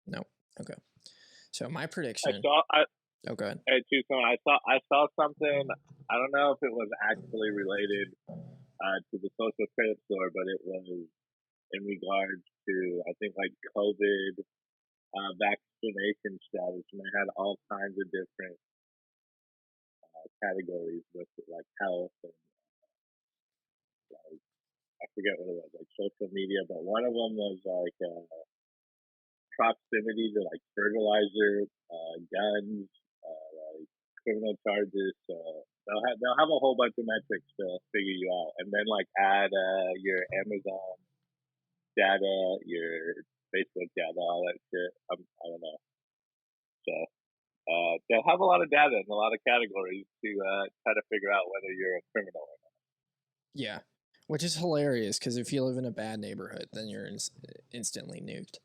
No. Okay. So my prediction. Oh, go ahead.
Hey, Tucson, I saw something. I don't know if it was actually related to the social credit score, but it was in regards to, I think, like COVID vaccination status, and they had all kinds of different categories with like health and like I forget what it was, like social media, but one of them was like proximity to like fertilizer, guns, like criminal charges. So they'll have a whole bunch of metrics to figure you out, and then like add your Amazon data, your Facebook data, all that shit. I don't know. So they'll have a lot of data and a lot of categories to try to figure out whether you're a criminal or not.
Yeah, which is hilarious because if you live in a bad neighborhood, then you're instantly nuked.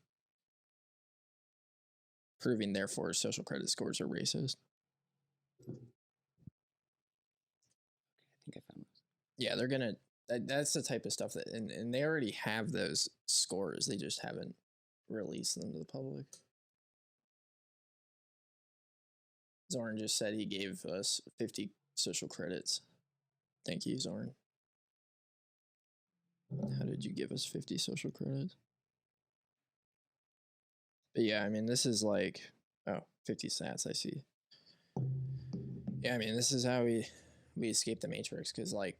Proving, therefore, social credit scores are racist.
I think I found it.
Yeah, they're gonna. That's the type of stuff that, and they already have those scores. They just haven't released them to the public. Zorn just said he gave us 50 social credits. Thank you, Zorn. How did you give us 50 social credits? But yeah, I mean, this is like, 50 sats, I see. Yeah, I mean, this is how we escape the Matrix, because like,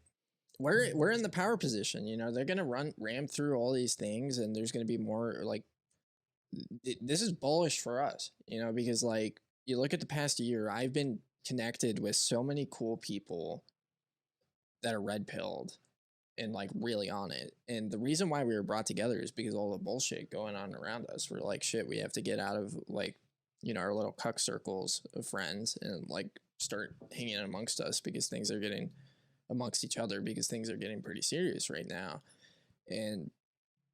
we're in the power position, you know, they're gonna ram through all these things, and there's gonna be more like, this is bullish for us, you know, because like, you look at the past year, I've been connected with so many cool people that are red pilled and like really on it. And the reason why we were brought together is because all the bullshit going on around us. We're like, shit, we have to get out of like, you know, our little cuck circles of friends and like start hanging amongst us, because things are getting amongst each other, because things are getting pretty serious right now. And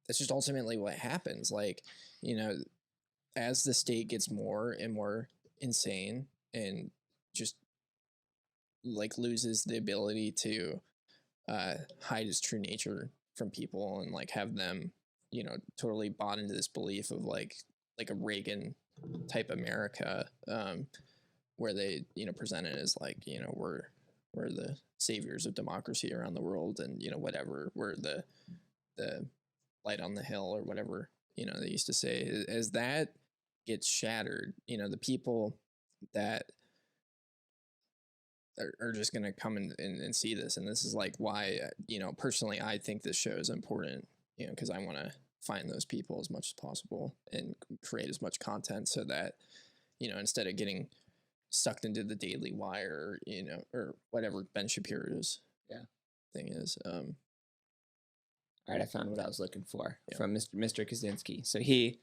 that's just ultimately what happens. Like, you know, as the state gets more and more insane and just like loses the ability to hide its true nature from people and like have them, you know, totally bought into this belief of like a Reagan type America, where they, you know, present it as like, you know, we're the saviors of democracy around the world, and you know, whatever, we're the light on the hill or whatever, you know, they used to say. As that gets shattered, you know, the people that are just going to come and see this. And this is like why, you know, personally, I think this show is important, you know, because I want to find those people as much as possible and create as much content so that, you know, instead of getting sucked into the Daily Wire, you know, or whatever Ben Shapiro's thing is. All
right, I found what I was looking for from Mr. Kaczynski. So he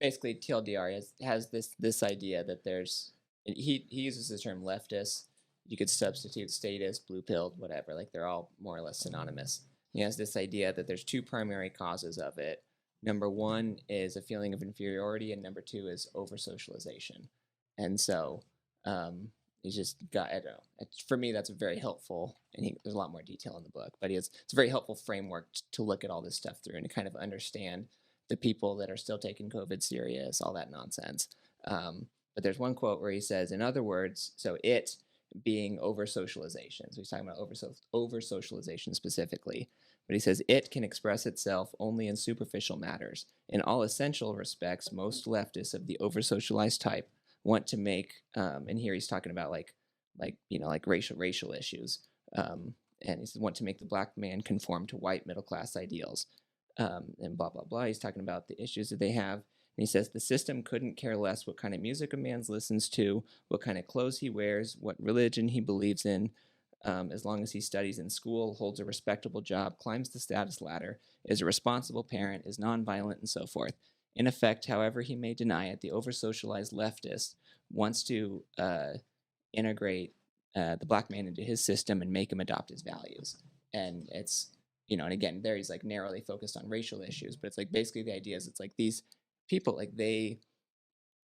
basically, TLDR has this idea that there's, he uses the term leftist. You could substitute statist, blue-pilled, whatever. Like, they're all more or less synonymous. He has this idea that there's two primary causes of it. Number one is a feeling of inferiority, and number two is over-socialization. And so he's just got, I don't know. For me, that's very helpful, and there's a lot more detail in the book, but it's a very helpful framework to look at all this stuff through and to kind of understand the people that are still taking COVID serious, all that nonsense. But there's one quote where he says, in other words, so it being over-socialization. So he's talking about over-socialization specifically. But he says, it can express itself only in superficial matters. In all essential respects, most leftists of the over-socialized type want to make, and here he's talking about like racial issues. And he says, want to make the black man conform to white middle-class ideals. And blah, blah, blah. He's talking about the issues that they have. he says the system couldn't care less what kind of music a man listens to, what kind of clothes he wears, what religion he believes in, as long as he studies in school, holds a respectable job, climbs the status ladder, is a responsible parent, is nonviolent, and so forth. In effect, however he may deny it, the over-socialized leftist wants to integrate the black man into his system and make him adopt his values. And it's, and again, there he's like narrowly focused on racial issues, but it's like basically the idea is it's like these people, like they,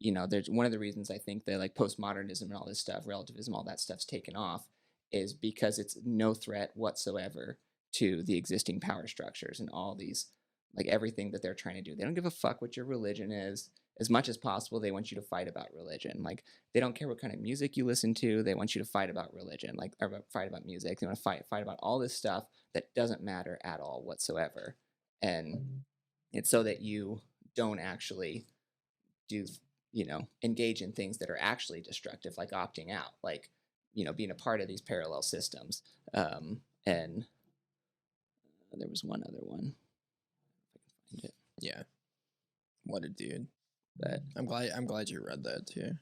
there's one of the reasons I think that like postmodernism and all this stuff, relativism, all that stuff's taken off is because it's no threat whatsoever to the existing power structures and all these, like everything that they're trying to do. They don't give a fuck what your religion is. As much as possible, they want you to fight about religion. Like they don't care what kind of music you listen to. They want you to fight about religion, like or fight about music. They want to fight about all this stuff that doesn't matter at all whatsoever. And it's so that you don't actually do, engage in things that are actually destructive, like opting out, like, being a part of these parallel systems. And there was one other one. If I can find it.
Yeah. What a dude.
But
I'm glad you read that too.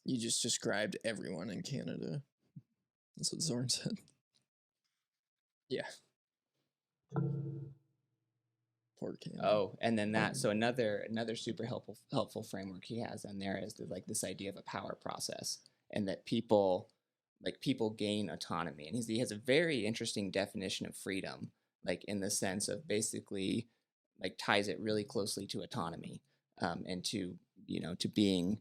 You just described everyone in Canada. That's what Zorn said. Yeah. Poor Canada.
Oh, and then so another super helpful framework he has on there is like this idea of a power process, and that people gain autonomy. And he has a very interesting definition of freedom, like in the sense of basically like ties it really closely to autonomy, and to to being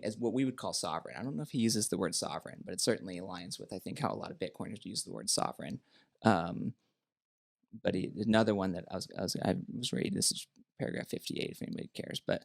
as what we would call sovereign. I don't know if he uses the word sovereign, but it certainly aligns with I think how a lot of Bitcoiners use the word sovereign. But another one that I was reading, this is paragraph 58 if anybody cares, but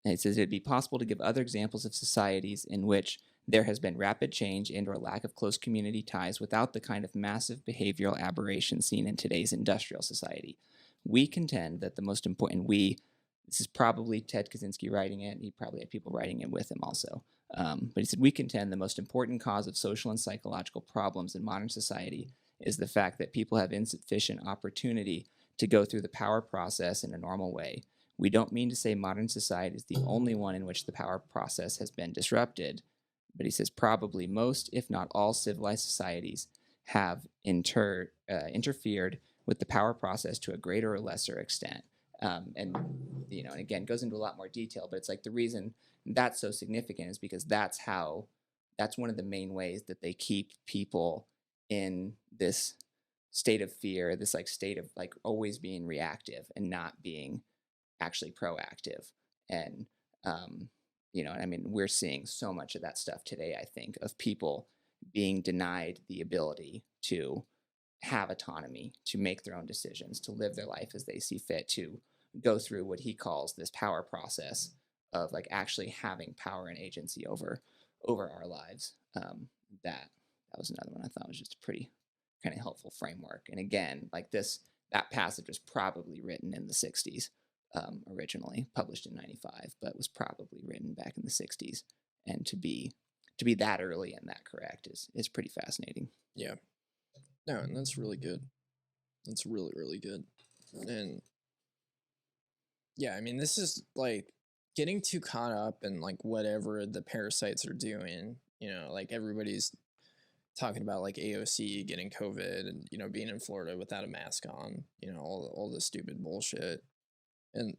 it says it'd be possible to give other examples of societies in which there has been rapid change and or lack of close community ties without the kind of massive behavioral aberration seen in today's industrial society. We contend that the most important, this is probably Ted Kaczynski writing it, he probably had people writing it with him also, but he said, we contend the most important cause of social and psychological problems in modern society is the fact that people have insufficient opportunity to go through the power process in a normal way. We don't mean to say modern society is the only one in which the power process has been disrupted, but he says probably most, if not all, civilized societies have interfered with the power process to a greater or lesser extent. And again, goes into a lot more detail, but it's like the reason that's so significant is because that's one of the main ways that they keep people in this state of fear, this like state of like always being reactive and not being actually proactive. And I mean, we're seeing so much of that stuff today, I think, of people being denied the ability to have autonomy, to make their own decisions, to live their life as they see fit, to go through what he calls this power process of like actually having power and agency over our lives. That was another one I thought was just a pretty kind of helpful framework. And again, like that passage was probably written in the 60s, originally published in 95, but was probably written back in the 60s. And to be that early and that correct is pretty fascinating.
Yeah. No, and that's really good. That's really, really good. And yeah, I mean, this is like getting too caught up in like whatever the parasites are doing, like everybody's talking about like AOC getting COVID and, being in Florida without a mask on, all this stupid bullshit. And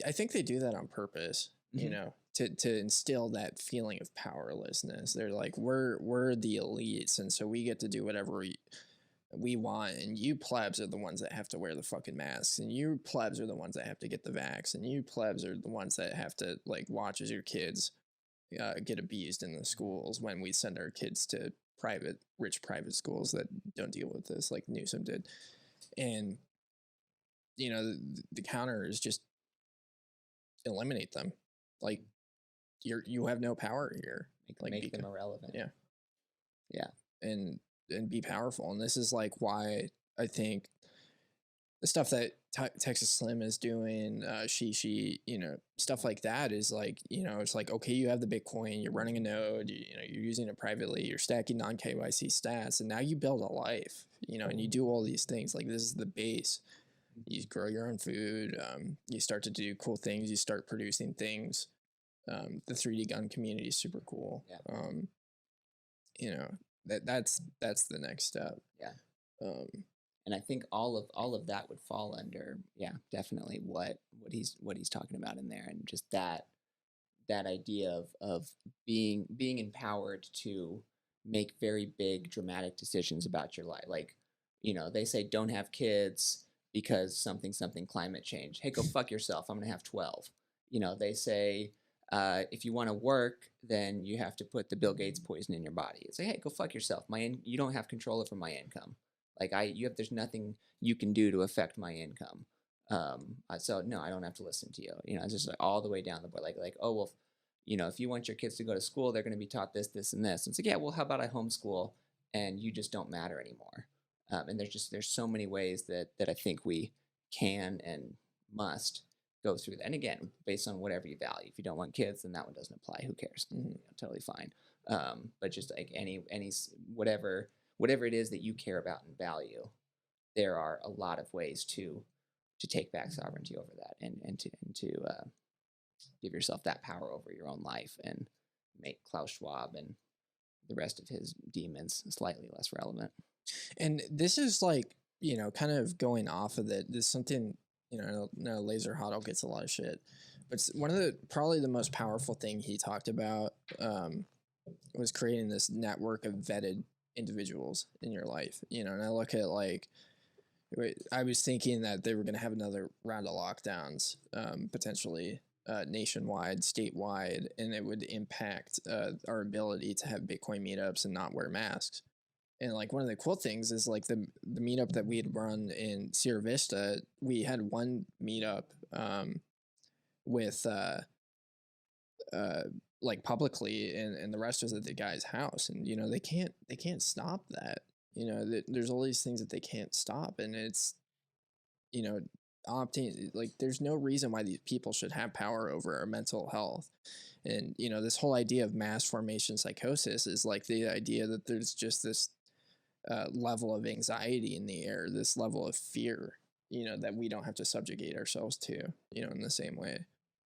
I think they do that on purpose, to instill that feeling of powerlessness. They're like, we're the elites, and so we get to do whatever we want, and you plebs are the ones that have to wear the fucking masks, and you plebs are the ones that have to get the vax, and you plebs are the ones that have to like watch as your kids get abused in the schools when we send our kids to rich private schools that don't deal with this like Newsom did. And the counter is just eliminate them. Like you have no power here.
Make them irrelevant.
Yeah. And be powerful. And this is like why I think the stuff that Texas Slim is doing, she, stuff like that is like, it's like, okay, you have the Bitcoin, you're running a node, you're using it privately, you're stacking non-KYC stats, and now you build a life, and you do all these things. Like this is the base. You grow your own food. You start to do cool things. You start producing things. The 3D gun community is super cool.
Yeah.
You know, that's the next step.
Yeah.
Um,
And I think all of that would fall under, yeah, definitely what he's talking about in there, and just that idea of being empowered to make very big dramatic decisions about your life. Like, they say don't have kids because something climate change. Hey, go fuck yourself. I'm gonna have 12. They say if you want to work, then you have to put the Bill Gates poison in your body. It's like, hey, go fuck yourself. You don't have control over my income. Like there's nothing you can do to affect my income. So no, I don't have to listen to you. It's just like all the way down the board. Like, oh well, if you want your kids to go to school, they're going to be taught this, this, and this. And it's like, yeah, well, how about I homeschool and you just don't matter anymore? And there's so many ways that I think we can and must go through that. And again, based on whatever you value. If you don't want kids, then that one doesn't apply. Who cares? Totally fine. But just like any whatever it is that you care about and value, there are a lot of ways to take back sovereignty over that and to give yourself that power over your own life and make Klaus Schwab and the rest of his demons slightly less relevant.
And this is like, kind of going off of it. There's something, Laser Huddle gets a lot of shit, but one of probably the most powerful thing he talked about was creating this network of vetted individuals in your life. And I look at I was thinking that they were going to have another round of lockdowns, potentially nationwide, statewide, and it would impact our ability to have Bitcoin meetups and not wear masks. And one of the cool things is the meetup that we had run in Sierra Vista, we had one meetup with publicly, and the rest was at the guy's house, and they can't stop that. There's all these things that they can't stop, and it's opting, there's no reason why these people should have power over our mental health. And this whole idea of mass formation psychosis is the idea that there's just this level of anxiety in the air, this level of fear, that we don't have to subjugate ourselves to, in the same way,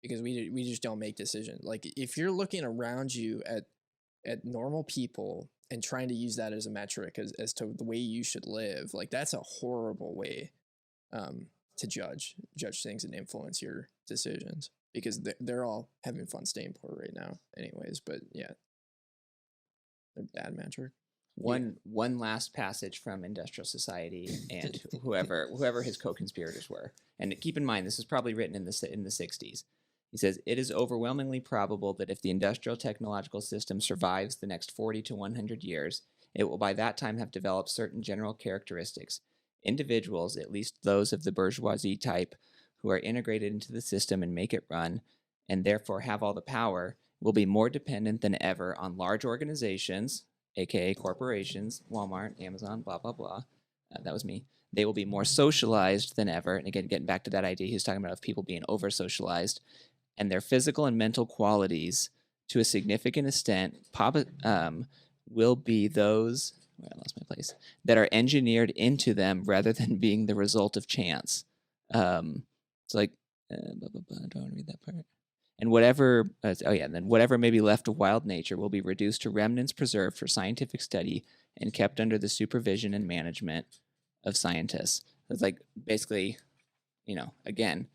because we just don't make decisions. If you're looking around you at normal people and trying to use that as a metric as to the way you should live, that's a horrible way to judge things and influence your decisions, because they're all having fun staying poor right now anyways. But yeah, they're bad metric.
One last passage from Industrial Society and whoever his co-conspirators were. And keep in mind, this is probably written in the 60s. He says, it is overwhelmingly probable that if the industrial technological system survives the next 40 to 100 years, it will by that time have developed certain general characteristics. Individuals, at least those of the bourgeoisie type, who are integrated into the system and make it run, and therefore have all the power, will be more dependent than ever on large organizations, aka corporations, Walmart, Amazon, blah, blah, blah. That was me. They will be more socialized than ever. And again, getting back to that idea he was talking about of people being over-socialized, and their physical and mental qualities to a significant extent will be those, I lost my place, that are engineered into them rather than being the result of chance. It's like, blah, blah, blah. I don't want to read that part. And whatever, then whatever may be left of wild nature will be reduced to remnants preserved for scientific study and kept under the supervision and management of scientists. It's basically, again,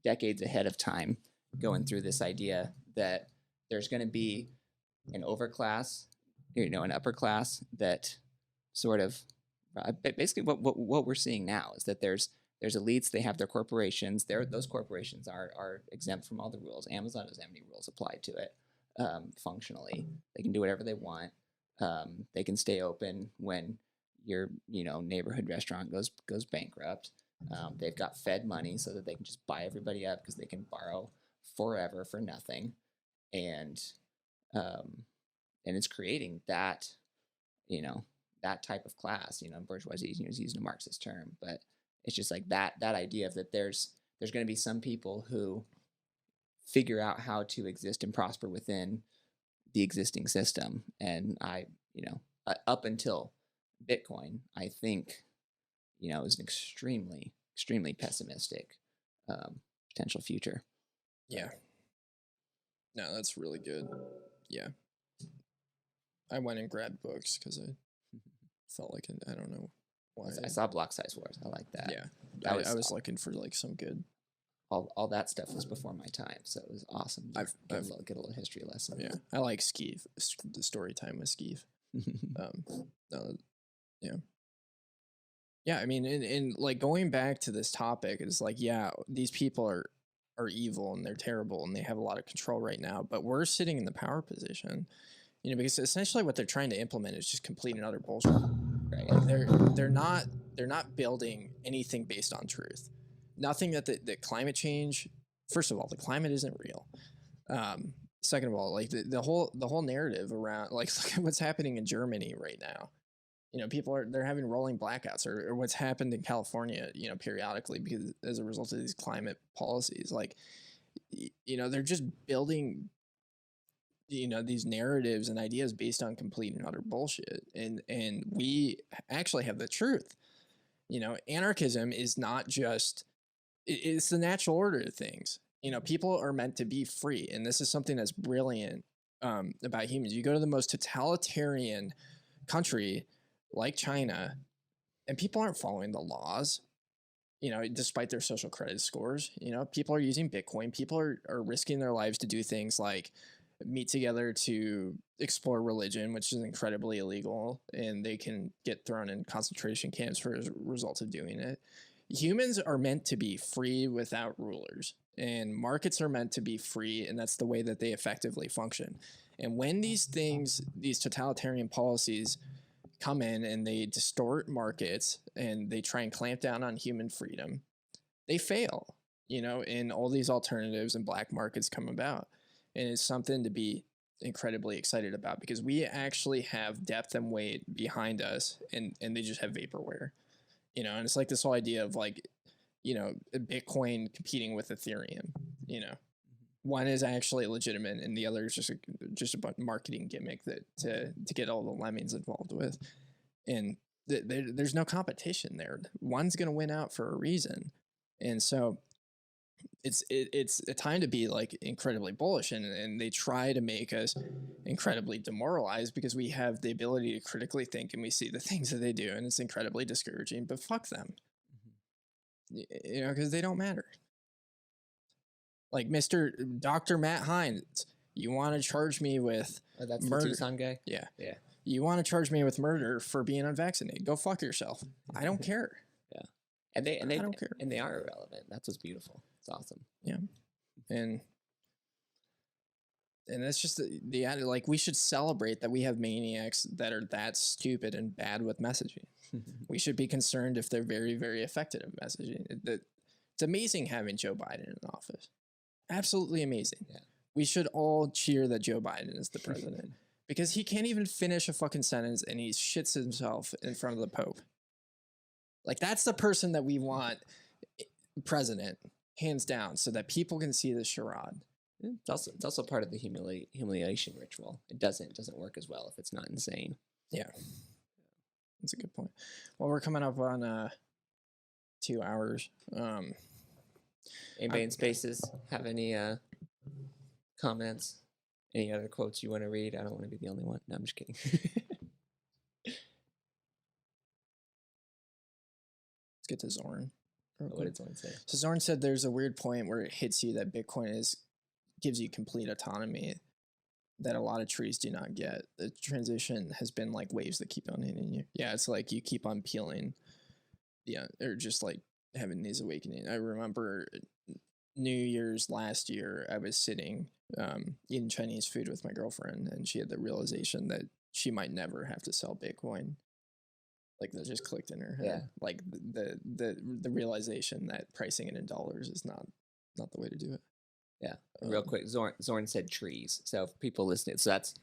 decades ahead of time, going through this idea that there's going to be an overclass, an upper class that sort of, basically what we're seeing now is that there's elites, they have their corporations. Those corporations are exempt from all the rules. Amazon doesn't have any rules applied to it functionally. They can do whatever they want. They can stay open when your neighborhood restaurant goes bankrupt. They've got Fed money so that they can just buy everybody up because they can borrow forever for nothing. And it's creating that, that type of class, bourgeoisie is using a Marxist term, but it's just that idea of that there's going to be some people who figure out how to exist and prosper within the existing system. And up until Bitcoin, I think, is an extremely extremely pessimistic potential future.
Yeah. No, that's really good. Yeah. I went and grabbed books because I felt like I don't know why.
I saw Block Size Wars. I like that.
Yeah. I was looking for like some good.
All that stuff was before my time, so it was awesome. Get a little history lesson.
Yeah, I like Skeeve. The story time with Skeeve. No, yeah. Yeah, I mean, and like going back to this topic, it's like, yeah, these people are evil and they're terrible and they have a lot of control right now, but we're sitting in the power position, because essentially what they're trying to implement is just complete and utter bullshit. Right? They're not building anything based on truth. Nothing that the climate change. First of all, the climate isn't real. Second of all, like the whole narrative around, like, look at what's happening in Germany right now. People they're having rolling blackouts, or what's happened in California, periodically because as a result of these climate policies, like, they're just building, these narratives and ideas based on complete and utter bullshit. And we actually have the truth. Anarchism is not just, it's the natural order of things. People are meant to be free. And this is something that's brilliant about humans. You go to the most totalitarian country like China, and people aren't following the laws, despite their social credit scores. People are using Bitcoin. People are risking their lives to do things like meet together to explore religion, which is incredibly illegal, and they can get thrown in concentration camps for as a result of doing it. Humans are meant to be free without rulers, and markets are meant to be free, and that's the way that they effectively function. And when these totalitarian policies come in and they distort markets and they try and clamp down on human freedom, they fail, and all these alternatives and black markets come about. And it's something to be incredibly excited about because we actually have depth and weight behind us, and they just have vaporware, and it's like this whole idea of like, Bitcoin competing with Ethereum, one is actually legitimate and the other is just a marketing gimmick that to get all the lemmings involved with. And there's no competition there. One's going to win out for a reason. And so it's a time to be like incredibly bullish, and they try to make us incredibly demoralized because we have the ability to critically think and we see the things that they do, and it's incredibly discouraging, but fuck them. Because they don't matter. Like Dr. Matt Hines, you want to charge me with
that's
murder?
The Tucson guy?
Yeah.
Yeah.
You want to charge me with murder for being unvaccinated? Go fuck yourself. I don't care.
Yeah. And they
I don't care.
And they are irrelevant. That's what's beautiful. It's awesome.
Yeah. And that's just the like, we should celebrate that we have maniacs that are that stupid and bad with messaging. We should be concerned if they're very, very effective at messaging. It's amazing having Joe Biden in office. Absolutely amazing.
Yeah.
We should all cheer that Joe Biden is the president because he can't even finish a fucking sentence and he shits himself in front of the Pope. Like, that's the person that we want president, hands down, so that people can see the charade.
It's also part of the humiliation ritual. It doesn't work as well if it's not insane.
Yeah. That's a good point. Well, we're coming up on 2 hours.
Anybody in Spaces have any comments? Any other quotes you want to read? I don't want to be the only one. No, I'm just kidding.
Let's get to Zorn.
What did Zorn say?
So Zorn said there's a weird point where it hits you that Bitcoin gives you complete autonomy that a lot of trees do not get. The transition has been like waves that keep on hitting you. Yeah, it's like you keep on peeling. Yeah, or just like having these awakening. I remember New Year's last year, I was sitting eating Chinese food with my girlfriend, and she had the realization that she might never have to sell Bitcoin. Like, that just clicked in her head.
Yeah.
Like the realization that pricing it in dollars is not the way to do it.
Yeah. Real quick, Zorn said trees. So if people listening, so that's,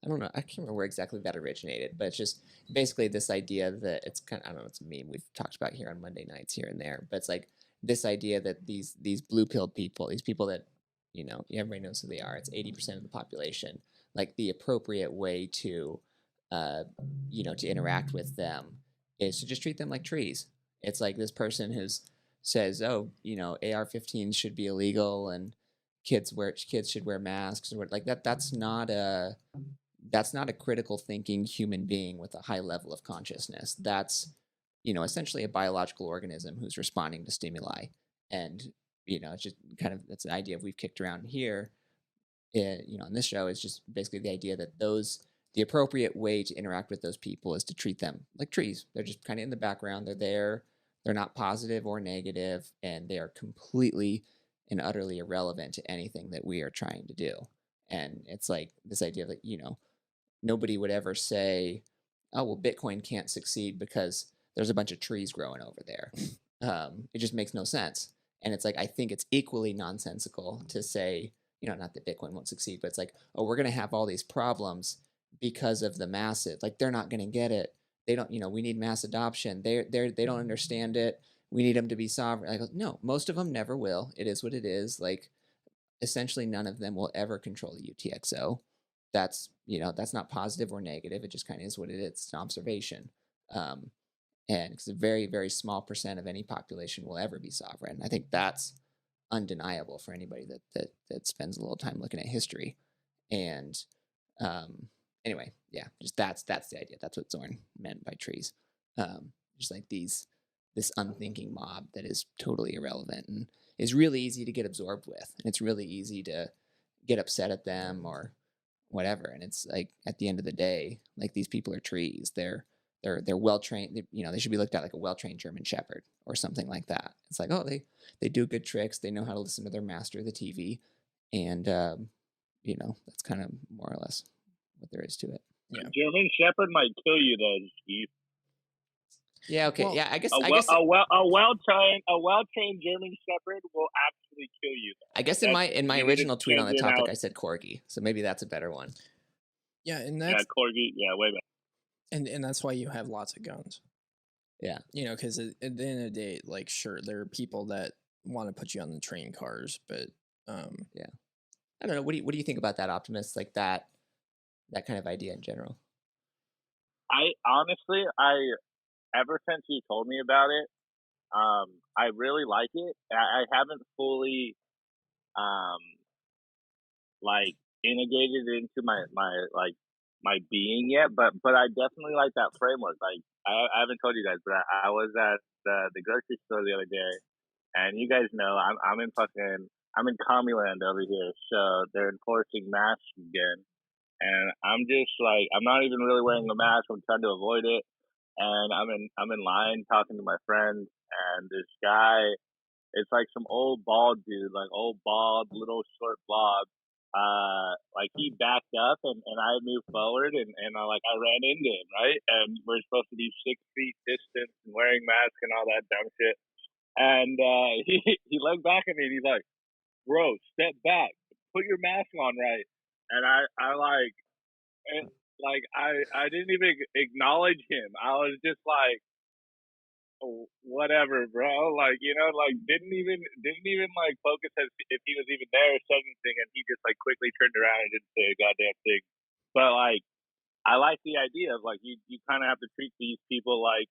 I don't know, I can't remember where exactly that originated, but it's just basically this idea that it's kind of, I don't know, it's a meme we've talked about here on Monday nights here and there, but it's like this idea that these blue-pilled people, these people that, everybody knows who they are, it's 80% of the population, like the appropriate way to, to interact with them is to just treat them like trees. It's like this person who's says, oh, AR-15s should be illegal and kids should wear masks or like that. That's not a critical thinking human being with a high level of consciousness. That's essentially a biological organism who's responding to stimuli. And it's just kind of, that's an idea we've kicked around here on this show, is just basically the idea that the appropriate way to interact with those people is to treat them like trees. They're just kind of in the background. They're there. They're not positive or negative, and they are completely and utterly irrelevant to anything that we are trying to do. And it's like this idea that, nobody would ever say, oh, well, Bitcoin can't succeed because there's a bunch of trees growing over there. It just makes no sense. And it's like, I think it's equally nonsensical to say, not that Bitcoin won't succeed, but it's like, oh, we're going to have all these problems because of the massive. Like, they're not going to get it. They don't, we need mass adoption. They don't understand it. We need them to be sovereign. I go, no, most of them never will. It is what it is. Like, essentially none of them will ever control the UTXO. That's not positive or negative. It just kind of is what it is. It's an observation. And it's a very, very small percent of any population will ever be sovereign. I think that's undeniable for anybody that spends a little time looking at history. And anyway, yeah, just that's the idea. That's what Zorn meant by trees. Just like this unthinking mob that is totally irrelevant and is really easy to get absorbed with. And it's really easy to get upset at them or whatever. And it's like, at the end of the day, like, these people are trees. They're well trained. They should be looked at like a well trained German Shepherd or something like that. It's like, oh, they do good tricks. They know how to listen to their master, the TV, and that's kind of more or less what there is to it.
Yeah. German Shepherd might kill you though, Steve.
Yeah. Okay.
Well,
yeah. I guess
a well-trained German Shepherd will actually kill you.
I guess in my original tweet on the topic, I said corgi, so maybe that's a better one.
Yeah, and that's
corgi. Yeah, way better.
And that's why you have lots of guns.
Yeah.
Because at the end of the day, like, sure, there are people that want to put you on the train cars, but
yeah, I don't know. What do you think about that, Optimus? Like that kind of idea in general?
I honestly, ever since you told me about it, I really like it. I haven't fully like integrated it into my being yet, but I definitely like that framework. Like, I haven't told you guys, but I was at the grocery store the other day, and you guys know I'm in Commieland over here, so they're enforcing masks again, and I'm just like, I'm not even really wearing a mask. I'm trying to avoid it, and I'm in line talking to my friend, and this guy, it's like some old bald dude, like old bald little short blob. Like, he backed up and I moved forward and I ran into him, right? And we're supposed to be 6 feet distance and wearing masks and all that dumb shit. And he looked back at me and he's like, "Bro, step back, put your mask on right." And I didn't even acknowledge him. I was just like, oh, whatever, bro. Like, didn't even like focus as if he was even there or something, and he just like quickly turned around and didn't say a goddamn thing. But like, I like the idea of like, you kind of have to treat these people like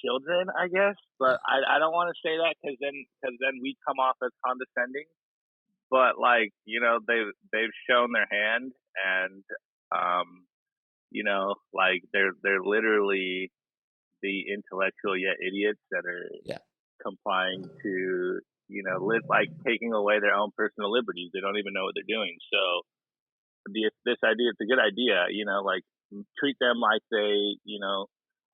children, I guess. But I don't want to say that because then we come off as condescending. But like, they've shown their hand, and like they're literally the intellectual yet idiots that are complying to like taking away their own personal liberties. They don't even know what they're doing. So this idea, it's a good idea. Like, treat them like they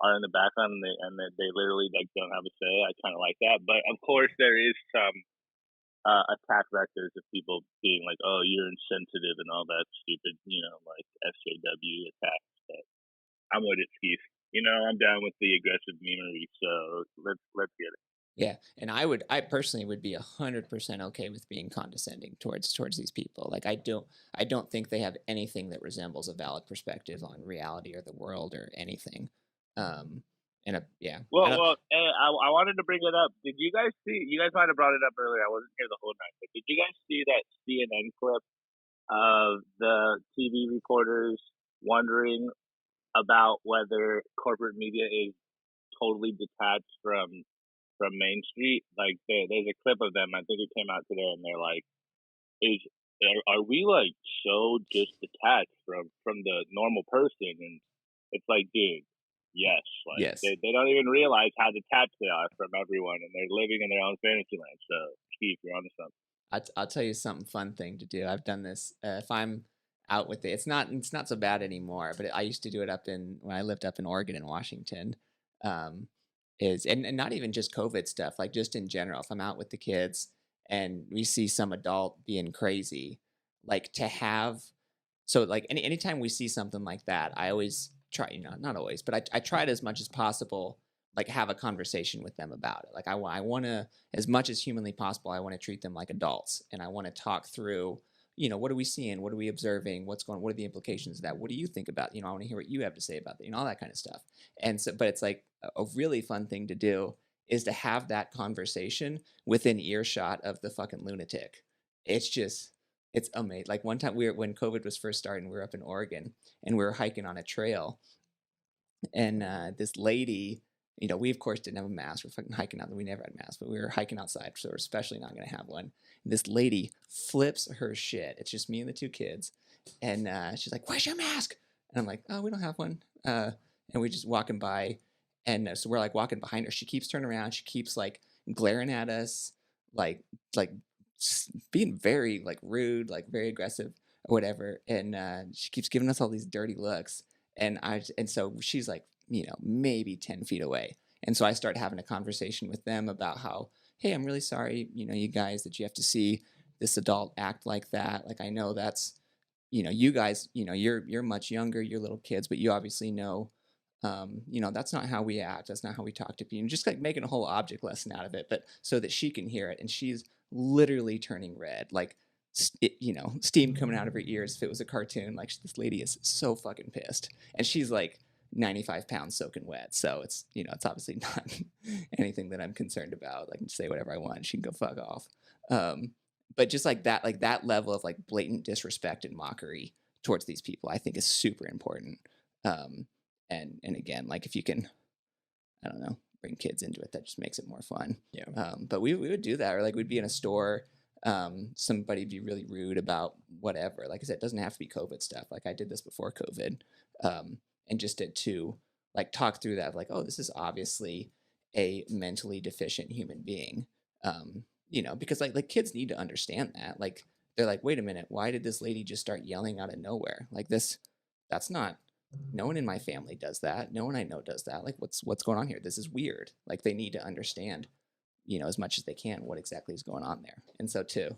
are in the background and they literally like don't have a say. I kind of like that, but of course there is some attack vectors of people being like, "Oh, you're insensitive" and all that stupid like SJW attacks. But I'm with it, Steve. I'm down with the aggressive memery, so let's get it.
Yeah, and I personally would be 100% okay with being condescending towards these people. Like, I don't think they have anything that resembles a valid perspective on reality or the world or anything.
Well, hey, I wanted to bring it up. Did you guys see? You guys might have brought it up earlier. I wasn't here the whole night, but did you guys see that CNN clip of the TV reporters wondering about whether corporate media is totally detached from from Main Street. Like there's a clip of them. I think it came out today, and they're like, are we like so just detached from the normal person? And it's like, dude, yes, like
Yes.
they don't even realize how detached they are from everyone, and they're living in their own fantasy land. So, Keith, you're onto something.
I'll tell you something fun thing to do. I've done this. If I'm out with it, it's not so bad anymore. But I used to do it when I lived up in Oregon and Washington. Um, and not even just COVID stuff, like just in general. If I'm out with the kids and we see some adult being crazy, like to have so like anytime we see something like that, I always try, not always, but I try it as much as possible, like have a conversation with them about it. Like I want to, as much as humanly possible, I want to treat them like adults, and I want to talk through, what are we seeing? What are we observing? What are the implications of that? What do you think about, I want to hear what you have to say about that, all that kind of stuff. And so, but it's like a really fun thing to do is to have that conversation within earshot of the fucking lunatic. It's amazing. Like one time when COVID was first starting, we were up in Oregon and we were hiking on a trail, and this lady, we of course didn't have a mask. We're fucking hiking out. We never had masks, but we were hiking outside, so we're especially not going to have one. And this lady flips her shit. It's just me and the two kids, and she's like, "Where's your mask?" And I'm like, "Oh, we don't have one." And we're just walking by, and so we're like walking behind her. She keeps turning around. She keeps like glaring at us, like being very like rude, like very aggressive or whatever. And she keeps giving us all these dirty looks. And so she's like, maybe 10 feet away. And so I start having a conversation with them about how, hey, I'm really sorry, you guys, that you have to see this adult act like that. Like, I know that's, you guys, you're much younger, you're little kids, but you obviously know, that's not how we act. That's not how we talk to people. And just like making a whole object lesson out of it, but so that she can hear it. And she's literally turning red, like, steam coming out of her ears. If it was a cartoon, like this lady is so fucking pissed, and she's like 95 pounds soaking wet. So it's, it's obviously not anything that I'm concerned about. I can say whatever I want. She can go fuck off. But just like that level of like blatant disrespect and mockery towards these people, I think is super important. And again, like if you can, I don't know, bring kids into it, that just makes it more fun.
Yeah.
But we would do that, or like we'd be in a store, somebody'd be really rude about whatever. Like I said, it doesn't have to be COVID stuff. Like I did this before COVID, and just to like talk through that, like, oh, this is obviously a mentally deficient human being. Because like kids need to understand that. Like they're like, wait a minute, why did this lady just start yelling out of nowhere? Like that's not. No one in my family does that. No one I know does that. Like, what's going on here? This is weird. Like, they need to understand, as much as they can, what exactly is going on there. And so to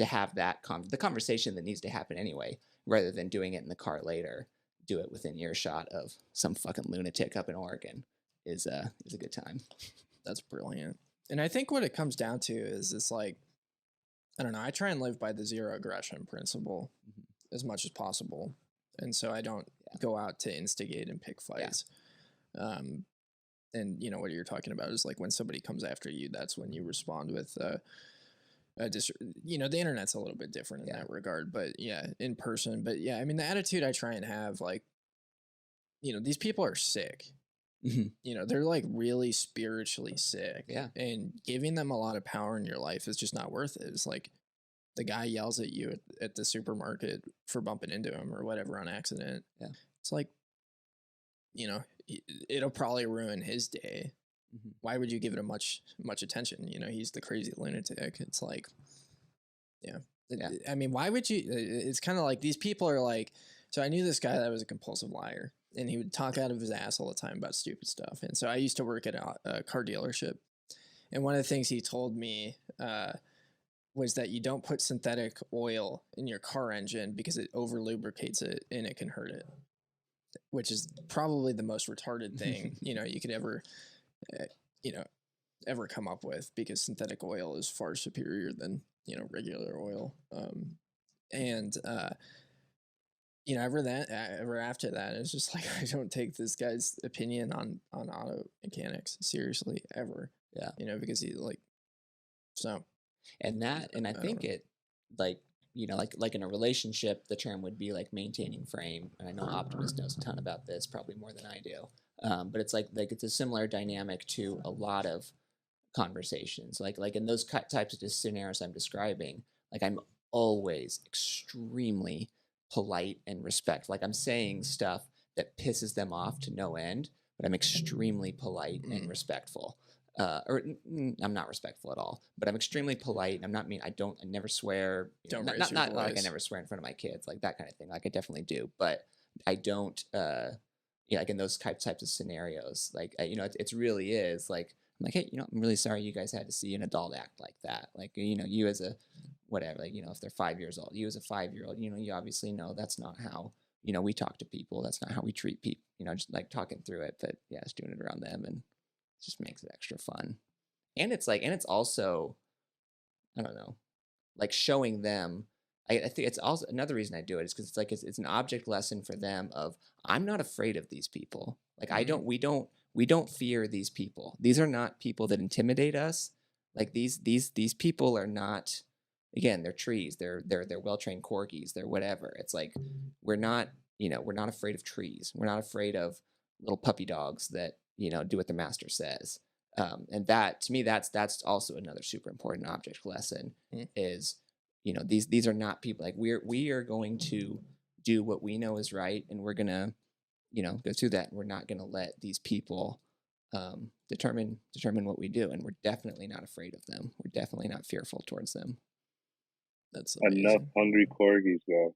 have that the conversation that needs to happen anyway, rather than doing it in the car later, do it within earshot of some fucking lunatic up in Oregon is a good time.
That's brilliant. And I think what it comes down to is it's like, I don't know, I try and live by the zero aggression principle as much as possible. And so I don't go out to instigate and pick fights. Yeah. And what you're talking about is like when somebody comes after you, that's when you respond with, the internet's a little bit different in that regard, but yeah, in person. But yeah, I mean, the attitude I try and have, like, these people are sick. They're like really spiritually sick.
Yeah.
And giving them a lot of power in your life is just not worth it. It's like, the guy yells at you at the supermarket for bumping into him or whatever on accident.
Yeah.
It's like, it'll probably ruin his day.
Mm-hmm.
Why would you give it much attention? He's the crazy lunatic. It's like, yeah. I mean, why would you? It's kind of like these people are like, so I knew this guy that was a compulsive liar, and he would talk out of his ass all the time about stupid stuff. And so I used to work at a car dealership. And one of the things he told me, was that you don't put synthetic oil in your car engine because it over lubricates it and it can hurt it, which is probably the most retarded thing, you could ever, ever come up with, because synthetic oil is far superior than, regular oil. Ever after that, it's just like, I don't take this guy's opinion on auto mechanics seriously ever.
Yeah.
Because he so.
And I think it, like, like in a relationship, the term would be like maintaining frame. And I know Optimus knows a ton about this, probably more than I do. But it's like it's a similar dynamic to a lot of conversations. Like in those types of scenarios I'm describing, like I'm always extremely polite and respectful. Like I'm saying stuff that pisses them off to no end, but I'm extremely polite and respectful. I'm not respectful at all, but I'm extremely polite. And I'm not mean. I never swear.
Don't
Not,
raise
not,
your
not like I
voice.
never swear in front of my kids, like that kind of thing. Like I definitely do, but I don't. Yeah, like in those types of scenarios, like it really is like I'm like, hey, I'm really sorry you guys had to see an adult act like that. Like you as a whatever, like if they're 5 years old, you as a 5-year-old, you obviously know that's not how we talk to people. That's not how we treat people. Just like talking through it, but yeah, just doing it around them and it just makes it extra fun. And it's also, I don't know, like showing them. I think it's also another reason I do it is because it's an object lesson for them of I'm not afraid of these people. Like we don't fear these people. These are not people that intimidate us. Like these people are not. Again, they're trees. They're well-trained corgis. They're whatever. It's like we're not afraid of trees. We're not afraid of little puppy dogs that do what the master says. And that to me, that's also another super important object lesson is these are not people. Like we are going to do what we know is right, and we're gonna go through that, and we're not gonna let these people determine what we do, and we're definitely not afraid of them. We're definitely not fearful towards them.
That's
enough hungry corgis, though.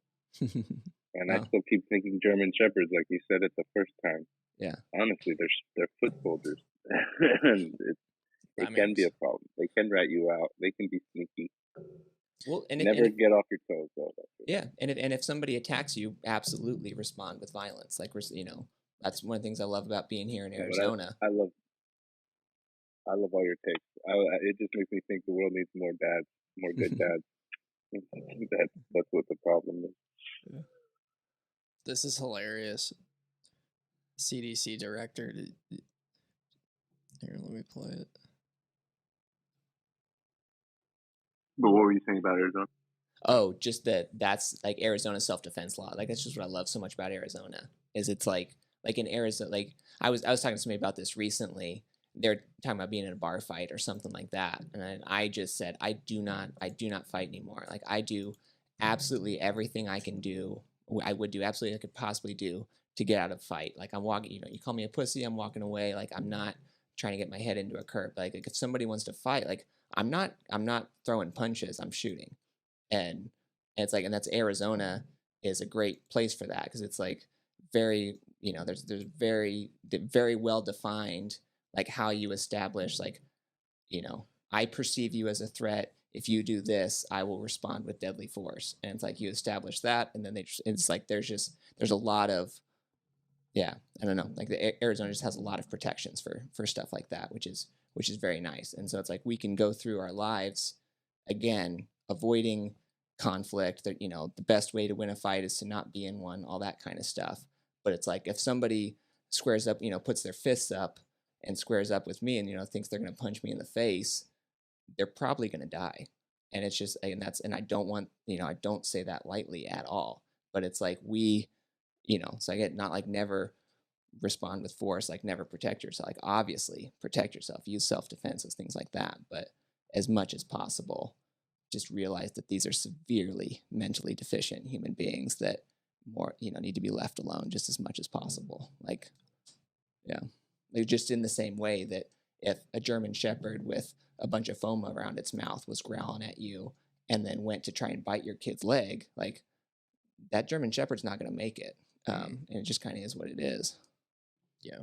And I
Wow.
still keep thinking German Shepherds, like you said it the first time.
Yeah.
Honestly, they're foot soldiers, and it can be a problem. They can rat you out. They can be sneaky.
Well,
Never get off your toes, though.
Yeah, and if somebody attacks you, absolutely respond with violence. Like that's one of the things I love about being here in Arizona.
I love all your takes. It just makes me think the world needs more dads, more good dads. That's what the problem is.
Yeah. This is hilarious. CDC director. Here, let me play it.
But what were you saying about Arizona?
Oh, just that's like Arizona's self-defense law. Like that's just what I love so much about Arizona. Is it's like in Arizona, like I was talking to somebody about this recently. They're talking about being in a bar fight or something like that, and I just said I do not fight anymore. Like I do absolutely everything I can do. I would do absolutely I could possibly do to get out of a fight. Like I'm walking, you call me a pussy, I'm walking away. Like I'm not trying to get my head into a curb. Like if somebody wants to fight, like I'm not throwing punches. I'm shooting, and it's like, and that's Arizona is a great place for that because it's like very there's very well defined like how you establish like I perceive you as a threat. If you do this, I will respond with deadly force. And it's like you establish that, and then it's like there's a lot of I don't know, like Arizona just has a lot of protections for stuff like that, which is very nice. And so it's like we can go through our lives again avoiding conflict. That the best way to win a fight is to not be in one, all that kind of stuff. But it's like if somebody squares up, puts their fists up and squares up with me and thinks they're going to punch me in the face, they're probably going to die. And it's just and I don't want I don't say that lightly at all, but it's like so I get not like never respond with force, like never protect yourself, like obviously protect yourself, use self-defense, things like that, but as much as possible just realize that these are severely mentally deficient human beings that more need to be left alone just as much as possible. Like just in the same way that if a German Shepherd with a bunch of foam around its mouth was growling at you and then went to try and bite your kid's leg, like that German Shepherd's not going to make it. And it just kind of is what it is.
Yeah.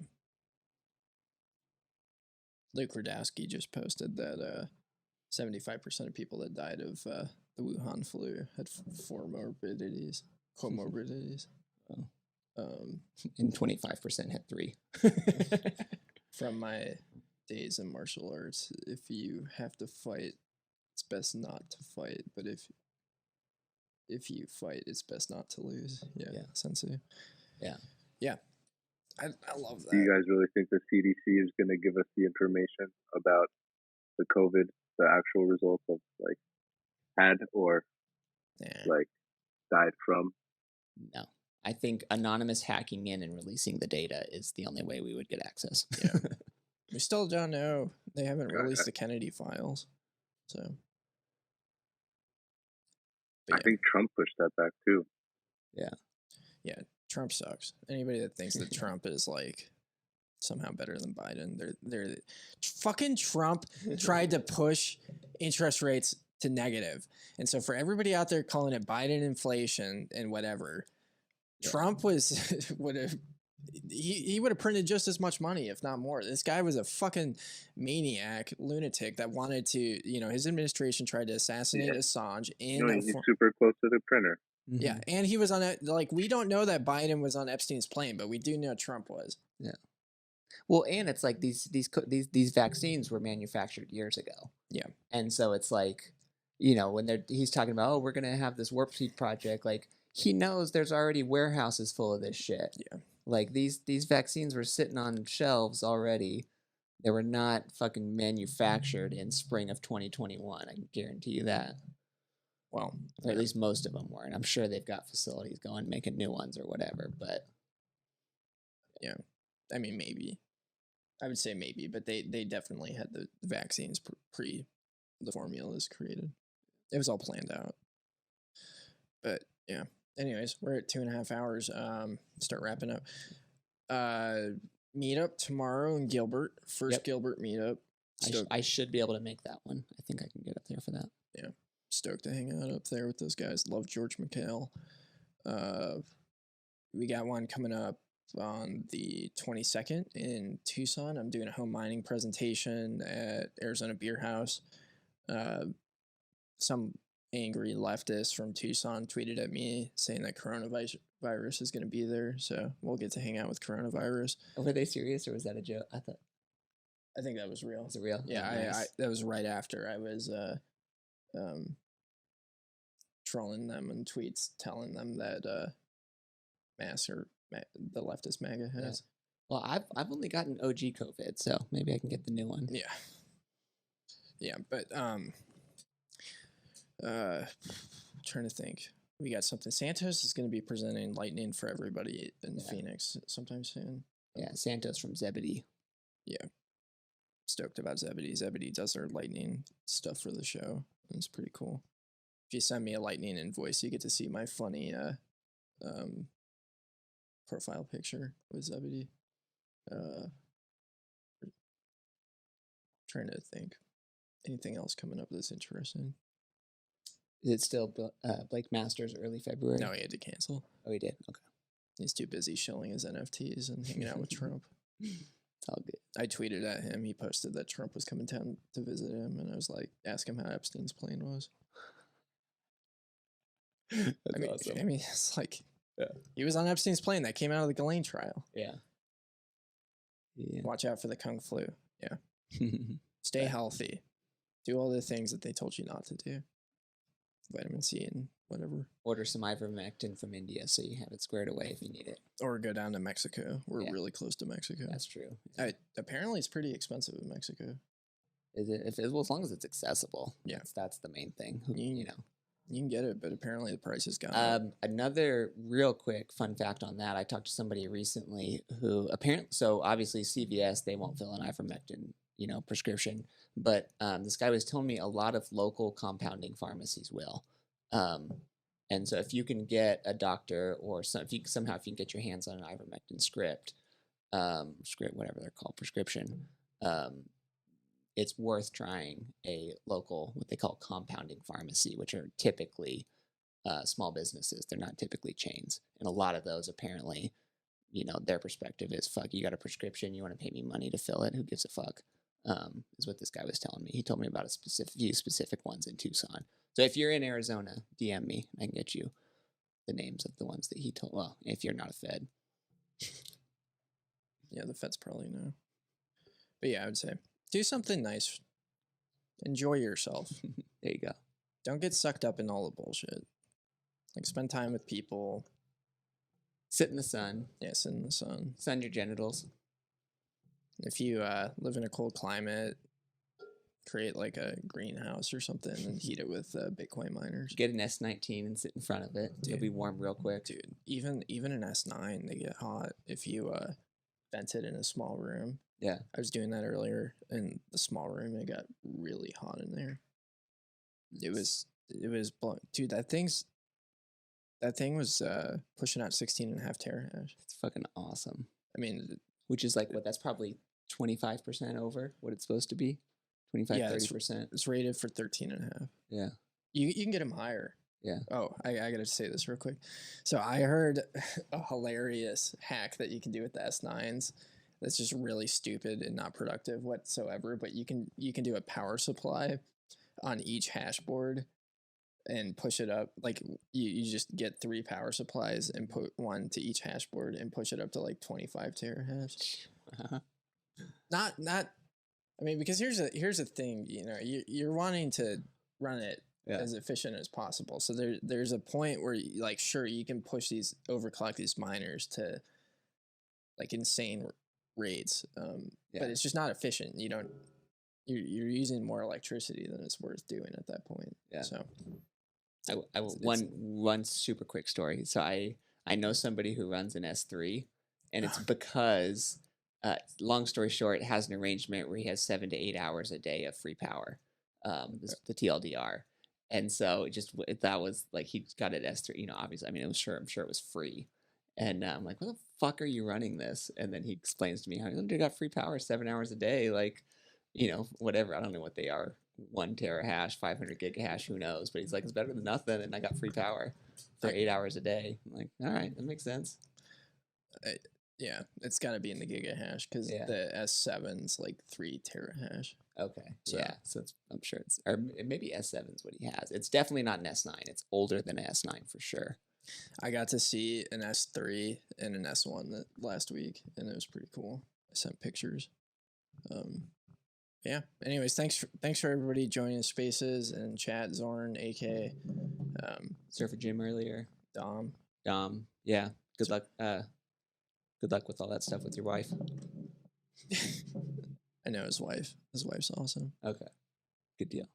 Luke Radowski just posted that 75% of people that died of the Wuhan flu had comorbidities.
And 25% had 3.
From my days in martial arts, if you have to fight, it's best not to fight. But if you fight, it's best not to lose. Yeah. Sensei. Yeah. I love that.
Do you guys really think the CDC is going to give us the information about the COVID, the actual results of like had or like died from?
No. I think anonymous hacking in and releasing the data is the only way we would get access.
We still don't know They haven't released the Kennedy files, so.
I think Trump pushed that back too.
Yeah, Trump sucks. Anybody that thinks that Trump is like somehow better than Biden, they're fucking Trump tried to push interest rates to negative. And so for everybody out there calling it Biden inflation and whatever, Trump was would have he would have printed just as much money, if not more. This guy was a fucking maniac, lunatic that wanted to, his administration tried to assassinate Assange in
He's super close to the printer.
Yeah, and he was on it. Like, we don't know that Biden was on Epstein's plane, but we do know Trump was.
Yeah. Well, and it's like these vaccines were manufactured years ago.
Yeah.
And so it's like, when he's talking about, oh, we're gonna have this warp speed project, like he knows there's already warehouses full of this shit.
Yeah.
Like these vaccines were sitting on shelves already. They were not fucking manufactured in spring of 2021. I can guarantee you that.
Well,
or at least most of them were, and I'm sure they've got facilities going making new ones or whatever. But
yeah, I mean, maybe I would say maybe, but they definitely had the vaccines pre the formulas created. It was all planned out. But yeah. Anyways, we're at 2.5 hours. Start wrapping up. Meetup tomorrow in Gilbert. First Gilbert meetup.
I should be able to make that one. I think I can get up there for that.
Yeah. Stoked to hang out up there with those guys. Love George McHale. We got one coming up on the 22nd in Tucson. I'm doing a home mining presentation at Arizona Beer House. Some angry leftist from Tucson tweeted at me saying that coronavirus is going to be there, so we'll get to hang out with coronavirus.
Were they serious, or was that a joke?
I think that was real.
Is it real?
Yeah,
Oh, nice.
I that was right after I was trolling them in tweets, telling them that the leftist MAGA has.
Yeah. Well, I've only gotten OG COVID, so maybe I can get the new one.
Yeah, but trying to think. We got something. Santos is going to be presenting Lightning for everybody in Phoenix sometime soon.
Yeah, Santos from Zebedee.
Yeah. Stoked about Zebedee. Zebedee does their Lightning stuff for the show. It's pretty cool. If you send me a Lightning invoice, you get to see my funny profile picture with Zebedee. Trying to think. Anything else coming up that's interesting?
Is it still Blake Masters early February?
No, he had to cancel.
Oh, he did? Okay.
He's too busy shilling his NFTs and hanging out with Trump.
It's all good.
I tweeted at him. He posted that Trump was coming down to visit him, and I was like, ask him how Epstein's plane was.
That's awesome.
I mean, it's like, he was on Epstein's plane that came out of the Ghislaine trial.
Yeah.
Watch out for the Kung flu. Yeah. Stay healthy. Do all the things that they told you not to do. Vitamin C and whatever.
Order some ivermectin from India so you have it squared away if you need it.
Or go down to Mexico. We're really close to Mexico.
That's true.
Apparently, it's pretty expensive in Mexico.
Is it? Well, as long as it's accessible.
Yeah.
That's the main thing.
You can get it, but apparently the price has gone up.
Another real quick fun fact on that. I talked to somebody recently who so obviously CVS, they won't fill an ivermectin, prescription. But this guy was telling me a lot of local compounding pharmacies will. And so if you can get a doctor or if you can get your hands on an ivermectin script, whatever they're called, prescription, it's worth trying a local, what they call compounding pharmacy, which are typically small businesses. They're not typically chains. And a lot of those apparently, their perspective is, fuck, you got a prescription, you want to pay me money to fill it, who gives a fuck? Is what this guy was telling me. He told me about a few specific ones in Tucson. So if you're in Arizona, DM me. I can get you the names of the ones that he told. Well, if you're not a Fed.
Yeah, the Feds probably know. But yeah, I would say do something nice. Enjoy yourself.
There you go.
Don't get sucked up in all the bullshit. Like, spend time with people.
Sit in the sun.
Yeah, sit in the sun.
Sun your genitals.
If you live in a cold climate, create like a greenhouse or something and heat it with Bitcoin miners.
Get an S19 and sit in front of it. It'll be warm real quick.
Dude, even an S9, they get hot. If you vented in a small room.
Yeah.
I was doing that earlier in the small room. It got really hot in there. It was dude, that thing was pushing out 16.5 terahash.
It's fucking awesome.
I mean,
which is like what? That's probably 25% over what it's supposed to be. 25,
yeah,
30%.
It's rated for 13.5.
Yeah.
You can get them higher.
Yeah.
Oh, I gotta say this real quick. So I heard a hilarious hack that you can do with the S9s. That's just really stupid and not productive whatsoever. But you can do a power supply on each hash board and push it up. Like you just get 3 power supplies and put one to each hash board and push it up to like 25 terahash. Not. I mean, because here's a thing. You know, you're wanting to run it as efficient as possible. So there's a point where like, sure, you can push these overclock these miners to like insane rates, but it's just not efficient. You're using more electricity than it's worth doing at that point.
Yeah.
So
one super quick story. So I know somebody who runs an S3, and it's because long story short, has an arrangement where he has 7 to 8 hours a day of free power, the TLDR. And so that was like, he got an S3, you know, obviously, I mean, I'm sure it was free. And I'm like, what the fuck are you running this? And then he explains to me how he got free power 7 hours a day, like, you know, whatever. I don't know what they are. 1 terahash, 500 gigahash, who knows? But he's like, it's better than nothing. And I got free power for 8 hours a day. I'm like, all right, that makes sense.
Yeah, it's got to be in the gigahash because the S7's like 3 terahash.
Okay. So, yeah. So I'm sure or maybe S7's what he has. It's definitely not an S9. It's older than an S9 for sure.
I got to see an S3 and an S1 last week, and it was pretty cool. I sent pictures. Yeah. Anyways, thanks for everybody joining Spaces and chat. Zorn, AK,
Surfer Jim earlier.
Dom.
Yeah. Good luck. Good luck with all that stuff with your wife.
I know his wife. His wife's awesome.
Okay. Good deal.